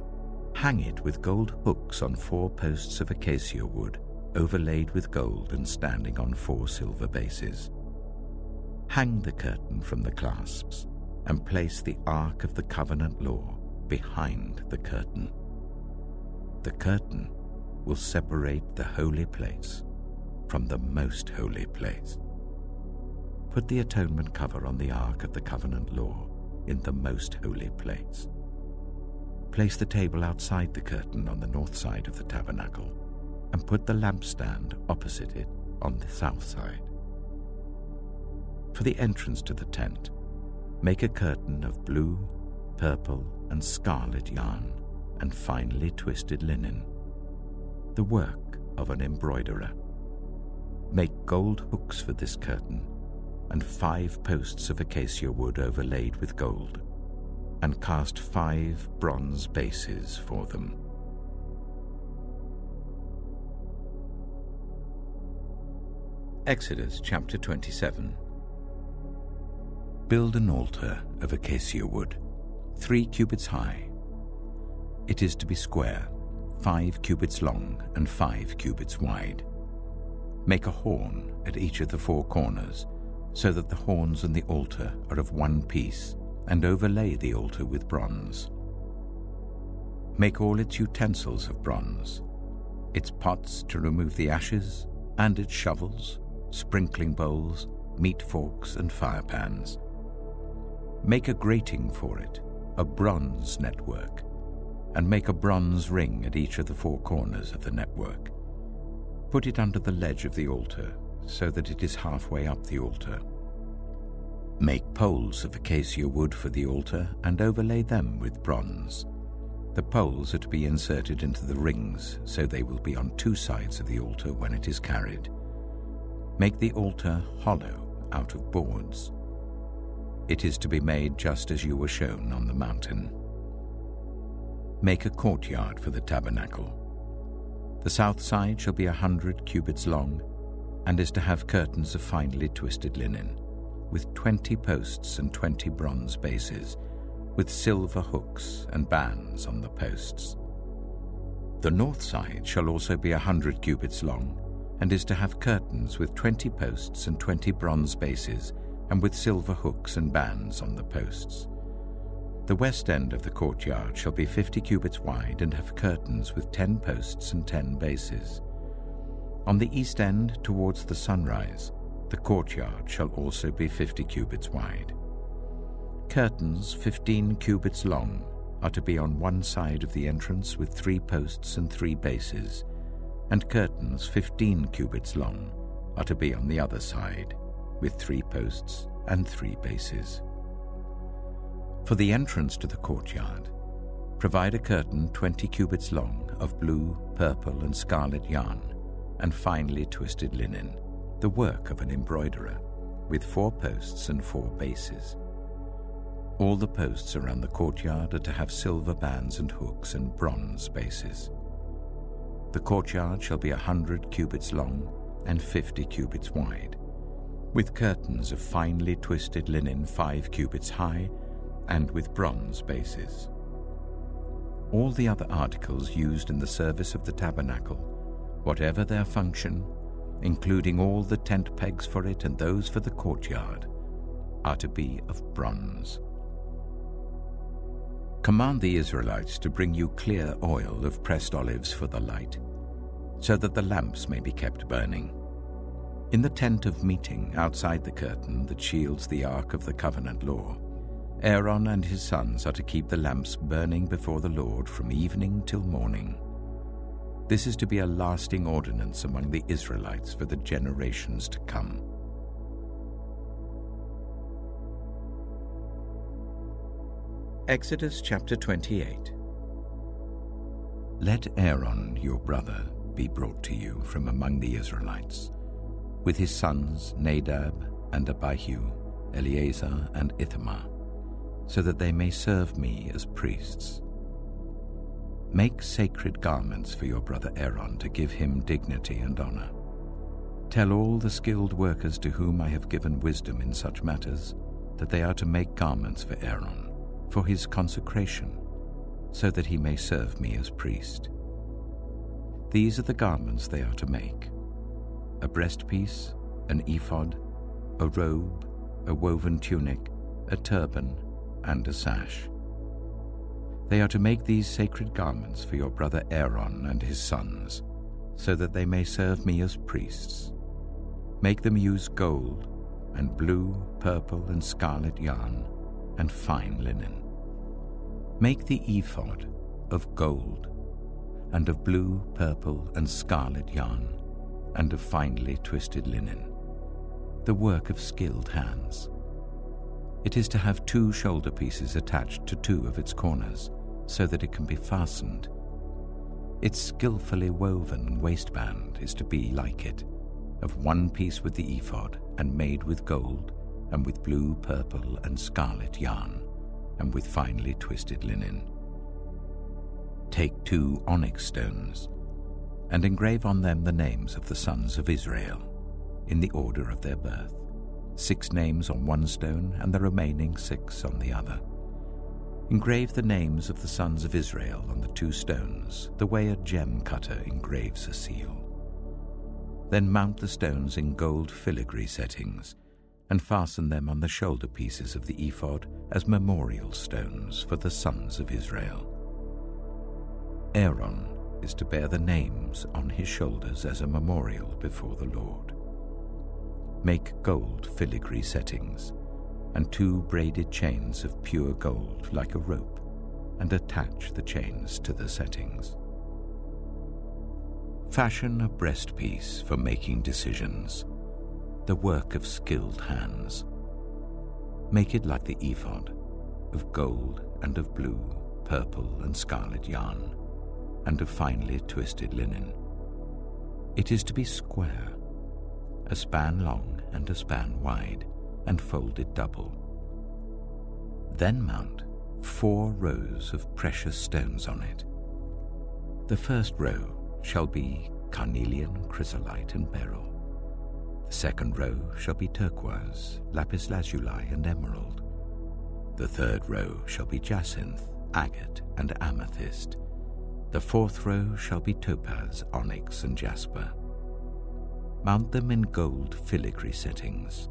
Hang it with gold hooks on 4 posts of acacia wood, overlaid with gold and standing on 4 silver bases. Hang the curtain from the clasps and place the Ark of the Covenant Law behind the curtain. The curtain will separate the holy place from the most holy place. Put the atonement cover on the Ark of the Covenant Law in the most holy place. Place the table outside the curtain on the north side of the tabernacle and put the lampstand opposite it on the south side. For the entrance to the tent, make a curtain of blue, purple, and scarlet yarn and finely twisted linen, the work of an embroiderer. Make gold hooks for this curtain and 5 posts of acacia wood overlaid with gold, and cast 5 bronze bases for them. Exodus chapter 27. Build an altar of acacia wood, 3 cubits high. It is to be square, 5 cubits long and 5 cubits wide. Make a horn at each of the 4 corners, so that the horns and the altar are of one piece, and overlay the altar with bronze. Make all its utensils of bronze, its pots to remove the ashes, and its shovels, sprinkling bowls, meat forks, and fire pans. Make a grating for it, a bronze network, and make a bronze ring at each of the 4 corners of the network. Put it under the ledge of the altar, so that it is halfway up the altar. Make poles of acacia wood for the altar and overlay them with bronze. The poles are to be inserted into the rings, so they will be on 2 sides of the altar when it is carried. Make the altar hollow out of boards. It is to be made just as you were shown on the mountain. Make a courtyard for the tabernacle. The south side shall be 100 cubits long, and is to have curtains of finely twisted linen, with 20 posts and 20 bronze bases, with silver hooks and bands on the posts. The north side shall also be 100 cubits long, and is to have curtains with 20 posts and 20 bronze bases, and with silver hooks and bands on the posts. The west end of the courtyard shall be 50 cubits wide, and have curtains with 10 posts and 10 bases. On the east end, towards the sunrise, the courtyard shall also be 50 cubits wide. Curtains 15 cubits long are to be on one side of the entrance with 3 posts and 3 bases, and curtains 15 cubits long are to be on the other side with 3 posts and 3 bases. For the entrance to the courtyard, provide a curtain 20 cubits long of blue, purple, and scarlet yarn, and finely twisted linen, the work of an embroiderer, with 4 posts and 4 bases. All the posts around the courtyard are to have silver bands and hooks and bronze bases. The courtyard shall be 100 cubits long and 50 cubits wide, with curtains of finely twisted linen 5 cubits high, and with bronze bases. All the other articles used in the service of the tabernacle, whatever their function, including all the tent pegs for it and those for the courtyard, are to be of bronze. Command the Israelites to bring you clear oil of pressed olives for the light, so that the lamps may be kept burning. In the tent of meeting outside the curtain that shields the ark of the covenant law, Aaron and his sons are to keep the lamps burning before the Lord from evening till morning. This is to be a lasting ordinance among the Israelites for the generations to come. Exodus chapter 28. Let Aaron, your brother, be brought to you from among the Israelites, with his sons Nadab and Abihu, Eleazar and Ithamar, so that they may serve me as priests. Make sacred garments for your brother Aaron to give him dignity and honor. Tell all the skilled workers to whom I have given wisdom in such matters that they are to make garments for Aaron, for his consecration, so that he may serve me as priest. These are the garments they are to make: a breastpiece, an ephod, a robe, a woven tunic, a turban, and a sash. They are to make these sacred garments for your brother Aaron and his sons, so that they may serve me as priests. Make them use gold, and blue, purple, and scarlet yarn, and fine linen. Make the ephod of gold, and of blue, purple, and scarlet yarn, and of finely twisted linen, the work of skilled hands. It is to have 2 shoulder pieces attached to 2 of its corners, so that it can be fastened. Its skillfully woven waistband is to be like it, of 1 piece with the ephod, and made with gold, and with blue, purple, and scarlet yarn, and with finely twisted linen. Take 2 onyx stones, and engrave on them the names of the sons of Israel, in the order of their birth, 6 names on one stone, and the remaining 6 on the other. Engrave the names of the sons of Israel on the 2 stones, the way a gem cutter engraves a seal. Then mount the stones in gold filigree settings, and fasten them on the shoulder pieces of the ephod as memorial stones for the sons of Israel. Aaron is to bear the names on his shoulders as a memorial before the Lord. Make gold filigree settings, and 2 braided chains of pure gold like a rope, and attach the chains to the settings. Fashion a breastpiece for making decisions, the work of skilled hands. Make it like the ephod, of gold and of blue, purple, and scarlet yarn, and of finely twisted linen. It is to be square, a span long and a span wide, and folded double. Then mount 4 rows of precious stones on it. The first row shall be carnelian, chrysolite, and beryl. The second row shall be turquoise, lapis lazuli, and emerald. The third row shall be jacinth, agate, and amethyst. The fourth row shall be topaz, onyx, and jasper. Mount them in gold filigree settings.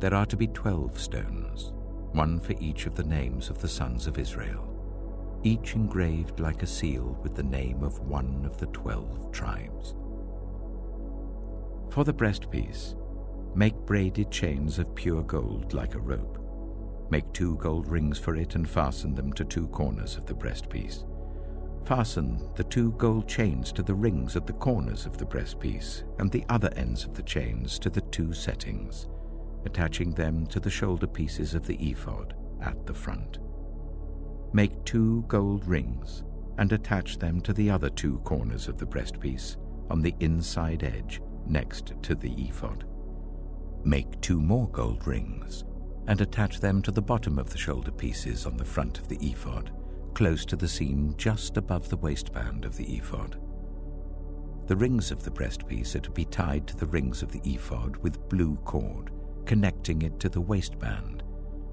There are to be 12 stones, one for each of the names of the sons of Israel, each engraved like a seal with the name of one of the 12 tribes. For the breastpiece, make braided chains of pure gold like a rope. Make 2 gold rings for it and fasten them to 2 corners of the breastpiece. Fasten the 2 gold chains to the rings at the corners of the breastpiece and the other ends of the chains to the 2 settings, attaching them to the shoulder pieces of the ephod at the front. Make 2 gold rings and attach them to the other 2 corners of the breastpiece on the inside edge next to the ephod. Make 2 more gold rings and attach them to the bottom of the shoulder pieces on the front of the ephod, close to the seam just above the waistband of the ephod. The rings of the breastpiece are to be tied to the rings of the ephod with blue cord, connecting it to the waistband,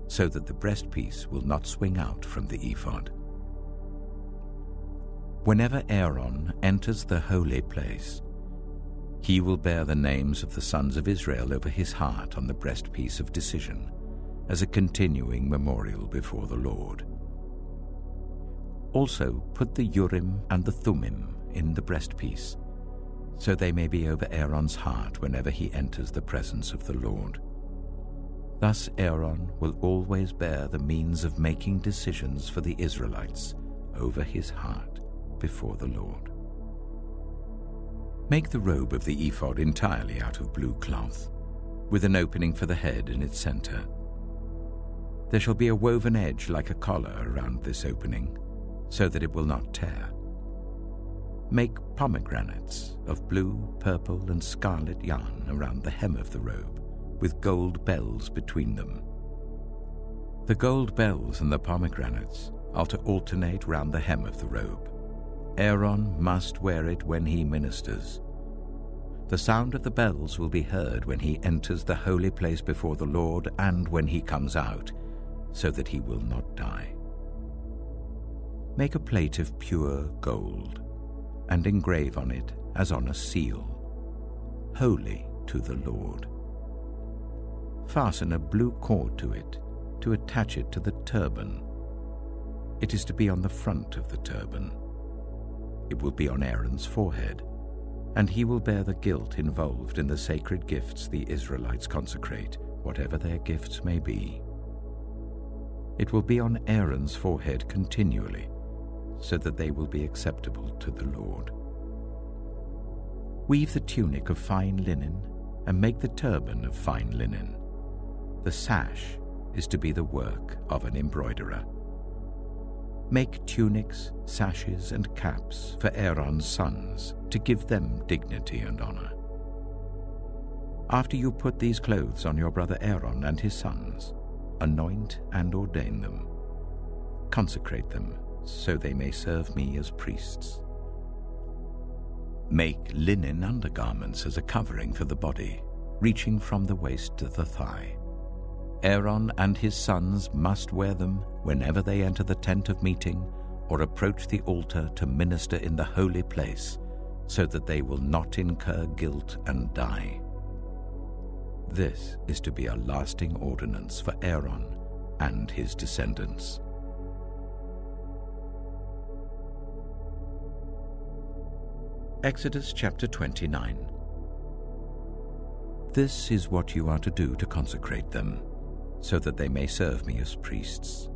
so that the breastpiece will not swing out from the ephod. Whenever Aaron enters the holy place, he will bear the names of the sons of Israel over his heart on the breastpiece of decision, as a continuing memorial before the Lord. Also put the Urim and the Thummim in the breastpiece, so they may be over Aaron's heart whenever he enters the presence of the Lord. Thus Aaron will always bear the means of making decisions for the Israelites over his heart before the Lord. Make the robe of the ephod entirely out of blue cloth, with an opening for the head in its center. There shall be a woven edge like a collar around this opening, so that it will not tear. Make pomegranates of blue, purple, and scarlet yarn around the hem of the robe, with gold bells between them. The gold bells and the pomegranates are to alternate round the hem of the robe. Aaron must wear it when he ministers. The sound of the bells will be heard when he enters the holy place before the Lord and when he comes out, so that he will not die. Make a plate of pure gold and engrave on it as on a seal, "Holy to the Lord." Fasten a blue cord to it to attach it to the turban. It is to be on the front of the turban. It will be on Aaron's forehead, and he will bear the guilt involved in the sacred gifts the Israelites consecrate, whatever their gifts may be. It will be on Aaron's forehead continually, so that they will be acceptable to the Lord. Weave the tunic of fine linen and make the turban of fine linen. The sash is to be the work of an embroiderer. Make tunics, sashes, and caps for Aaron's sons to give them dignity and honor. After you put these clothes on your brother Aaron and his sons, anoint and ordain them. Consecrate them so they may serve me as priests. Make linen undergarments as a covering for the body, reaching from the waist to the thigh. Aaron and his sons must wear them whenever they enter the tent of meeting or approach the altar to minister in the holy place, so that they will not incur guilt and die. This is to be a lasting ordinance for Aaron and his descendants. Exodus chapter 29. This is what you are to do to consecrate them, so that they may serve me as priests.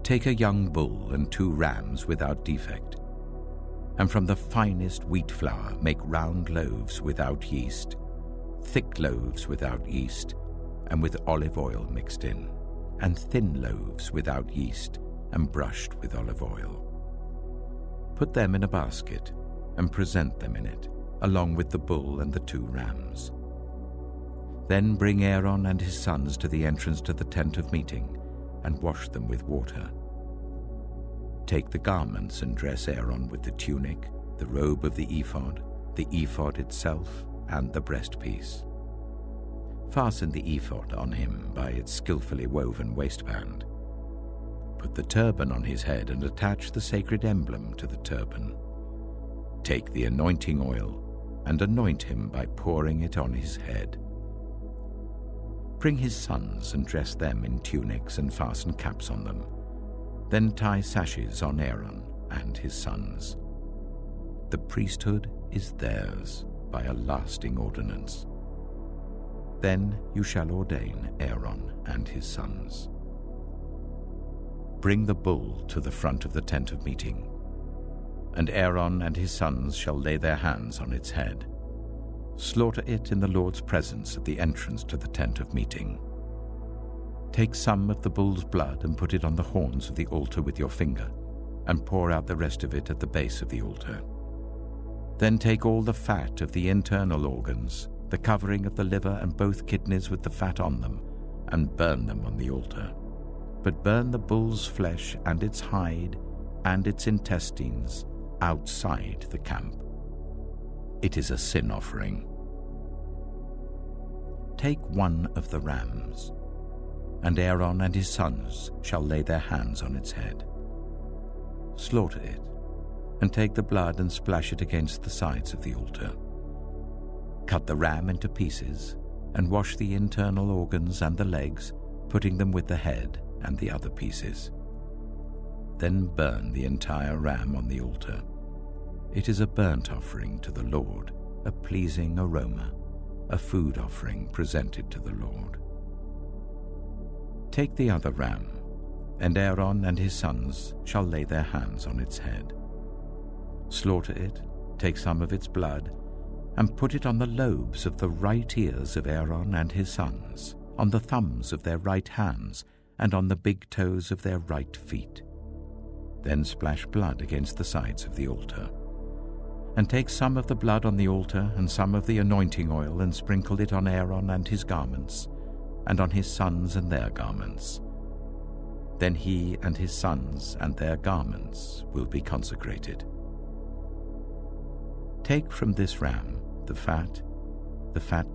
Take a young bull and 2 rams without defect, and from the finest wheat flour make round loaves without yeast, thick loaves without yeast, and with olive oil mixed in, and thin loaves without yeast, and brushed with olive oil. Put them in a basket, and present them in it, along with the bull and the 2 rams. Then bring Aaron and his sons to the entrance to the tent of meeting, and wash them with water. Take the garments and dress Aaron with the tunic, the robe of the ephod itself, and the breastpiece. Fasten the ephod on him by its skillfully woven waistband. Put the turban on his head and attach the sacred emblem to the turban. Take the anointing oil and anoint him by pouring it on his head. Bring his sons and dress them in tunics and fasten caps on them. Then tie sashes on Aaron and his sons. The priesthood is theirs by a lasting ordinance. Then you shall ordain Aaron and his sons. Bring the bull to the front of the tent of meeting, and Aaron and his sons shall lay their hands on its head. Slaughter it in the Lord's presence at the entrance to the tent of meeting. Take some of the bull's blood and put it on the horns of the altar with your finger, and pour out the rest of it at the base of the altar. Then take all the fat of the internal organs, the covering of the liver and both kidneys with the fat on them, and burn them on the altar. But burn the bull's flesh and its hide and its intestines outside the camp. It is a sin offering. Take one of the rams, and Aaron and his sons shall lay their hands on its head. Slaughter it, and take the blood and splash it against the sides of the altar. Cut the ram into pieces, and wash the internal organs and the legs, putting them with the head and the other pieces. Then burn the entire ram on the altar. It is a burnt offering to the Lord, a pleasing aroma, a food offering presented to the Lord. Take the other ram, and Aaron and his sons shall lay their hands on its head. Slaughter it, take some of its blood, and put it on the lobes of the right ears of Aaron and his sons, on the thumbs of their right hands, and on the big toes of their right feet. Then splash blood against the sides of the altar. And take some of the blood on the altar and some of the anointing oil and sprinkle it on Aaron and his garments, and on his sons and their garments. Then he and his sons and their garments will be consecrated. Take from this ram the fat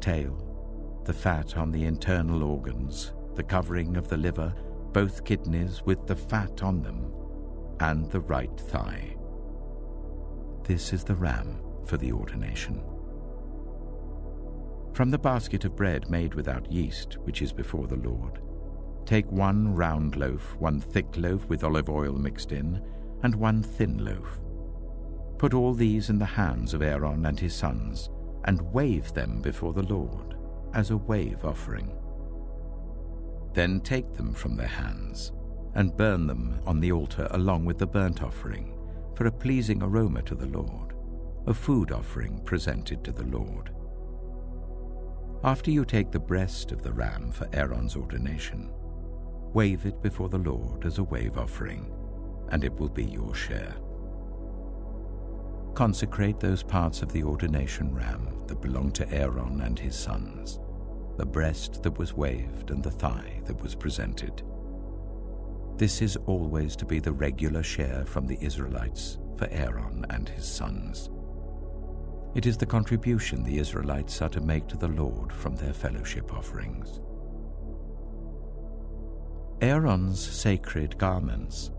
tail, the fat on the internal organs, the covering of the liver, both kidneys with the fat on them, and the right thigh. This is the ram for the ordination. From the basket of bread made without yeast, which is before the Lord, take 1 round loaf, 1 thick loaf with olive oil mixed in, and 1 thin loaf. Put all these in the hands of Aaron and his sons, and wave them before the Lord as a wave offering. Then take them from their hands, and burn them on the altar along with the burnt offering, for a pleasing aroma to the Lord, a food offering presented to the Lord. After you take the breast of the ram for Aaron's ordination, wave it before the Lord as a wave offering, and it will be your share. Consecrate those parts of the ordination ram that belong to Aaron and his sons, the breast that was waved and the thigh that was presented. This is always to be the regular share from the Israelites for Aaron and his sons. It is the contribution the Israelites are to make to the Lord from their fellowship offerings. Aaron's sacred garments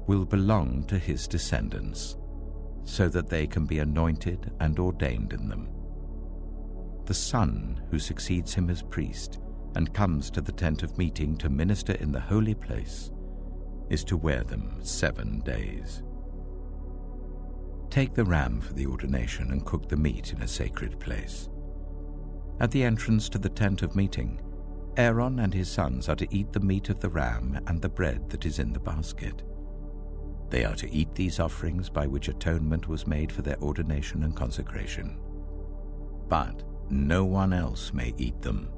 will belong to his descendants, so that they can be anointed and ordained in them. The son who succeeds him as priest and comes to the tent of meeting to minister in the holy place is to wear them 7 days. Take the ram for the ordination and cook the meat in a sacred place. At the entrance to the tent of meeting, Aaron and his sons are to eat the meat of the ram and the bread that is in the basket. They are to eat these offerings by which atonement was made for their ordination and consecration. But no one else may eat them,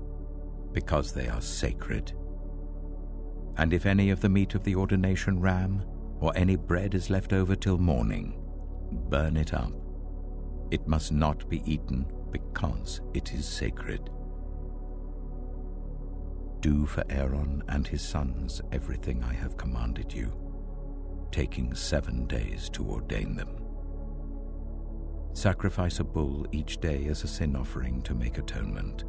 because they are sacred. And if any of the meat of the ordination ram or any bread is left over till morning, burn it up. It must not be eaten because it is sacred. Do for Aaron and his sons everything I have commanded you, taking 7 days to ordain them. Sacrifice a bull each day as a sin offering to make atonement.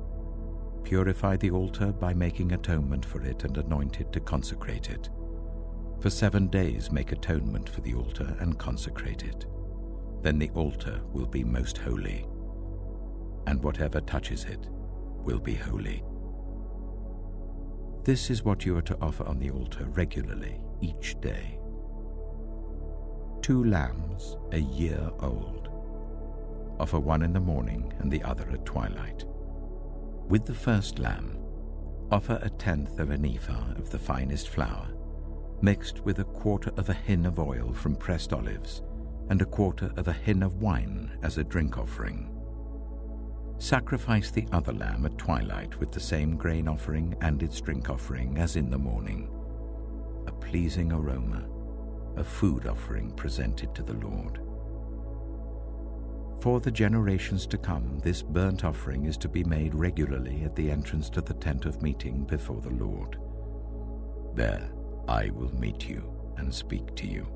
Purify the altar by making atonement for it and anoint it to consecrate it. For 7 days make atonement for the altar and consecrate it. Then the altar will be most holy, and whatever touches it will be holy. This is what you are to offer on the altar regularly each day: 2 lambs a year old. Offer one in the morning and the other at twilight. With the first lamb, offer 1/10 of an ephah of the finest flour, mixed with 1/4 of a hin of oil from pressed olives, and 1/4 of a hin of wine as a drink offering. Sacrifice the other lamb at twilight with the same grain offering and its drink offering as in the morning, a pleasing aroma, a food offering presented to the Lord. For the generations to come, this burnt offering is to be made regularly at the entrance to the tent of meeting before the Lord. There I will meet you and speak to you.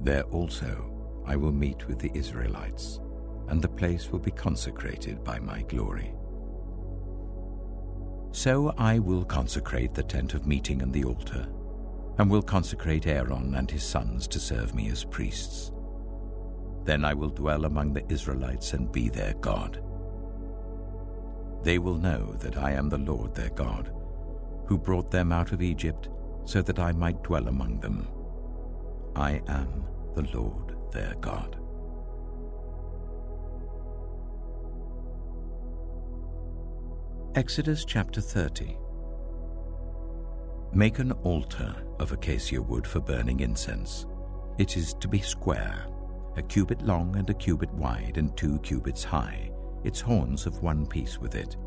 There also I will meet with the Israelites, and the place will be consecrated by my glory. So I will consecrate the tent of meeting and the altar, and will consecrate Aaron and his sons to serve me as priests. Then I will dwell among the Israelites and be their God. They will know that I am the Lord their God, who brought them out of Egypt so that I might dwell among them. I am the Lord their God. Exodus chapter 30. Make an altar of acacia wood for burning incense. It is to be square, 1 cubit long and 1 cubit wide and 2 cubits high, its horns of 1 piece with it.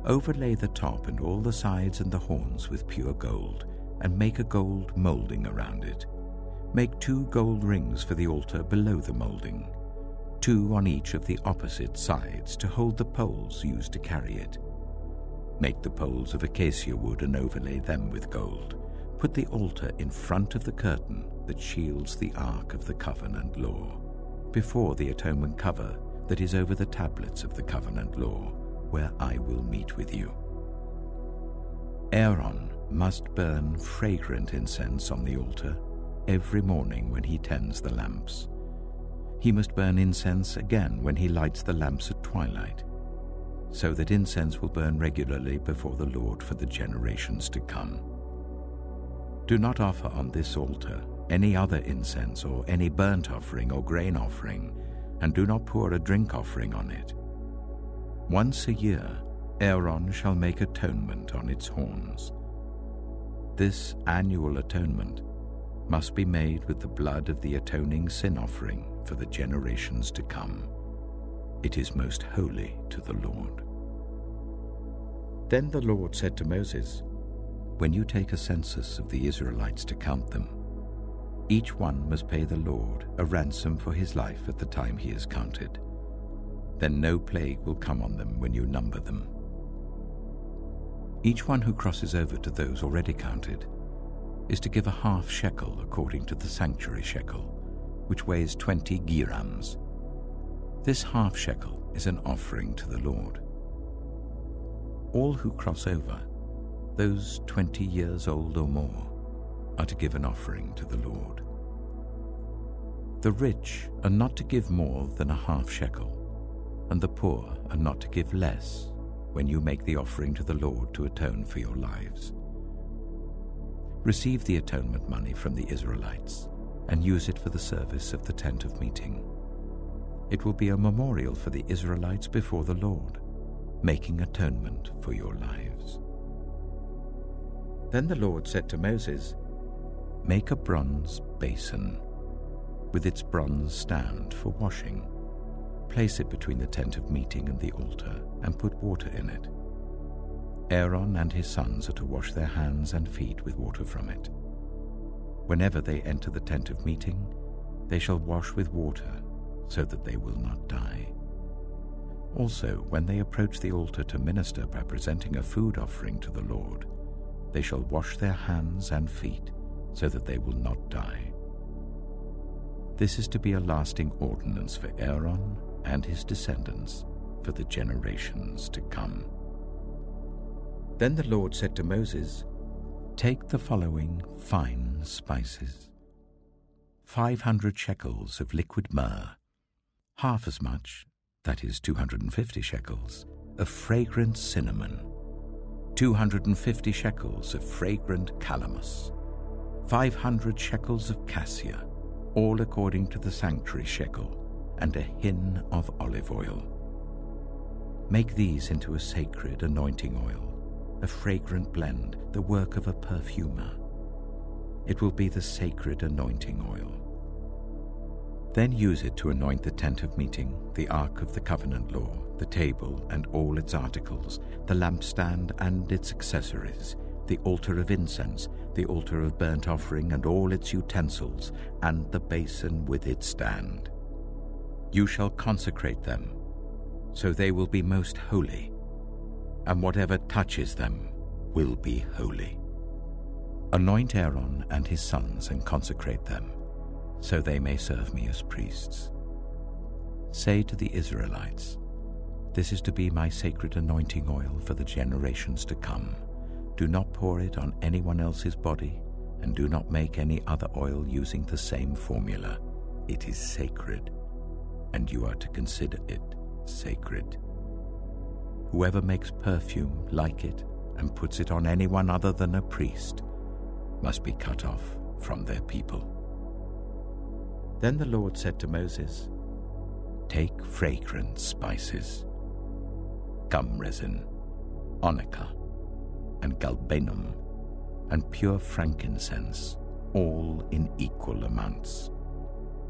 Overlay the top and all the sides and the horns with pure gold, and make a gold molding around it. Make 2 gold rings for the altar below the molding, 2 on each of the opposite sides to hold the poles used to carry it. Make the poles of acacia wood and overlay them with gold. Put the altar in front of the curtain that shields the Ark of the Covenant Law, before the atonement cover that is over the tablets of the Covenant Law, where I will meet with you. Aaron must burn fragrant incense on the altar every morning when he tends the lamps. He must burn incense again when he lights the lamps at twilight, so that incense will burn regularly before the Lord for the generations to come. Do not offer on this altar any other incense or any burnt offering or grain offering, and do not pour a drink offering on it. Once a year, Aaron shall make atonement on its horns. This annual atonement must be made with the blood of the atoning sin offering for the generations to come. It is most holy to the Lord. Then the Lord said to Moses, "When you take a census of the Israelites to count them, each one must pay the Lord a ransom for his life at the time he is counted. Then no plague will come on them when you number them. Each one who crosses over to those already counted is to give a half shekel according to the sanctuary shekel, which weighs 20 girams. This half shekel is an offering to the Lord. All who cross over, those 20 years old or more, are to give an offering to the Lord. The rich are not to give more than a half shekel, and the poor are not to give less when you make the offering to the Lord to atone for your lives. Receive the atonement money from the Israelites and use it for the service of the tent of meeting. It will be a memorial for the Israelites before the Lord, making atonement for your lives." Then the Lord said to Moses, "Make a bronze basin with its bronze stand for washing. Place it between the tent of meeting and the altar and put water in it. Aaron and his sons are to wash their hands and feet with water from it. Whenever they enter the tent of meeting, they shall wash with water so that they will not die. Also, when they approach the altar to minister by presenting a food offering to the Lord, they shall wash their hands and feet so that they will not die. This is to be a lasting ordinance for Aaron and his descendants for the generations to come. Then the Lord said to Moses, "Take the following fine spices: 500 shekels of liquid myrrh, half as much, that is 250 shekels, of fragrant cinnamon, 250 shekels of fragrant calamus, 500 shekels of cassia, all according to the sanctuary shekel, and a hin of olive oil. Make these into a sacred anointing oil, a fragrant blend, the work of a perfumer. It will be the sacred anointing oil. Then use it to anoint the tent of meeting, the ark of the covenant law, the table and all its articles, the lampstand and its accessories, the altar of incense, the altar of burnt offering and all its utensils, and the basin with its stand. You shall consecrate them, so they will be most holy, and whatever touches them will be holy. Anoint Aaron and his sons and consecrate them, so they may serve me as priests. Say to the Israelites, this is to be my sacred anointing oil for the generations to come. Do not pour it on anyone else's body, and do not make any other oil using the same formula. It is sacred, and you are to consider it sacred. Whoever makes perfume like it and puts it on anyone other than a priest must be cut off from their people." Then the Lord said to Moses, "Take fragrant spices, gum resin, onycha, and galbanum, and pure frankincense, all in equal amounts,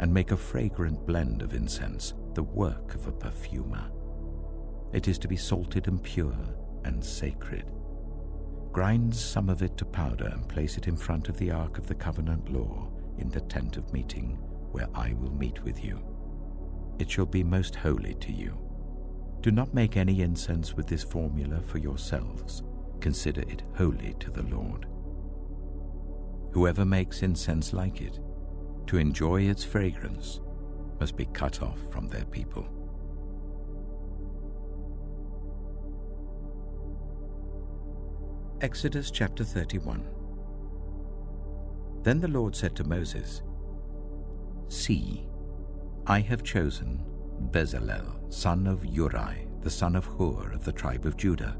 and make a fragrant blend of incense, the work of a perfumer. It is to be salted and pure and sacred. Grind some of it to powder and place it in front of the ark of the covenant law in the tent of meeting, where I will meet with you. It shall be most holy to you. Do not make any incense with this formula for yourselves. Consider it holy to the Lord. Whoever makes incense like it, to enjoy its fragrance, must be cut off from their people." Exodus chapter 31. Then the Lord said to Moses, "See, I have chosen Bezalel, son of Uri, the son of Hur of the tribe of Judah,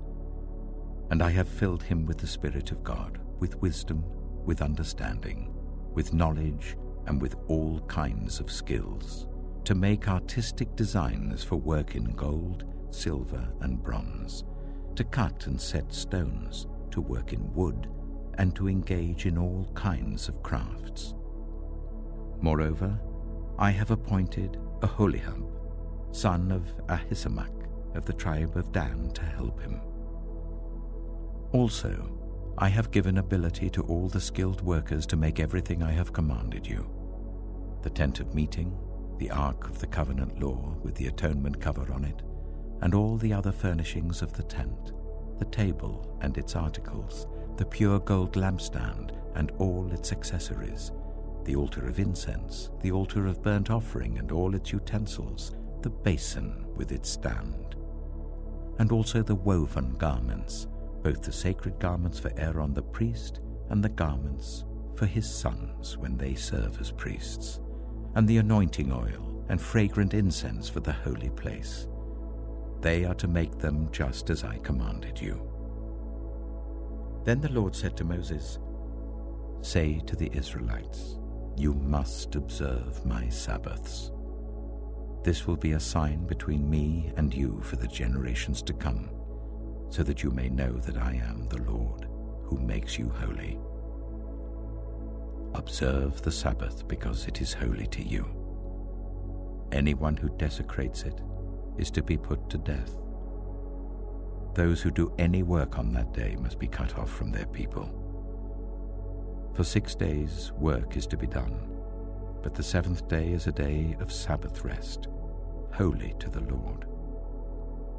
and I have filled him with the Spirit of God, with wisdom, with understanding, with knowledge, and with all kinds of skills, to make artistic designs for work in gold, silver, and bronze, to cut and set stones, to work in wood, and to engage in all kinds of crafts. Moreover, I have appointed Aholiab, son of Ahisamach of the tribe of Dan, to help him. Also, I have given ability to all the skilled workers to make everything I have commanded you: the tent of meeting, the ark of the covenant law with the atonement cover on it, and all the other furnishings of the tent, the table and its articles, the pure gold lampstand and all its accessories, the altar of incense, the altar of burnt offering and all its utensils, the basin with its stand, and also the woven garments, both the sacred garments for Aaron the priest and the garments for his sons when they serve as priests, and the anointing oil and fragrant incense for the holy place. They are to make them just as I commanded you." Then the Lord said to Moses, "Say to the Israelites, you must observe my Sabbaths. This will be a sign between me and you for the generations to come, so that you may know that I am the Lord who makes you holy. Observe the Sabbath because it is holy to you. Anyone who desecrates it is to be put to death. Those who do any work on that day must be cut off from their people. For 6 days work is to be done, but the 7th day is a day of Sabbath rest, holy to the Lord.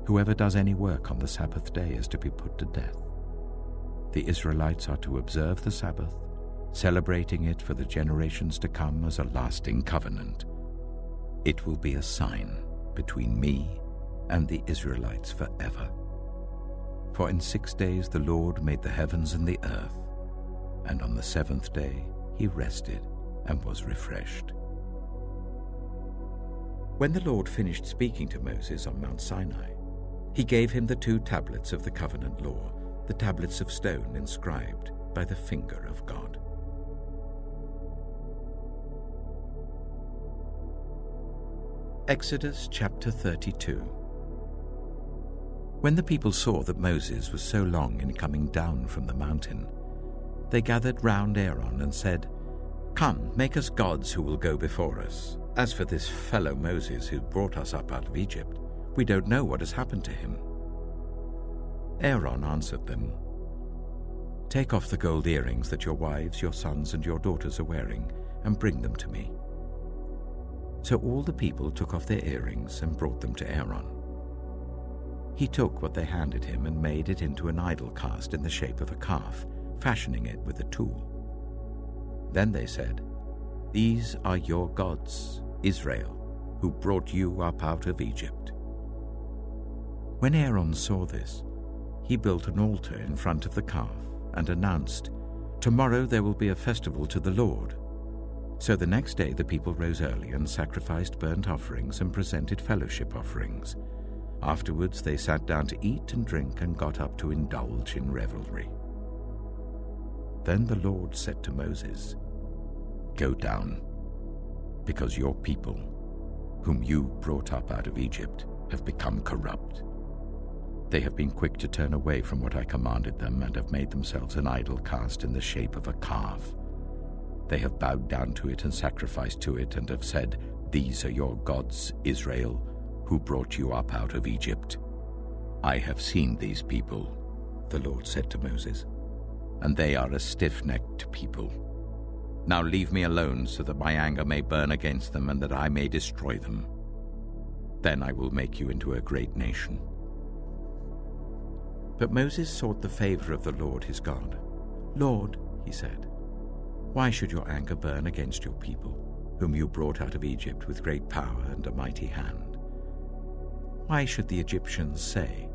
Whoever does any work on the Sabbath day is to be put to death. The Israelites are to observe the Sabbath, celebrating it for the generations to come as a lasting covenant. It will be a sign between me and the Israelites forever. For in 6 days the Lord made the heavens and the earth, and on the seventh day he rested and was refreshed. When the Lord finished speaking to Moses on Mount Sinai, he gave him the 2 tablets of the covenant law, the tablets of stone inscribed by the finger of God. Exodus chapter 32. When the people saw that Moses was so long in coming down from the mountain, they gathered round Aaron and said, "Come, make us gods who will go before us. As for this fellow Moses who brought us up out of Egypt, we don't know what has happened to him." Aaron answered them, "Take off the gold earrings that your wives, your sons, and your daughters are wearing, and bring them to me." So all the people took off their earrings and brought them to Aaron. He took what they handed him and made it into an idol cast in the shape of a calf, fashioning it with a tool. Then they said, "These are your gods, Israel, who brought you up out of Egypt." When Aaron saw this, he built an altar in front of the calf and announced, "Tomorrow there will be a festival to the Lord." So the next day the people rose early and sacrificed burnt offerings and presented fellowship offerings. Afterwards they sat down to eat and drink and got up to indulge in revelry. Then the Lord said to Moses, "Go down, because your people, whom you brought up out of Egypt, have become corrupt. They have been quick to turn away from what I commanded them and have made themselves an idol cast in the shape of a calf. They have bowed down to it and sacrificed to it and have said, 'These are your gods, Israel, who brought you up out of Egypt.' I have seen these people," the Lord said to Moses, "and they are a stiff-necked people. Now leave me alone so that my anger may burn against them and that I may destroy them. Then I will make you into a great nation." But Moses sought the favor of the Lord his God. "Lord," he said, "why should your anger burn against your people, whom you brought out of Egypt with great power and a mighty hand? Why should the Egyptians say,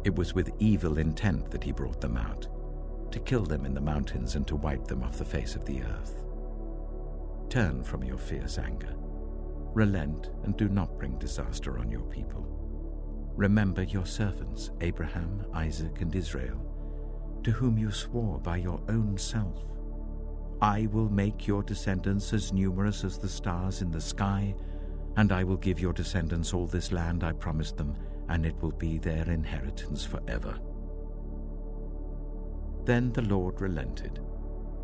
'It was with evil intent that he brought them out, to kill them in the mountains and to wipe them off the face of the earth?' Turn from your fierce anger. Relent and do not bring disaster on your people. Remember your servants, Abraham, Isaac, and Israel, to whom you swore by your own self. I will make your descendants as numerous as the stars in the sky, and I will give your descendants all this land I promised them, and it will be their inheritance forever." Then the Lord relented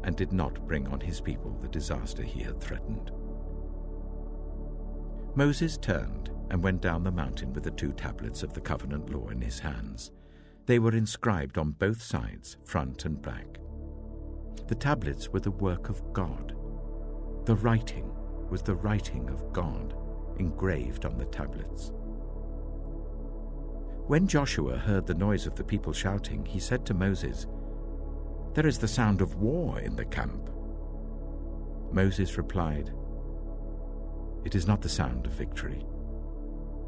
and did not bring on his people the disaster he had threatened. Moses turned and went down the mountain with the 2 tablets of the covenant law in his hands. They were inscribed on both sides, front and back. The tablets were the work of God. The writing was the writing of God, engraved on the tablets. When Joshua heard the noise of the people shouting, he said to Moses, "There is the sound of war in the camp." Moses replied, "It is not the sound of victory.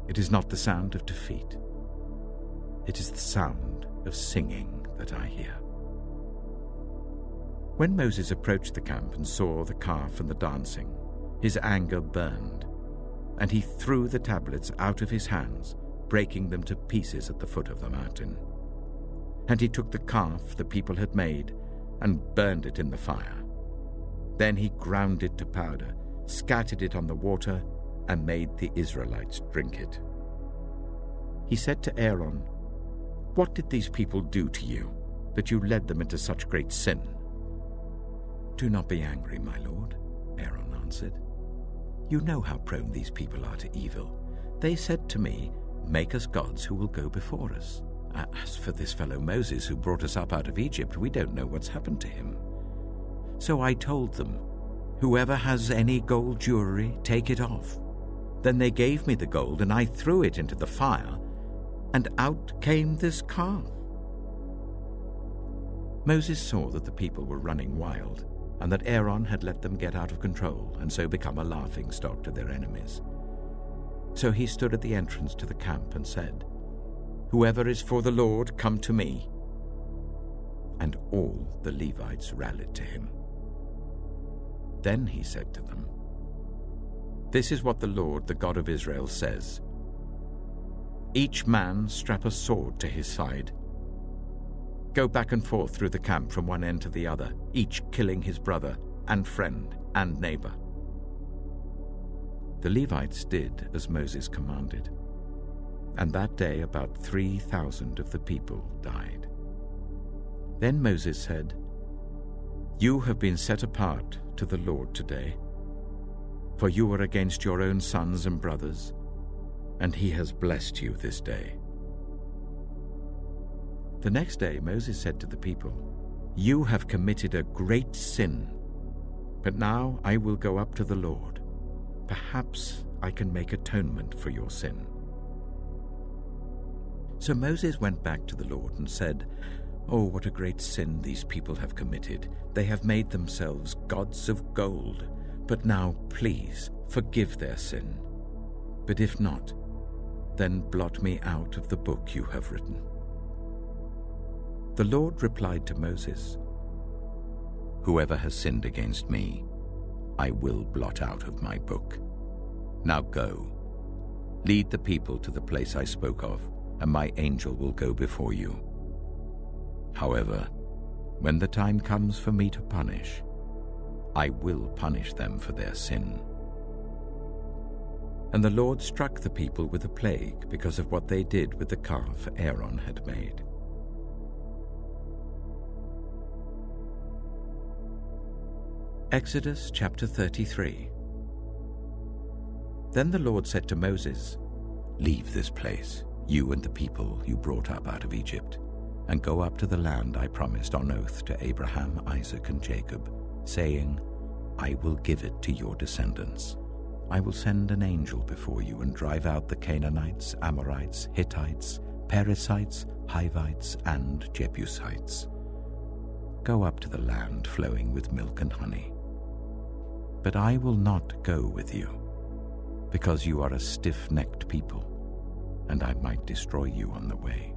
It is not the sound of defeat. It is the sound of singing that I hear." When Moses approached the camp and saw the calf and the dancing, his anger burned, and he threw the tablets out of his hands, breaking them to pieces at the foot of the mountain. And he took the calf the people had made and burned it in the fire. Then he ground it to powder, scattered it on the water, and made the Israelites drink it. He said to Aaron, "What did these people do to you, that you led them into such great sin?" "Do not be angry, my lord," Aaron answered. "You know how prone these people are to evil. They said to me, 'Make us gods who will go before us.' As for this fellow Moses who brought us up out of Egypt, we don't know what's happened to him." So I told them, 'Whoever has any gold jewelry, take it off.' Then they gave me the gold, and I threw it into the fire, and out came this calf." Moses saw that the people were running wild, and that Aaron had let them get out of control and so become a laughingstock to their enemies. So he stood at the entrance to the camp and said, "Whoever is for the Lord, come to me." And all the Levites rallied to him. Then he said to them, "This is what the Lord, the God of Israel, says. Each man strap a sword to his side. Go back and forth through the camp from one end to the other, each killing his brother and friend and neighbor." The Levites did as Moses commanded, and that day about 3,000 of the people died. Then Moses said, "You have been set apart to the Lord today, for you are against your own sons and brothers, and he has blessed you this day." The next day Moses said to the people, "You have committed a great sin, but now I will go up to the Lord. Perhaps I can make atonement for your sin." So Moses went back to the Lord and said, "Oh, what a great sin these people have committed. They have made themselves gods of gold. But now, please, forgive their sin. But if not, then blot me out of the book you have written." The Lord replied to Moses, "Whoever has sinned against me, I will blot out of my book. Now go, lead the people to the place I spoke of, and my angel will go before you. However, when the time comes for me to punish, I will punish them for their sin." And the Lord struck the people with a plague because of what they did with the calf Aaron had made. Exodus chapter 33. Then the Lord said to Moses, "Leave this place, you and the people you brought up out of Egypt, and go up to the land I promised on oath to Abraham, Isaac, and Jacob, saying, 'I will give it to your descendants. I will send an angel before you and drive out the Canaanites, Amorites, Hittites, Perizzites, Hivites, and Jebusites. Go up to the land flowing with milk and honey. But I will not go with you, because you are a stiff-necked people, and I might destroy you on the way.'"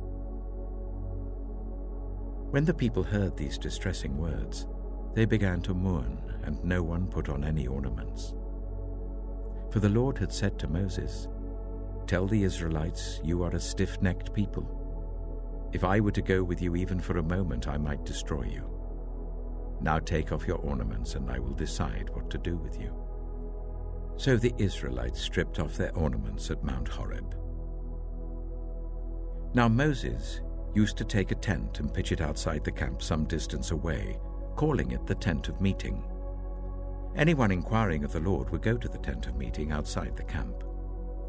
When the people heard these distressing words, they began to mourn, and no one put on any ornaments. For the Lord had said to Moses, "Tell the Israelites, you are a stiff-necked people. If I were to go with you even for a moment, I might destroy you. Now take off your ornaments, and I will decide what to do with you." So the Israelites stripped off their ornaments at Mount Horeb. Now Moses used to take a tent and pitch it outside the camp some distance away, calling it the tent of meeting. Anyone inquiring of the Lord would go to the tent of meeting outside the camp.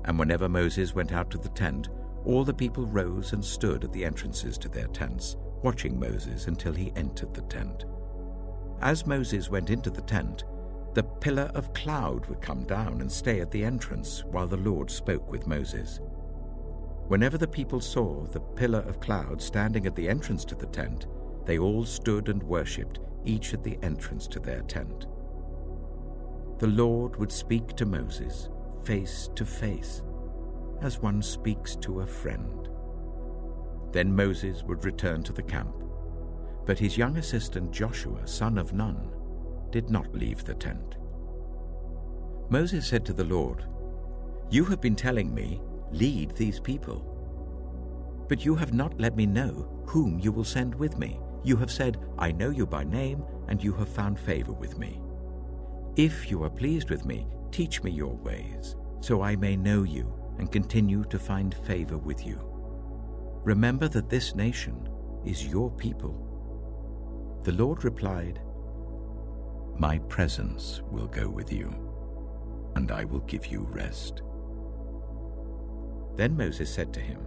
And whenever Moses went out to the tent, all the people rose and stood at the entrances to their tents, watching Moses until he entered the tent. As Moses went into the tent, the pillar of cloud would come down and stay at the entrance while the Lord spoke with Moses. Whenever the people saw the pillar of cloud standing at the entrance to the tent, they all stood and worshipped, each at the entrance to their tent. The Lord would speak to Moses face to face, as one speaks to a friend. Then Moses would return to the camp, but his young assistant Joshua, son of Nun, did not leave the tent. Moses said to the Lord, "You have been telling me, 'Lead these people.' But you have not let me know whom you will send with me. You have said, 'I know you by name, and you have found favor with me.' If you are pleased with me, teach me your ways, so I may know you and continue to find favor with you. Remember that this nation is your people." The Lord replied, "My presence will go with you, and I will give you rest." Then Moses said to him,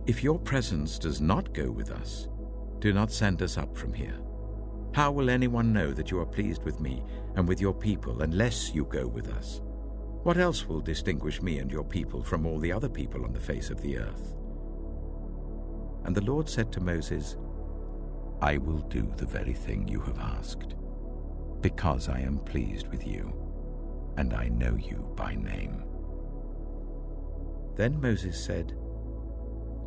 "If your presence does not go with us, do not send us up from here. How will anyone know that you are pleased with me and with your people unless you go with us? What else will distinguish me and your people from all the other people on the face of the earth?" And the Lord said to Moses, I will do the very thing you have asked, because I am pleased with you, and I know you by name. Then Moses said,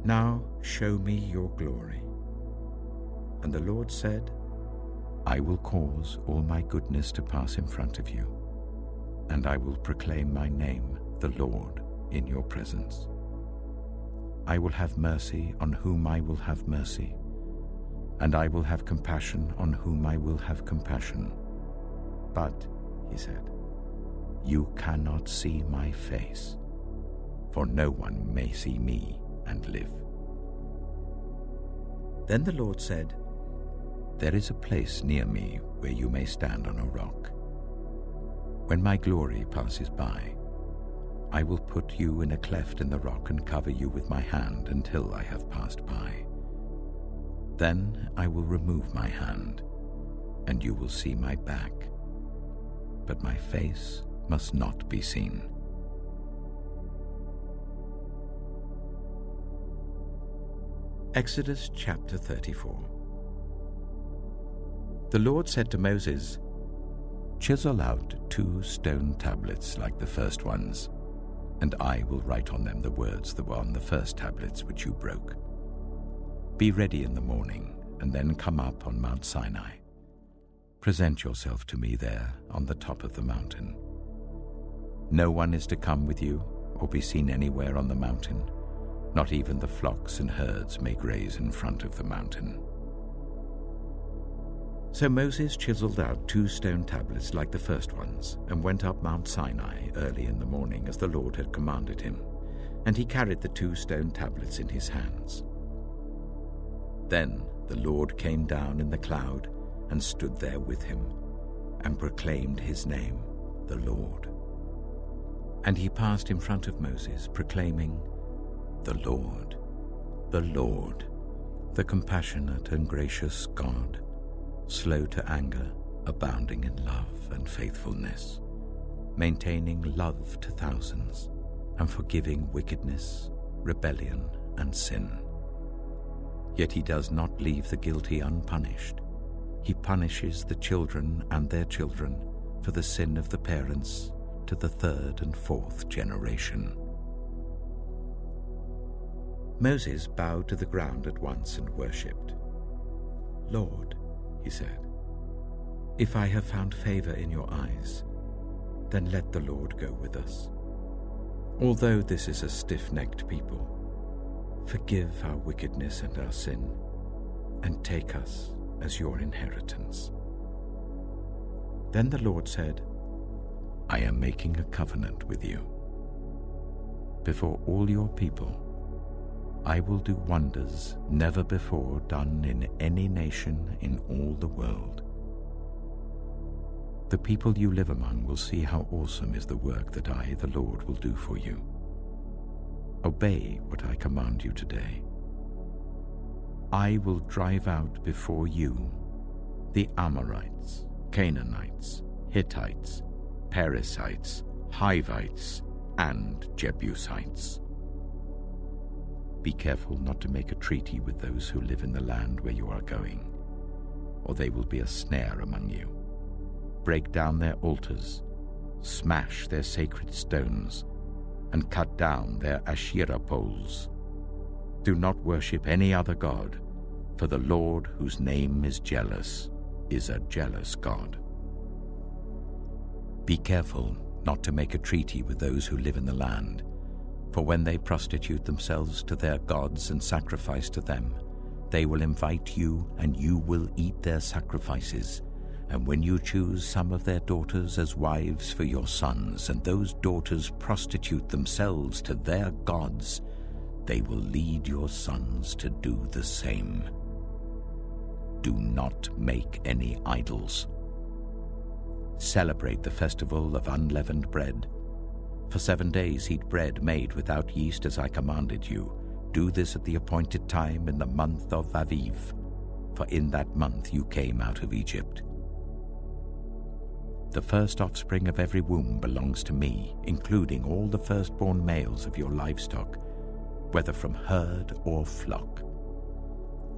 Now show me your glory. And the Lord said, I will cause all my goodness to pass in front of you, and I will proclaim my name, the Lord, in your presence. I will have mercy on whom I will have mercy, and I will have compassion on whom I will have compassion. But, he said, you cannot see my face, for no one may see me and live. Then the Lord said, There is a place near me where you may stand on a rock. When my glory passes by, I will put you in a cleft in the rock and cover you with my hand until I have passed by. Then I will remove my hand, and you will see my back, but my face must not be seen. Exodus chapter 34. The Lord said to Moses, Chisel out 2 stone tablets like the first ones, and I will write on them the words that were on the first tablets which you broke. Be ready in the morning, and then come up on Mount Sinai. Present yourself to me there on the top of the mountain. No one is to come with you or be seen anywhere on the mountain. Not even the flocks and herds may graze in front of the mountain. So Moses chiseled out 2 stone tablets like the first ones, and went up Mount Sinai early in the morning as the Lord had commanded him, and he carried the 2 stone tablets in his hands. Then the Lord came down in the cloud and stood there with him, and proclaimed his name, the Lord. And he passed in front of Moses, proclaiming, The Lord, the compassionate and gracious God, slow to anger, abounding in love and faithfulness, maintaining love to thousands, and forgiving wickedness, rebellion, and sin. Yet he does not leave the guilty unpunished. He punishes the children and their children for the sin of the parents to the 3rd and 4th generation. Moses bowed to the ground at once and worshipped. Lord, he said, if I have found favor in your eyes, then let the Lord go with us. Although this is a stiff-necked people, forgive our wickedness and our sin, and take us as your inheritance. Then the Lord said, I am making a covenant with you. Before all your people, I will do wonders never before done in any nation in all the world. The people you live among will see how awesome is the work that I, the Lord, will do for you. Obey what I command you today. I will drive out before you the Amorites, Canaanites, Hittites, Perizzites, Hivites, and Jebusites. Be careful not to make a treaty with those who live in the land where you are going, or they will be a snare among you. Break down their altars, smash their sacred stones, and cut down their Asherah poles. Do not worship any other god, for the Lord, whose name is jealous, is a jealous God. Be careful not to make a treaty with those who live in the land, for when they prostitute themselves to their gods and sacrifice to them, they will invite you, and you will eat their sacrifices. And when you choose some of their daughters as wives for your sons, and those daughters prostitute themselves to their gods, they will lead your sons to do the same. Do not make any idols. Celebrate the festival of unleavened bread. For 7 days eat bread made without yeast as I commanded you. Do this at the appointed time in the month of Aviv, for in that month you came out of Egypt. The first offspring of every womb belongs to me, including all the firstborn males of your livestock, whether from herd or flock.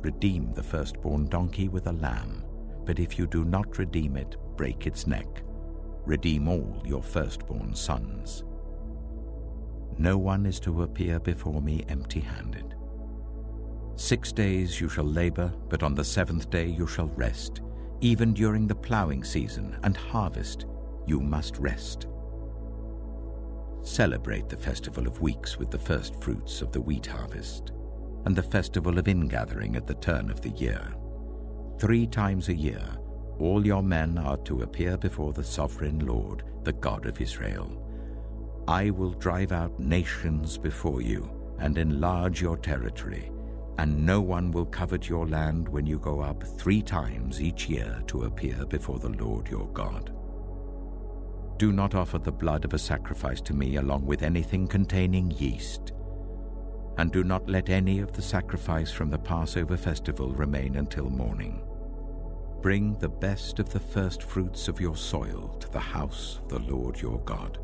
redeem the firstborn donkey with a lamb, but if you do not redeem it, break its neck. Redeem all your firstborn sons. No one is to appear before me empty-handed. 6 days you shall labor, but on the 7th day you shall rest. Even during the plowing season and harvest, you must rest. Celebrate the festival of weeks with the first fruits of the wheat harvest, and the festival of ingathering at the turn of the year. 3 times a year, all your men are to appear before the sovereign Lord, the God of Israel. I will drive out nations before you and enlarge your territory, and no one will covet your land when you go up 3 times each year to appear before the Lord your God. Do not offer the blood of a sacrifice to me along with anything containing yeast, and do not let any of the sacrifice from the Passover festival remain until morning. Bring the best of the first fruits of your soil to the house of the Lord your God.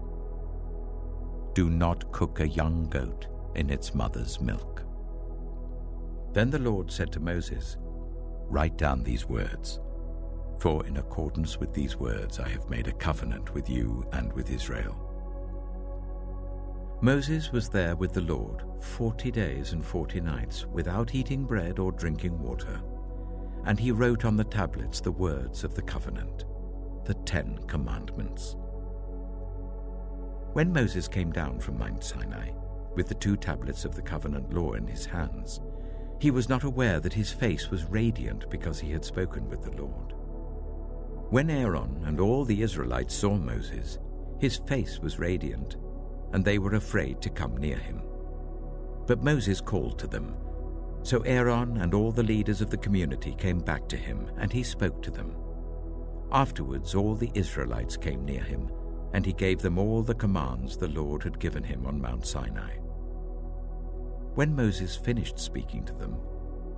Do not cook a young goat in its mother's milk. Then the Lord said to Moses, "Write down these words, for in accordance with these words I have made a covenant with you and with Israel." Moses was there with the Lord 40 days and 40 nights without eating bread or drinking water, and he wrote on the tablets the words of the covenant, the 10 Commandments. When Moses came down from Mount Sinai with the 2 tablets of the covenant law in his hands, he was not aware that his face was radiant because he had spoken with the Lord. When Aaron and all the Israelites saw Moses, his face was radiant, and they were afraid to come near him. But Moses called to them. So Aaron and all the leaders of the community came back to him, and he spoke to them. Afterwards all the Israelites came near him, and he gave them all the commands the Lord had given him on Mount Sinai. When Moses finished speaking to them,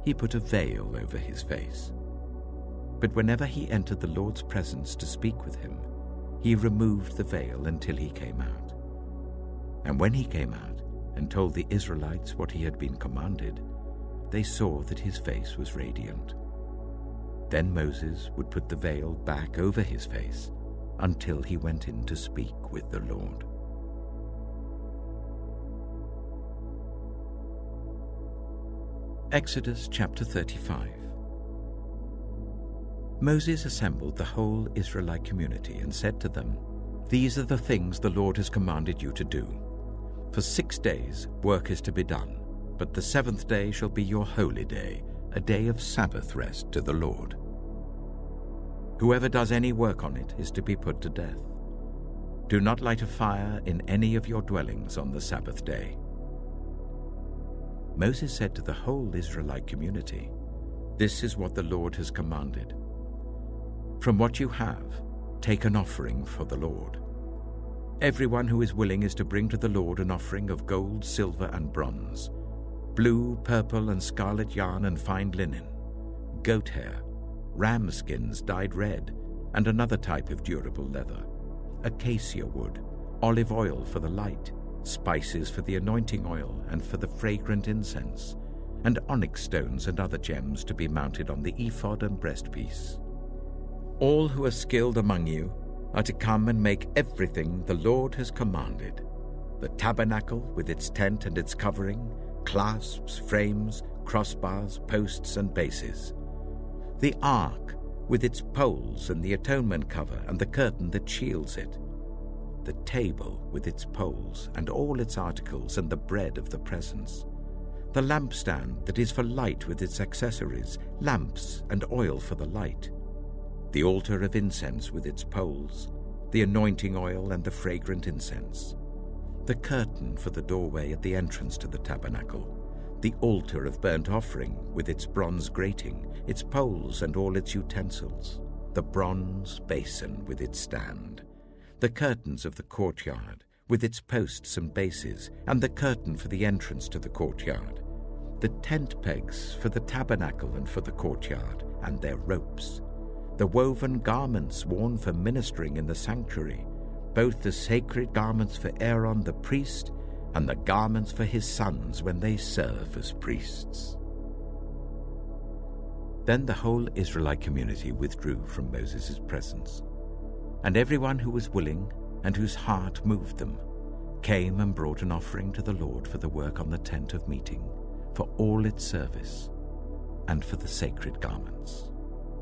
he put a veil over his face. But whenever he entered the Lord's presence to speak with him, he removed the veil until he came out. And when he came out and told the Israelites what he had been commanded, they saw that his face was radiant. Then Moses would put the veil back over his face until he went in to speak with the Lord. Exodus chapter 35. Moses assembled the whole Israelite community and said to them, "These are the things the Lord has commanded you to do. For 6 days work is to be done, but the 7th day shall be your holy day, a day of Sabbath rest to the Lord. Whoever does any work on it is to be put to death. Do not light a fire in any of your dwellings on the Sabbath day." Moses said to the whole Israelite community, "This is what the Lord has commanded. From what you have, take an offering for the Lord. Everyone who is willing is to bring to the Lord an offering of gold, silver, and bronze, blue, purple, and scarlet yarn and fine linen, goat hair, ram skins dyed red, and another type of durable leather, acacia wood, olive oil for the light, spices for the anointing oil and for the fragrant incense, and onyx stones and other gems to be mounted on the ephod and breastpiece. All who are skilled among you are to come and make everything the Lord has commanded: the tabernacle with its tent and its covering, clasps, frames, crossbars, posts, and bases; the ark with its poles and the atonement cover and the curtain that shields it; the table with its poles and all its articles and the bread of the presence; the lampstand that is for light with its accessories, lamps and oil for the light; the altar of incense with its poles, the anointing oil and the fragrant incense; the curtain for the doorway at the entrance to the tabernacle; the altar of burnt offering with its bronze grating, its poles and all its utensils; the bronze basin with its stand; the curtains of the courtyard with its posts and bases, and the curtain for the entrance to the courtyard; the tent pegs for the tabernacle and for the courtyard, and their ropes; the woven garments worn for ministering in the sanctuary, both the sacred garments for Aaron the priest and the garments for his sons when they serve as priests. Then the whole Israelite community withdrew from Moses' presence. And everyone who was willing and whose heart moved them came and brought an offering to the Lord for the work on the tent of meeting, for all its service, and for the sacred garments.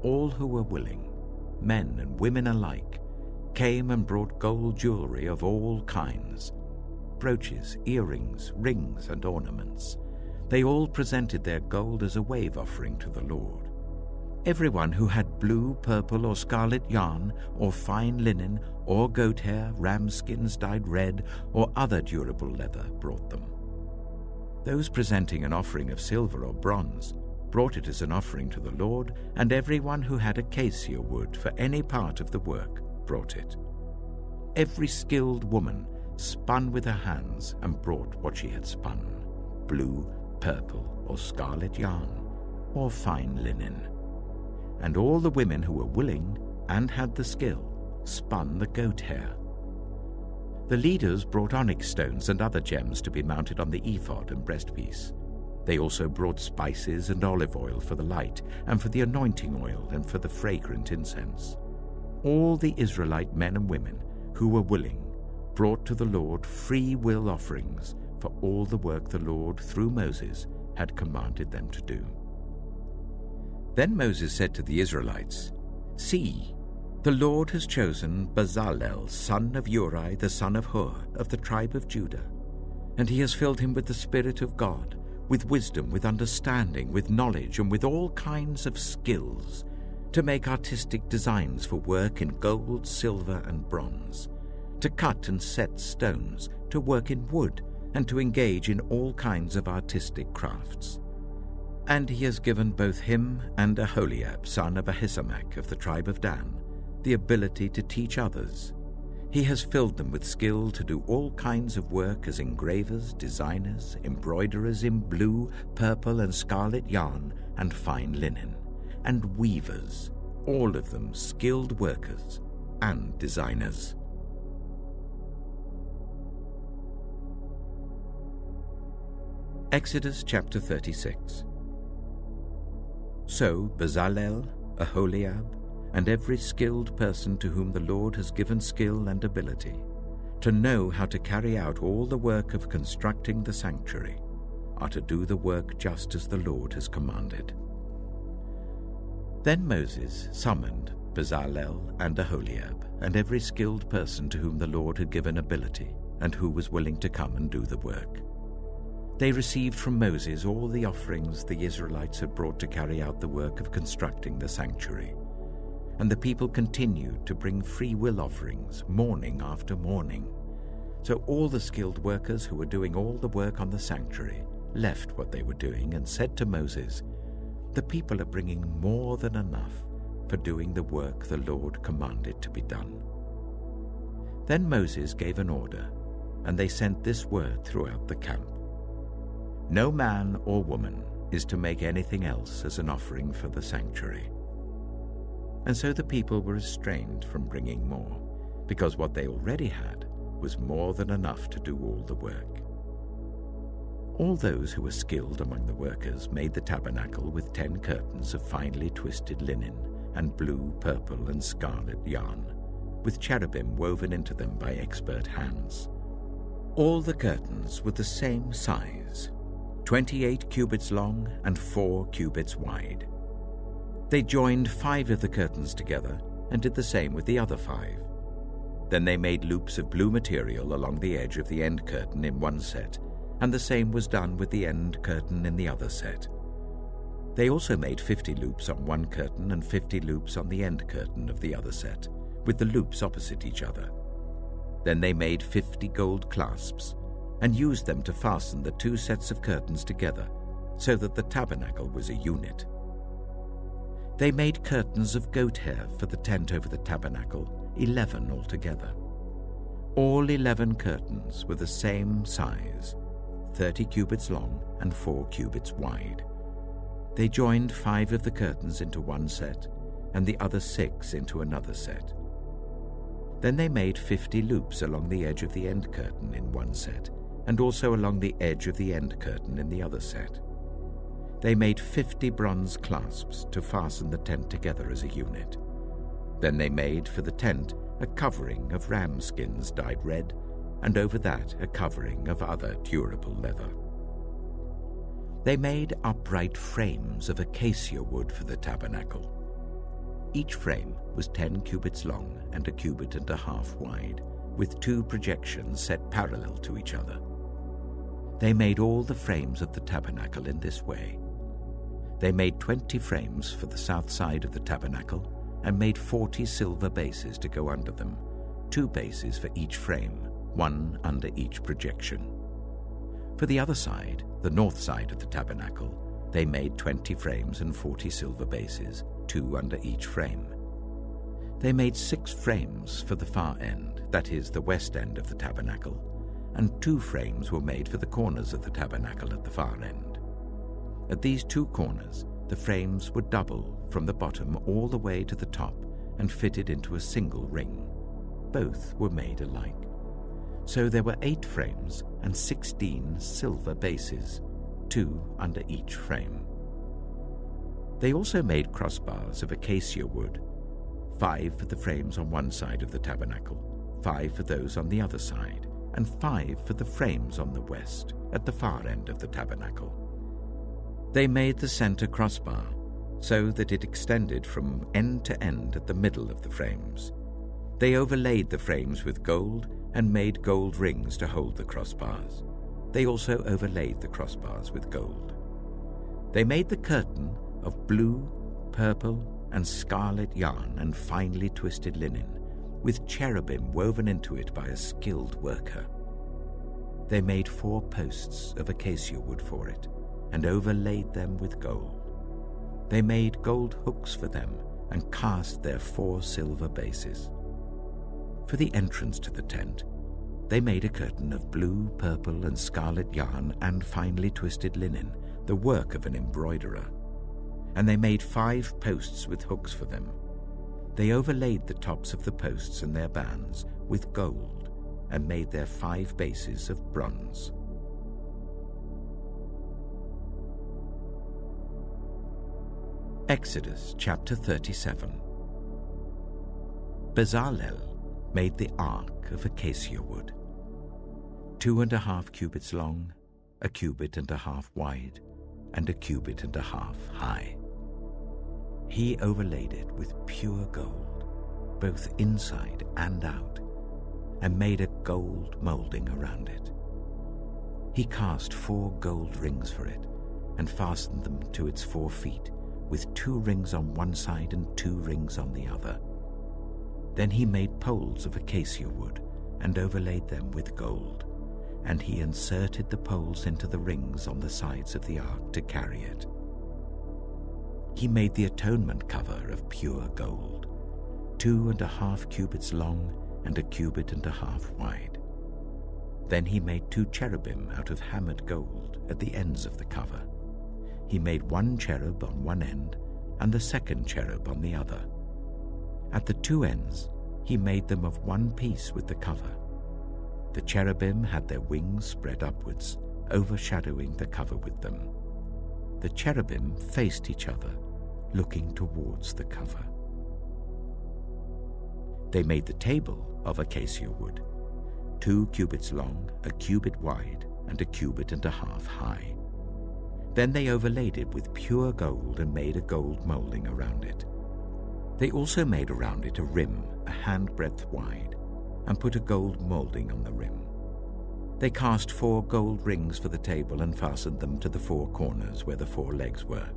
All who were willing, men and women alike, came and brought gold jewelry of all kinds, brooches, earrings, rings, and ornaments. They all presented their gold as a wave offering to the Lord. Everyone who had blue, purple, or scarlet yarn, or fine linen, or goat hair, ram skins dyed red, or other durable leather brought them. Those presenting an offering of silver or bronze brought it as an offering to the Lord, and everyone who had acacia wood for any part of the work brought it. Every skilled woman spun with her hands and brought what she had spun, blue, purple, or scarlet yarn, or fine linen. And all the women who were willing and had the skill spun the goat hair. The leaders brought onyx stones and other gems to be mounted on the ephod and breastpiece. They also brought spices and olive oil for the light, and for the anointing oil, and for the fragrant incense. All the Israelite men and women who were willing brought to the Lord free will offerings for all the work the Lord, through Moses, had commanded them to do. Then Moses said to the Israelites, "See, the Lord has chosen Bezalel, son of Uri, the son of Hur, of the tribe of Judah, and he has filled him with the Spirit of God, with wisdom, with understanding, with knowledge, and with all kinds of skills, to make artistic designs for work in gold, silver, and bronze, to cut and set stones, to work in wood, and to engage in all kinds of artistic crafts. And he has given both him and Aholiab, son of Ahisamach of the tribe of Dan, the ability to teach others. He has filled them with skill to do all kinds of work as engravers, designers, embroiderers in blue, purple, and scarlet yarn and fine linen, and weavers, all of them skilled workers and designers." Exodus chapter 36. So Bezalel, Aholiab, and every skilled person to whom the Lord has given skill and ability, to know how to carry out all the work of constructing the sanctuary, are to do the work just as the Lord has commanded. Then Moses summoned Bezalel and Aholiab, and every skilled person to whom the Lord had given ability, and who was willing to come and do the work. They received from Moses all the offerings the Israelites had brought to carry out the work of constructing the sanctuary. And the people continued to bring free will offerings morning after morning. So all the skilled workers who were doing all the work on the sanctuary left what they were doing and said to Moses, "The people are bringing more than enough for doing the work the Lord commanded to be done." Then Moses gave an order, and they sent this word throughout the camp: "No man or woman is to make anything else as an offering for the sanctuary." And so the people were restrained from bringing more, because what they already had was more than enough to do all the work. All those who were skilled among the workers made the tabernacle with 10 curtains of finely twisted linen and blue, purple, and scarlet yarn, with cherubim woven into them by expert hands. All the curtains were the same size, 28 cubits long and 4 cubits wide. They joined 5 of the curtains together and did the same with the other 5. Then they made loops of blue material along the edge of the end curtain in one set, and the same was done with the end curtain in the other set. They also made 50 loops on one curtain and 50 loops on the end curtain of the other set, with the loops opposite each other. Then they made 50 gold clasps and used them to fasten the 2 sets of curtains together, so that the tabernacle was a unit. They made curtains of goat hair for the tent over the tabernacle, 11 altogether. All 11 curtains were the same size, 30 cubits long and 4 cubits wide. They joined 5 of the curtains into one set, and the other 6 into another set. Then they made 50 loops along the edge of the end curtain in one set, and also along the edge of the end curtain in the other set. They made 50 bronze clasps to fasten the tent together as a unit. Then they made for the tent a covering of ram skins dyed red, and over that a covering of other durable leather. They made upright frames of acacia wood for the tabernacle. Each frame was 10 cubits long and 1.5 cubits wide, with 2 projections set parallel to each other. They made all the frames of the tabernacle in this way. They made 20 frames for the south side of the tabernacle and made 40 silver bases to go under them, 2 bases for each frame, 1 under each projection. For the other side, the north side of the tabernacle, they made 20 frames and 40 silver bases, 2 under each frame. They made 6 frames for the far end, that is, the west end of the tabernacle, and 2 frames were made for the corners of the tabernacle at the far end. At these 2 corners, the frames were double from the bottom all the way to the top and fitted into a single ring. Both were made alike. So there were 8 frames and 16 silver bases, 2 under each frame. They also made crossbars of acacia wood, 5 for the frames on one side of the tabernacle, 5 for those on the other side, and 5 for the frames on the west, at the far end of the tabernacle. They made the center crossbar so that it extended from end to end at the middle of the frames. They overlaid the frames with gold and made gold rings to hold the crossbars. They also overlaid the crossbars with gold. They made the curtain of blue, purple, and scarlet yarn and finely twisted linen, with cherubim woven into it by a skilled worker. They made 4 posts of acacia wood for it, and overlaid them with gold. They made gold hooks for them, and cast their 4 silver bases. For the entrance to the tent, they made a curtain of blue, purple, and scarlet yarn and finely twisted linen, the work of an embroiderer. And they made 5 posts with hooks for them. They overlaid the tops of the posts and their bands with gold, and made their 5 bases of bronze. Exodus chapter 37. Bezalel made the ark of acacia wood, 2.5 cubits long, 1.5 cubits wide, and 1.5 cubits high. He overlaid it with pure gold, both inside and out, and made a gold molding around it. He cast 4 gold rings for it, and fastened them to its 4 feet, with 2 rings on one side and 2 rings on the other. Then he made poles of acacia wood, and overlaid them with gold, and he inserted the poles into the rings on the sides of the ark to carry it. He made the atonement cover of pure gold, 2.5 cubits long and 1.5 cubits wide. Then he made 2 cherubim out of hammered gold at the ends of the cover. He made 1 cherub on one end and the second cherub on the other. At the 2 ends, he made them of one piece with the cover. The cherubim had their wings spread upwards, overshadowing the cover with them. The cherubim faced each other, looking towards the cover. They made the table of acacia wood, 2 cubits long, 1 cubit wide, and 1.5 cubits high. Then they overlaid it with pure gold and made a gold molding around it. They also made around it a rim, a handbreadth wide, and put a gold molding on the rim. They cast 4 gold rings for the table and fastened them to the 4 corners where the 4 legs were.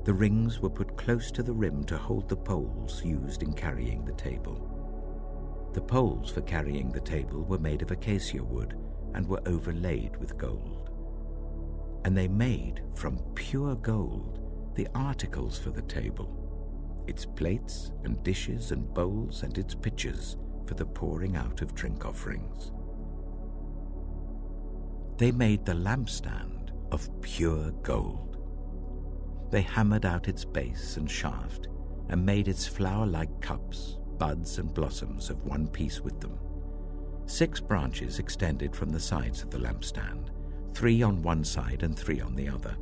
The rings were put close to the rim to hold the poles used in carrying the table. The poles for carrying the table were made of acacia wood and were overlaid with gold. And they made from pure gold the articles for the table, its plates and dishes and bowls and its pitchers for the pouring out of drink offerings. They made the lampstand of pure gold. They hammered out its base and shaft and made its flower-like cups, buds and blossoms of one piece with them. 6 branches extended from the sides of the lampstand, 3 on one side and 3 on the other.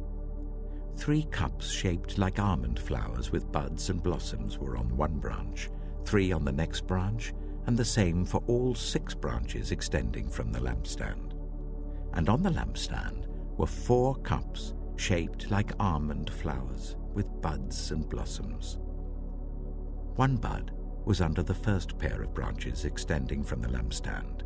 3 cups shaped like almond flowers with buds and blossoms were on one branch, 3 on the next branch, and the same for all 6 branches extending from the lampstand. And on the lampstand were 4 cups shaped like almond flowers with buds and blossoms. 1 bud was under the first pair of branches extending from the lampstand,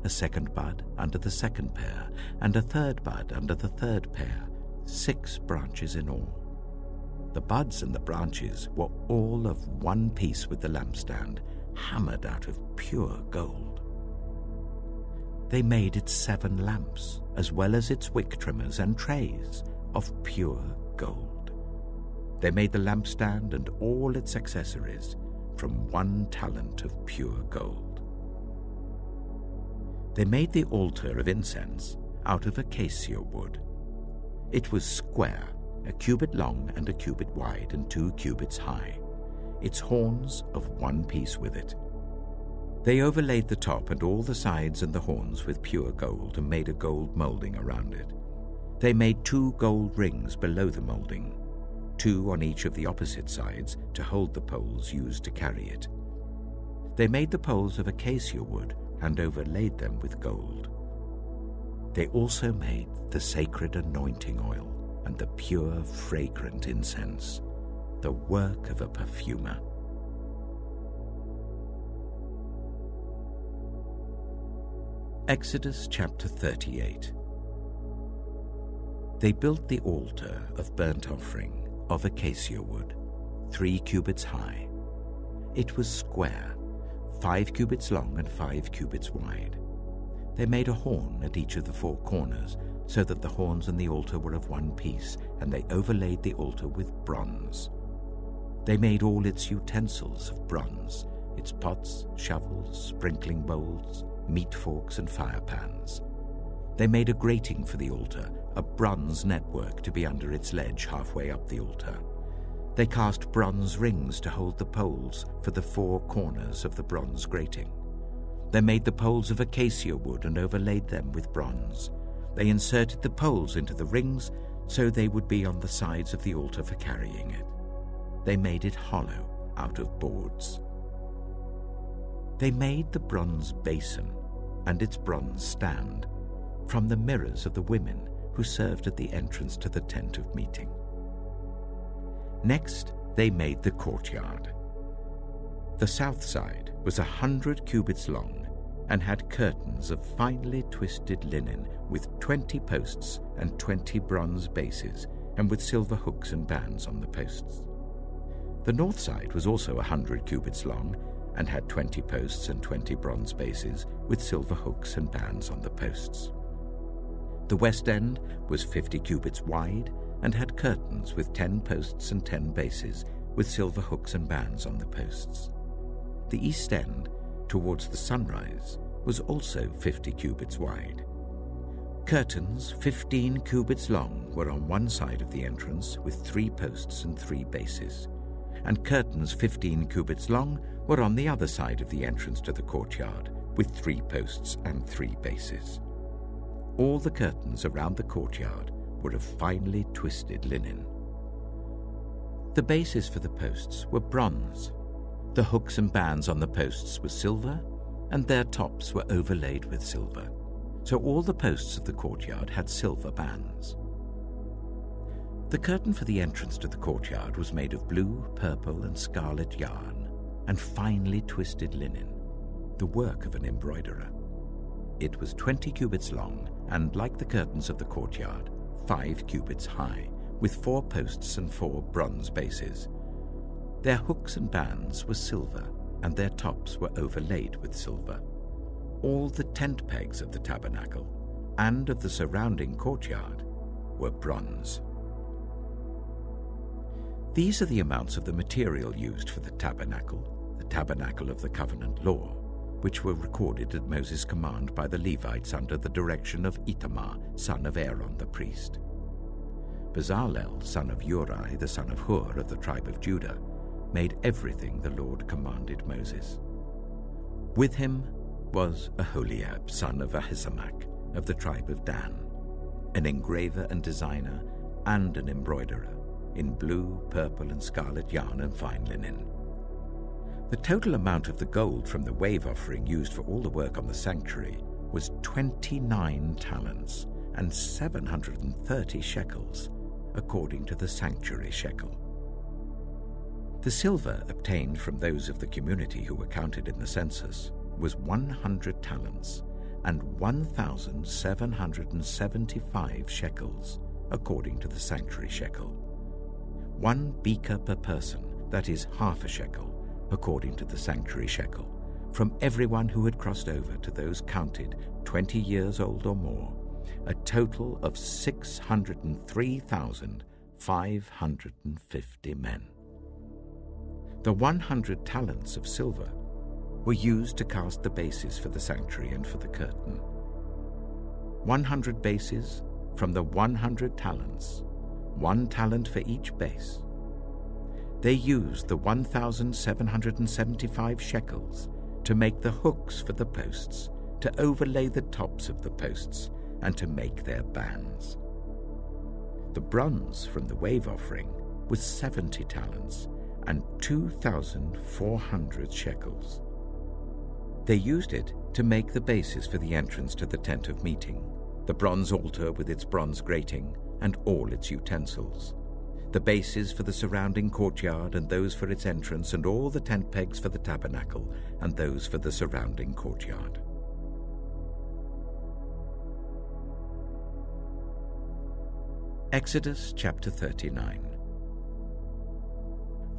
a 2nd bud under the 2nd pair, and a 3rd bud under the 3rd pair, 6 branches in all. The buds and the branches were all of one piece with the lampstand, hammered out of pure gold. They made its 7 lamps, as well as its wick trimmers and trays, of pure gold. They made the lampstand and all its accessories from 1 talent of pure gold. They made the altar of incense out of acacia wood. It was square, a cubit long and a cubit wide and 2 cubits high, its horns of one piece with it. They overlaid the top and all the sides and the horns with pure gold and made a gold molding around it. They made 2 gold rings below the molding, 2 on each of the opposite sides to hold the poles used to carry it. They made the poles of acacia wood and overlaid them with gold. They also made the sacred anointing oil and the pure, fragrant incense, the work of a perfumer. Exodus chapter 38. They built the altar of burnt offering of acacia wood, 3 cubits high. It was square, 5 cubits long and 5 cubits wide. They made a horn at each of the 4 corners, so that the horns and the altar were of one piece, and they overlaid the altar with bronze. They made all its utensils of bronze, its pots, shovels, sprinkling bowls, meat forks, and fire pans. They made a grating for the altar, a bronze network to be under its ledge halfway up the altar. They cast bronze rings to hold the poles for the 4 corners of the bronze grating. They made the poles of acacia wood and overlaid them with bronze. They inserted the poles into the rings so they would be on the sides of the altar for carrying it. They made it hollow out of boards. They made the bronze basin and its bronze stand from the mirrors of the women who served at the entrance to the tent of meeting. Next, they made the courtyard. The south side was 100 cubits long and had curtains of finely twisted linen with 20 posts and 20 bronze bases, and with silver hooks and bands on the posts. The north side was also 100 cubits long and had 20 posts and 20 bronze bases with silver hooks and bands on the posts. The west end was 50 cubits wide and had curtains with 10 posts and 10 bases with silver hooks and bands on the posts. The east end, towards the sunrise, was also 50 cubits wide. Curtains 15 cubits long were on one side of the entrance with 3 posts and 3 bases, and curtains 15 cubits long were on the other side of the entrance to the courtyard with 3 posts and 3 bases. All the curtains around the courtyard were of finely twisted linen. The bases for the posts were bronze. The hooks and bands on the posts were silver, and their tops were overlaid with silver. So all the posts of the courtyard had silver bands. The curtain for the entrance to the courtyard was made of blue, purple, and scarlet yarn, and finely twisted linen, the work of an embroiderer. It was 20 cubits long, and like the curtains of the courtyard, 5 cubits high, with 4 posts and 4 bronze bases. Their hooks and bands were silver, and their tops were overlaid with silver. All the tent pegs of the tabernacle and of the surrounding courtyard were bronze. These are the amounts of the material used for the tabernacle of the covenant law, which were recorded at Moses' command by the Levites under the direction of Itamar, son of Aaron the priest. Bezalel, son of Uri, the son of Hur of the tribe of Judah, made everything the Lord commanded Moses. With him was Aholiab, son of Ahisamach, of the tribe of Dan, an engraver and designer, and an embroiderer in blue, purple, and scarlet yarn and fine linen. The total amount of the gold from the wave offering used for all the work on the sanctuary was 29 talents and 730 shekels, according to the sanctuary shekel. The silver obtained from those of the community who were counted in the census was 100 talents and 1,775 shekels, according to the sanctuary shekel. 1 beaker per person, that is half a shekel, according to the sanctuary shekel, from everyone who had crossed over to those counted 20 years old or more, a total of 603,550 men. The 100 talents of silver were used to cast the bases for the sanctuary and for the curtain. 100 bases from the 100 talents, 1 talent for each base. They used the 1,775 shekels to make the hooks for the posts, to overlay the tops of the posts, and to make their bands. The bronze from the wave offering was 70 talents and 2,400 shekels. They used it to make the bases for the entrance to the tent of meeting, the bronze altar with its bronze grating and all its utensils, the bases for the surrounding courtyard and those for its entrance, and all the tent pegs for the tabernacle and those for the surrounding courtyard. Exodus chapter 39.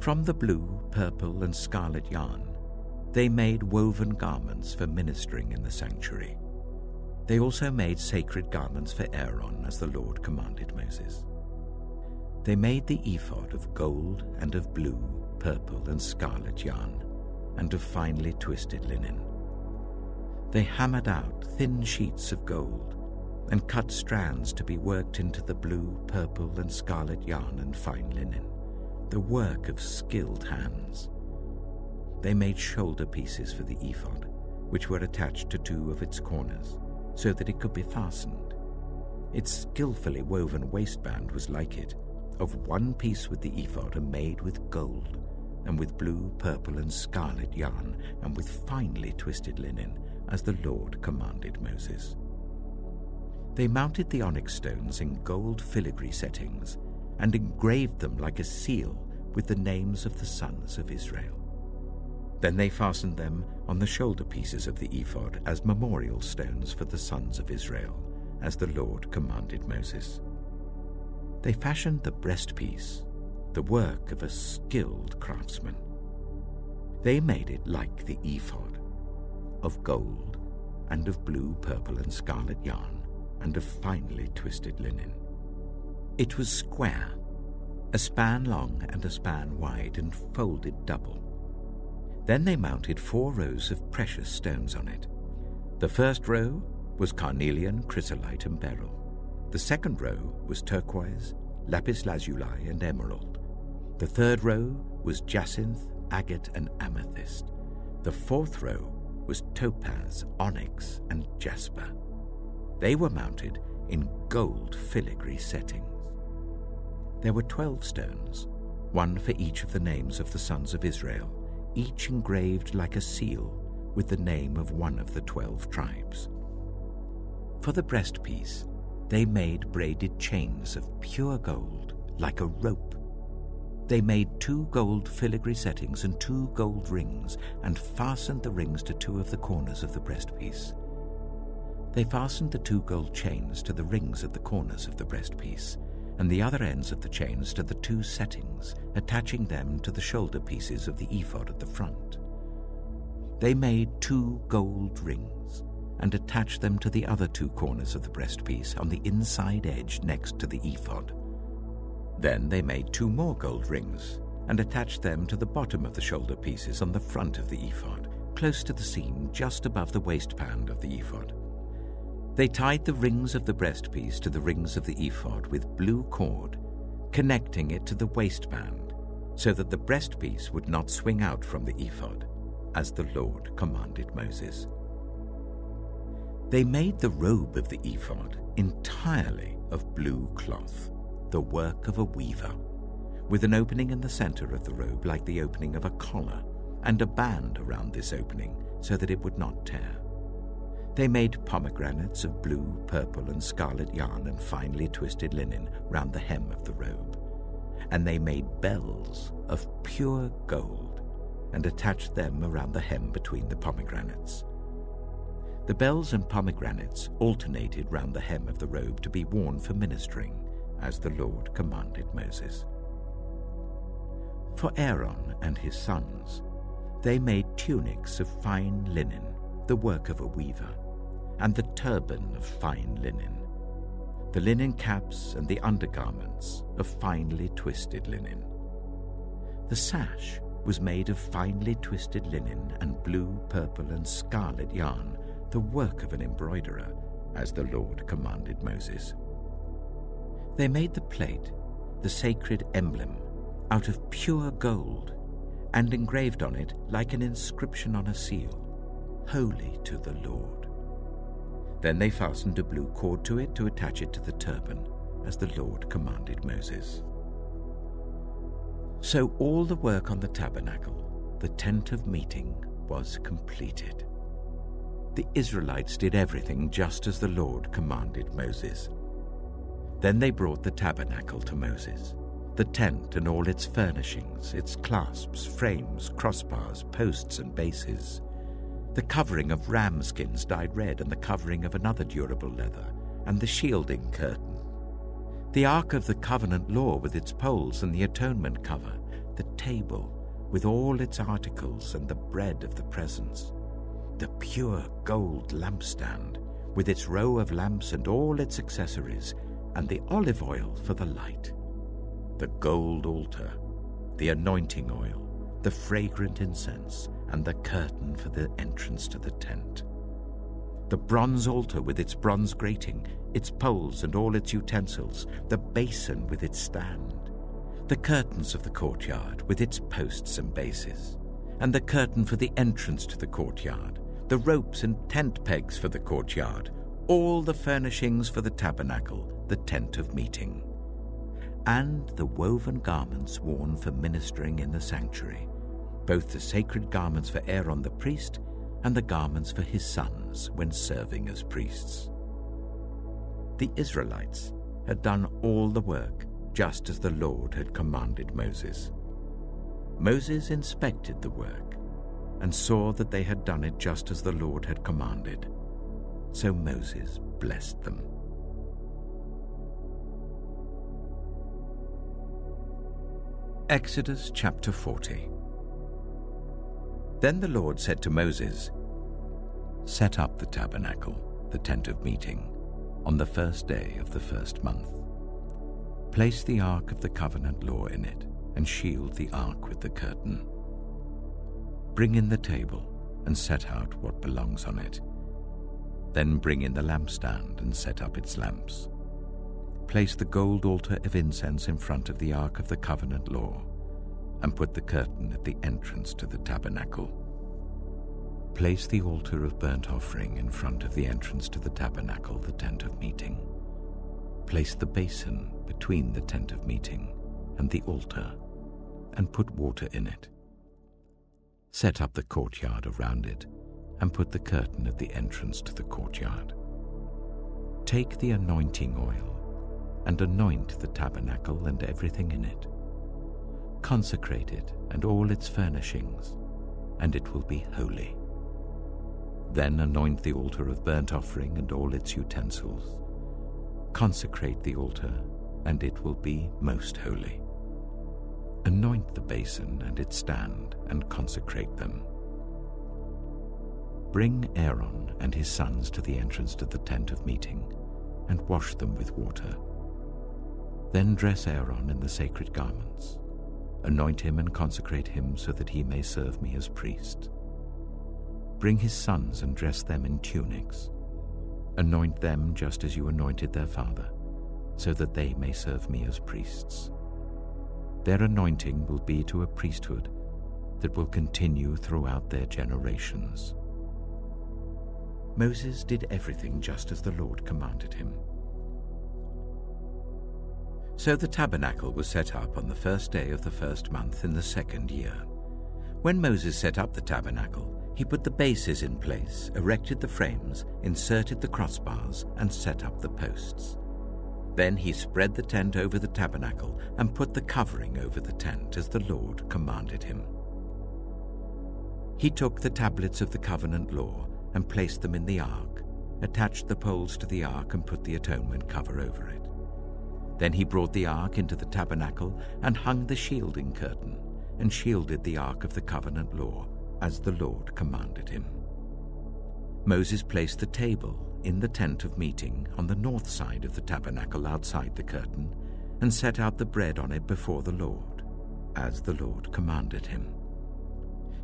From the blue, purple, and scarlet yarn, they made woven garments for ministering in the sanctuary. They also made sacred garments for Aaron, as the Lord commanded Moses. They made the ephod of gold and of blue, purple, and scarlet yarn, and of finely twisted linen. They hammered out thin sheets of gold and cut strands to be worked into the blue, purple, and scarlet yarn and fine linen, the work of skilled hands. They made shoulder pieces for the ephod, which were attached to 2 of its corners, so that it could be fastened. Its skillfully woven waistband was like it, of 1 piece with the ephod and made with gold, and with blue, purple, and scarlet yarn, and with finely twisted linen, as the Lord commanded Moses. They mounted the onyx stones in gold filigree settings, and engraved them like a seal with the names of the sons of Israel. Then they fastened them on the shoulder pieces of the ephod as memorial stones for the sons of Israel, as the Lord commanded Moses. They fashioned the breastpiece, the work of a skilled craftsman. They made it like the ephod, of gold and of blue, purple, and scarlet yarn, and of finely twisted linen. It was square, a span long and a span wide, and folded double. Then they mounted 4 rows of precious stones on it. The first row was carnelian, chrysolite, and beryl. The second row was turquoise, lapis lazuli, and emerald. The third row was jacinth, agate, and amethyst. The fourth row was topaz, onyx, and jasper. They were mounted in gold filigree settings. There were 12 stones, 1 for each of the names of the sons of Israel, each engraved like a seal with the name of one of the 12 tribes. For the breastpiece, they made braided chains of pure gold, like a rope. They made 2 gold filigree settings and 2 gold rings, and fastened the rings to 2 of the corners of the breastpiece. They fastened the 2 gold chains to the rings at the corners of the breastpiece, and the other ends of the chains to the 2 settings, attaching them to the shoulder pieces of the ephod at the front. They made 2 gold rings, and attached them to the other 2 corners of the breastpiece on the inside edge next to the ephod. Then they made 2 more gold rings, and attached them to the bottom of the shoulder pieces on the front of the ephod, close to the seam just above the waistband of the ephod. They tied the rings of the breastpiece to the rings of the ephod with blue cord, connecting it to the waistband, so that the breastpiece would not swing out from the ephod, as the Lord commanded Moses. They made the robe of the ephod entirely of blue cloth. the work of a weaver, with an opening in the center of the robe like the opening of a collar, and a band around this opening so that it would not tear. They made pomegranates of blue, purple, and scarlet yarn and finely twisted linen round the hem of the robe. And they made bells of pure gold and attached them around the hem between the pomegranates. The bells and pomegranates alternated round the hem of the robe to be worn for ministering, as the Lord commanded Moses. For Aaron and his sons, they made tunics of fine linen, the work of a weaver, and the turban of fine linen, the linen caps and the undergarments of finely twisted linen. The sash was made of finely twisted linen and blue, purple, and scarlet yarn, the work of an embroiderer, as the Lord commanded Moses. They made the plate, the sacred emblem, out of pure gold, and engraved on it, like an inscription on a seal, "Holy to the Lord." Then they fastened a blue cord to it to attach it to the turban, as the Lord commanded Moses. So all the work on the tabernacle, the tent of meeting, was completed. The Israelites did everything just as the Lord commanded Moses. Then they brought the tabernacle to Moses, the tent and all its furnishings, its clasps, frames, crossbars, posts, and bases, the covering of ram skins dyed red and the covering of another durable leather, and the shielding curtain, the Ark of the Covenant law with its poles and the atonement cover, the table with all its articles and the bread of the presence, the pure gold lampstand with its row of lamps and all its accessories, and the olive oil for the light, the gold altar, the anointing oil, the fragrant incense, and the curtain for the entrance to the tent, the bronze altar with its bronze grating, its poles and all its utensils, the basin with its stand, the curtains of the courtyard with its posts and bases, and the curtain for the entrance to the courtyard, the ropes and tent pegs for the courtyard, all the furnishings for the tabernacle, the tent of meeting, and the woven garments worn for ministering in the sanctuary, both the sacred garments for Aaron the priest and the garments for his sons when serving as priests. The Israelites had done all the work just as the Lord had commanded Moses. Moses inspected the work and saw that they had done it just as the Lord had commanded. So Moses blessed them. Exodus chapter 40. Then the Lord said to Moses, "Set up the tabernacle, the tent of meeting, on the first day of the first month. Place the ark of the covenant law in it, and shield the ark with the curtain. Bring in the table, and set out what belongs on it. Then bring in the lampstand, and set up its lamps. Place the gold altar of incense in front of the ark of the covenant law, and put the curtain at the entrance to the tabernacle. Place the altar of burnt offering in front of the entrance to the tabernacle, the tent of meeting. Place the basin between the tent of meeting and the altar, and put water in it. Set up the courtyard around it, and put the curtain at the entrance to the courtyard. Take the anointing oil, and anoint the tabernacle and everything in it. Consecrate it and all its furnishings, and it will be holy. Then anoint the altar of burnt offering and all its utensils. Consecrate the altar, and it will be most holy. Anoint the basin and its stand, and consecrate them. Bring Aaron and his sons to the entrance to the tent of meeting, and wash them with water. Then dress Aaron in the sacred garments. Anoint him and consecrate him so that he may serve me as priest. Bring his sons and dress them in tunics. Anoint them just as you anointed their father, so that they may serve me as priests. Their anointing will be to a priesthood that will continue throughout their generations." Moses did everything just as the Lord commanded him. So the tabernacle was set up on the first day of the first month in the 2nd year. When Moses set up the tabernacle, he put the bases in place, erected the frames, inserted the crossbars, and set up the posts. Then he spread the tent over the tabernacle and put the covering over the tent as the Lord commanded him. He took the tablets of the covenant law and placed them in the ark, attached the poles to the ark and put the atonement cover over it. Then he brought the ark into the tabernacle and hung the shielding curtain and shielded the ark of the covenant law as the Lord commanded him. Moses placed the table in the tent of meeting on the north side of the tabernacle outside the curtain and set out the bread on it before the Lord, as the Lord commanded him.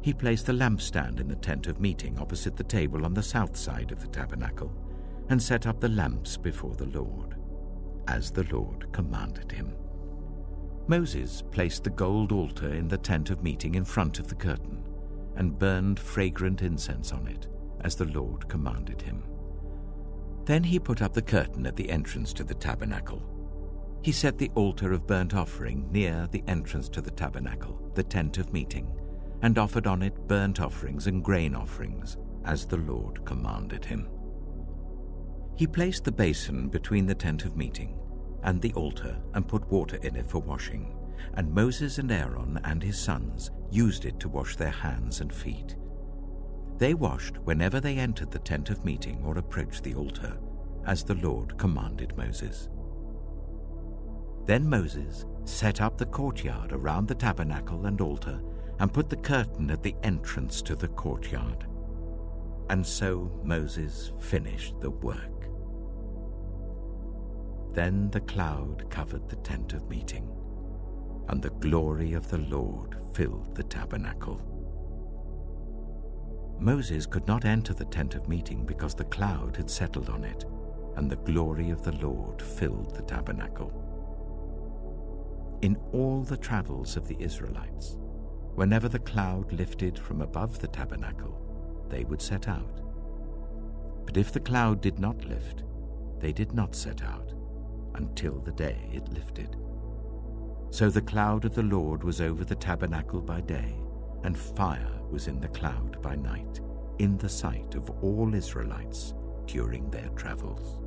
He placed the lampstand in the tent of meeting opposite the table on the south side of the tabernacle and set up the lamps before the Lord, as the Lord commanded him. Moses placed the gold altar in the tent of meeting in front of the curtain and burned fragrant incense on it, as the Lord commanded him. Then he put up the curtain at the entrance to the tabernacle. He set the altar of burnt offering near the entrance to the tabernacle, the tent of meeting, and offered on it burnt offerings and grain offerings, as the Lord commanded him. He placed the basin between the tent of meeting and the altar and put water in it for washing, and Moses and Aaron and his sons used it to wash their hands and feet. They washed whenever they entered the tent of meeting or approached the altar, as the Lord commanded Moses. Then Moses set up the courtyard around the tabernacle and altar and put the curtain at the entrance to the courtyard. And so Moses finished the work. Then the cloud covered the tent of meeting, and the glory of the Lord filled the tabernacle. Moses could not enter the tent of meeting because the cloud had settled on it, and the glory of the Lord filled the tabernacle. In all the travels of the Israelites, whenever the cloud lifted from above the tabernacle, they would set out. But if the cloud did not lift, they did not set out until the day it lifted. So the cloud of the Lord was over the tabernacle by day, and fire was in the cloud by night, in the sight of all Israelites during their travels.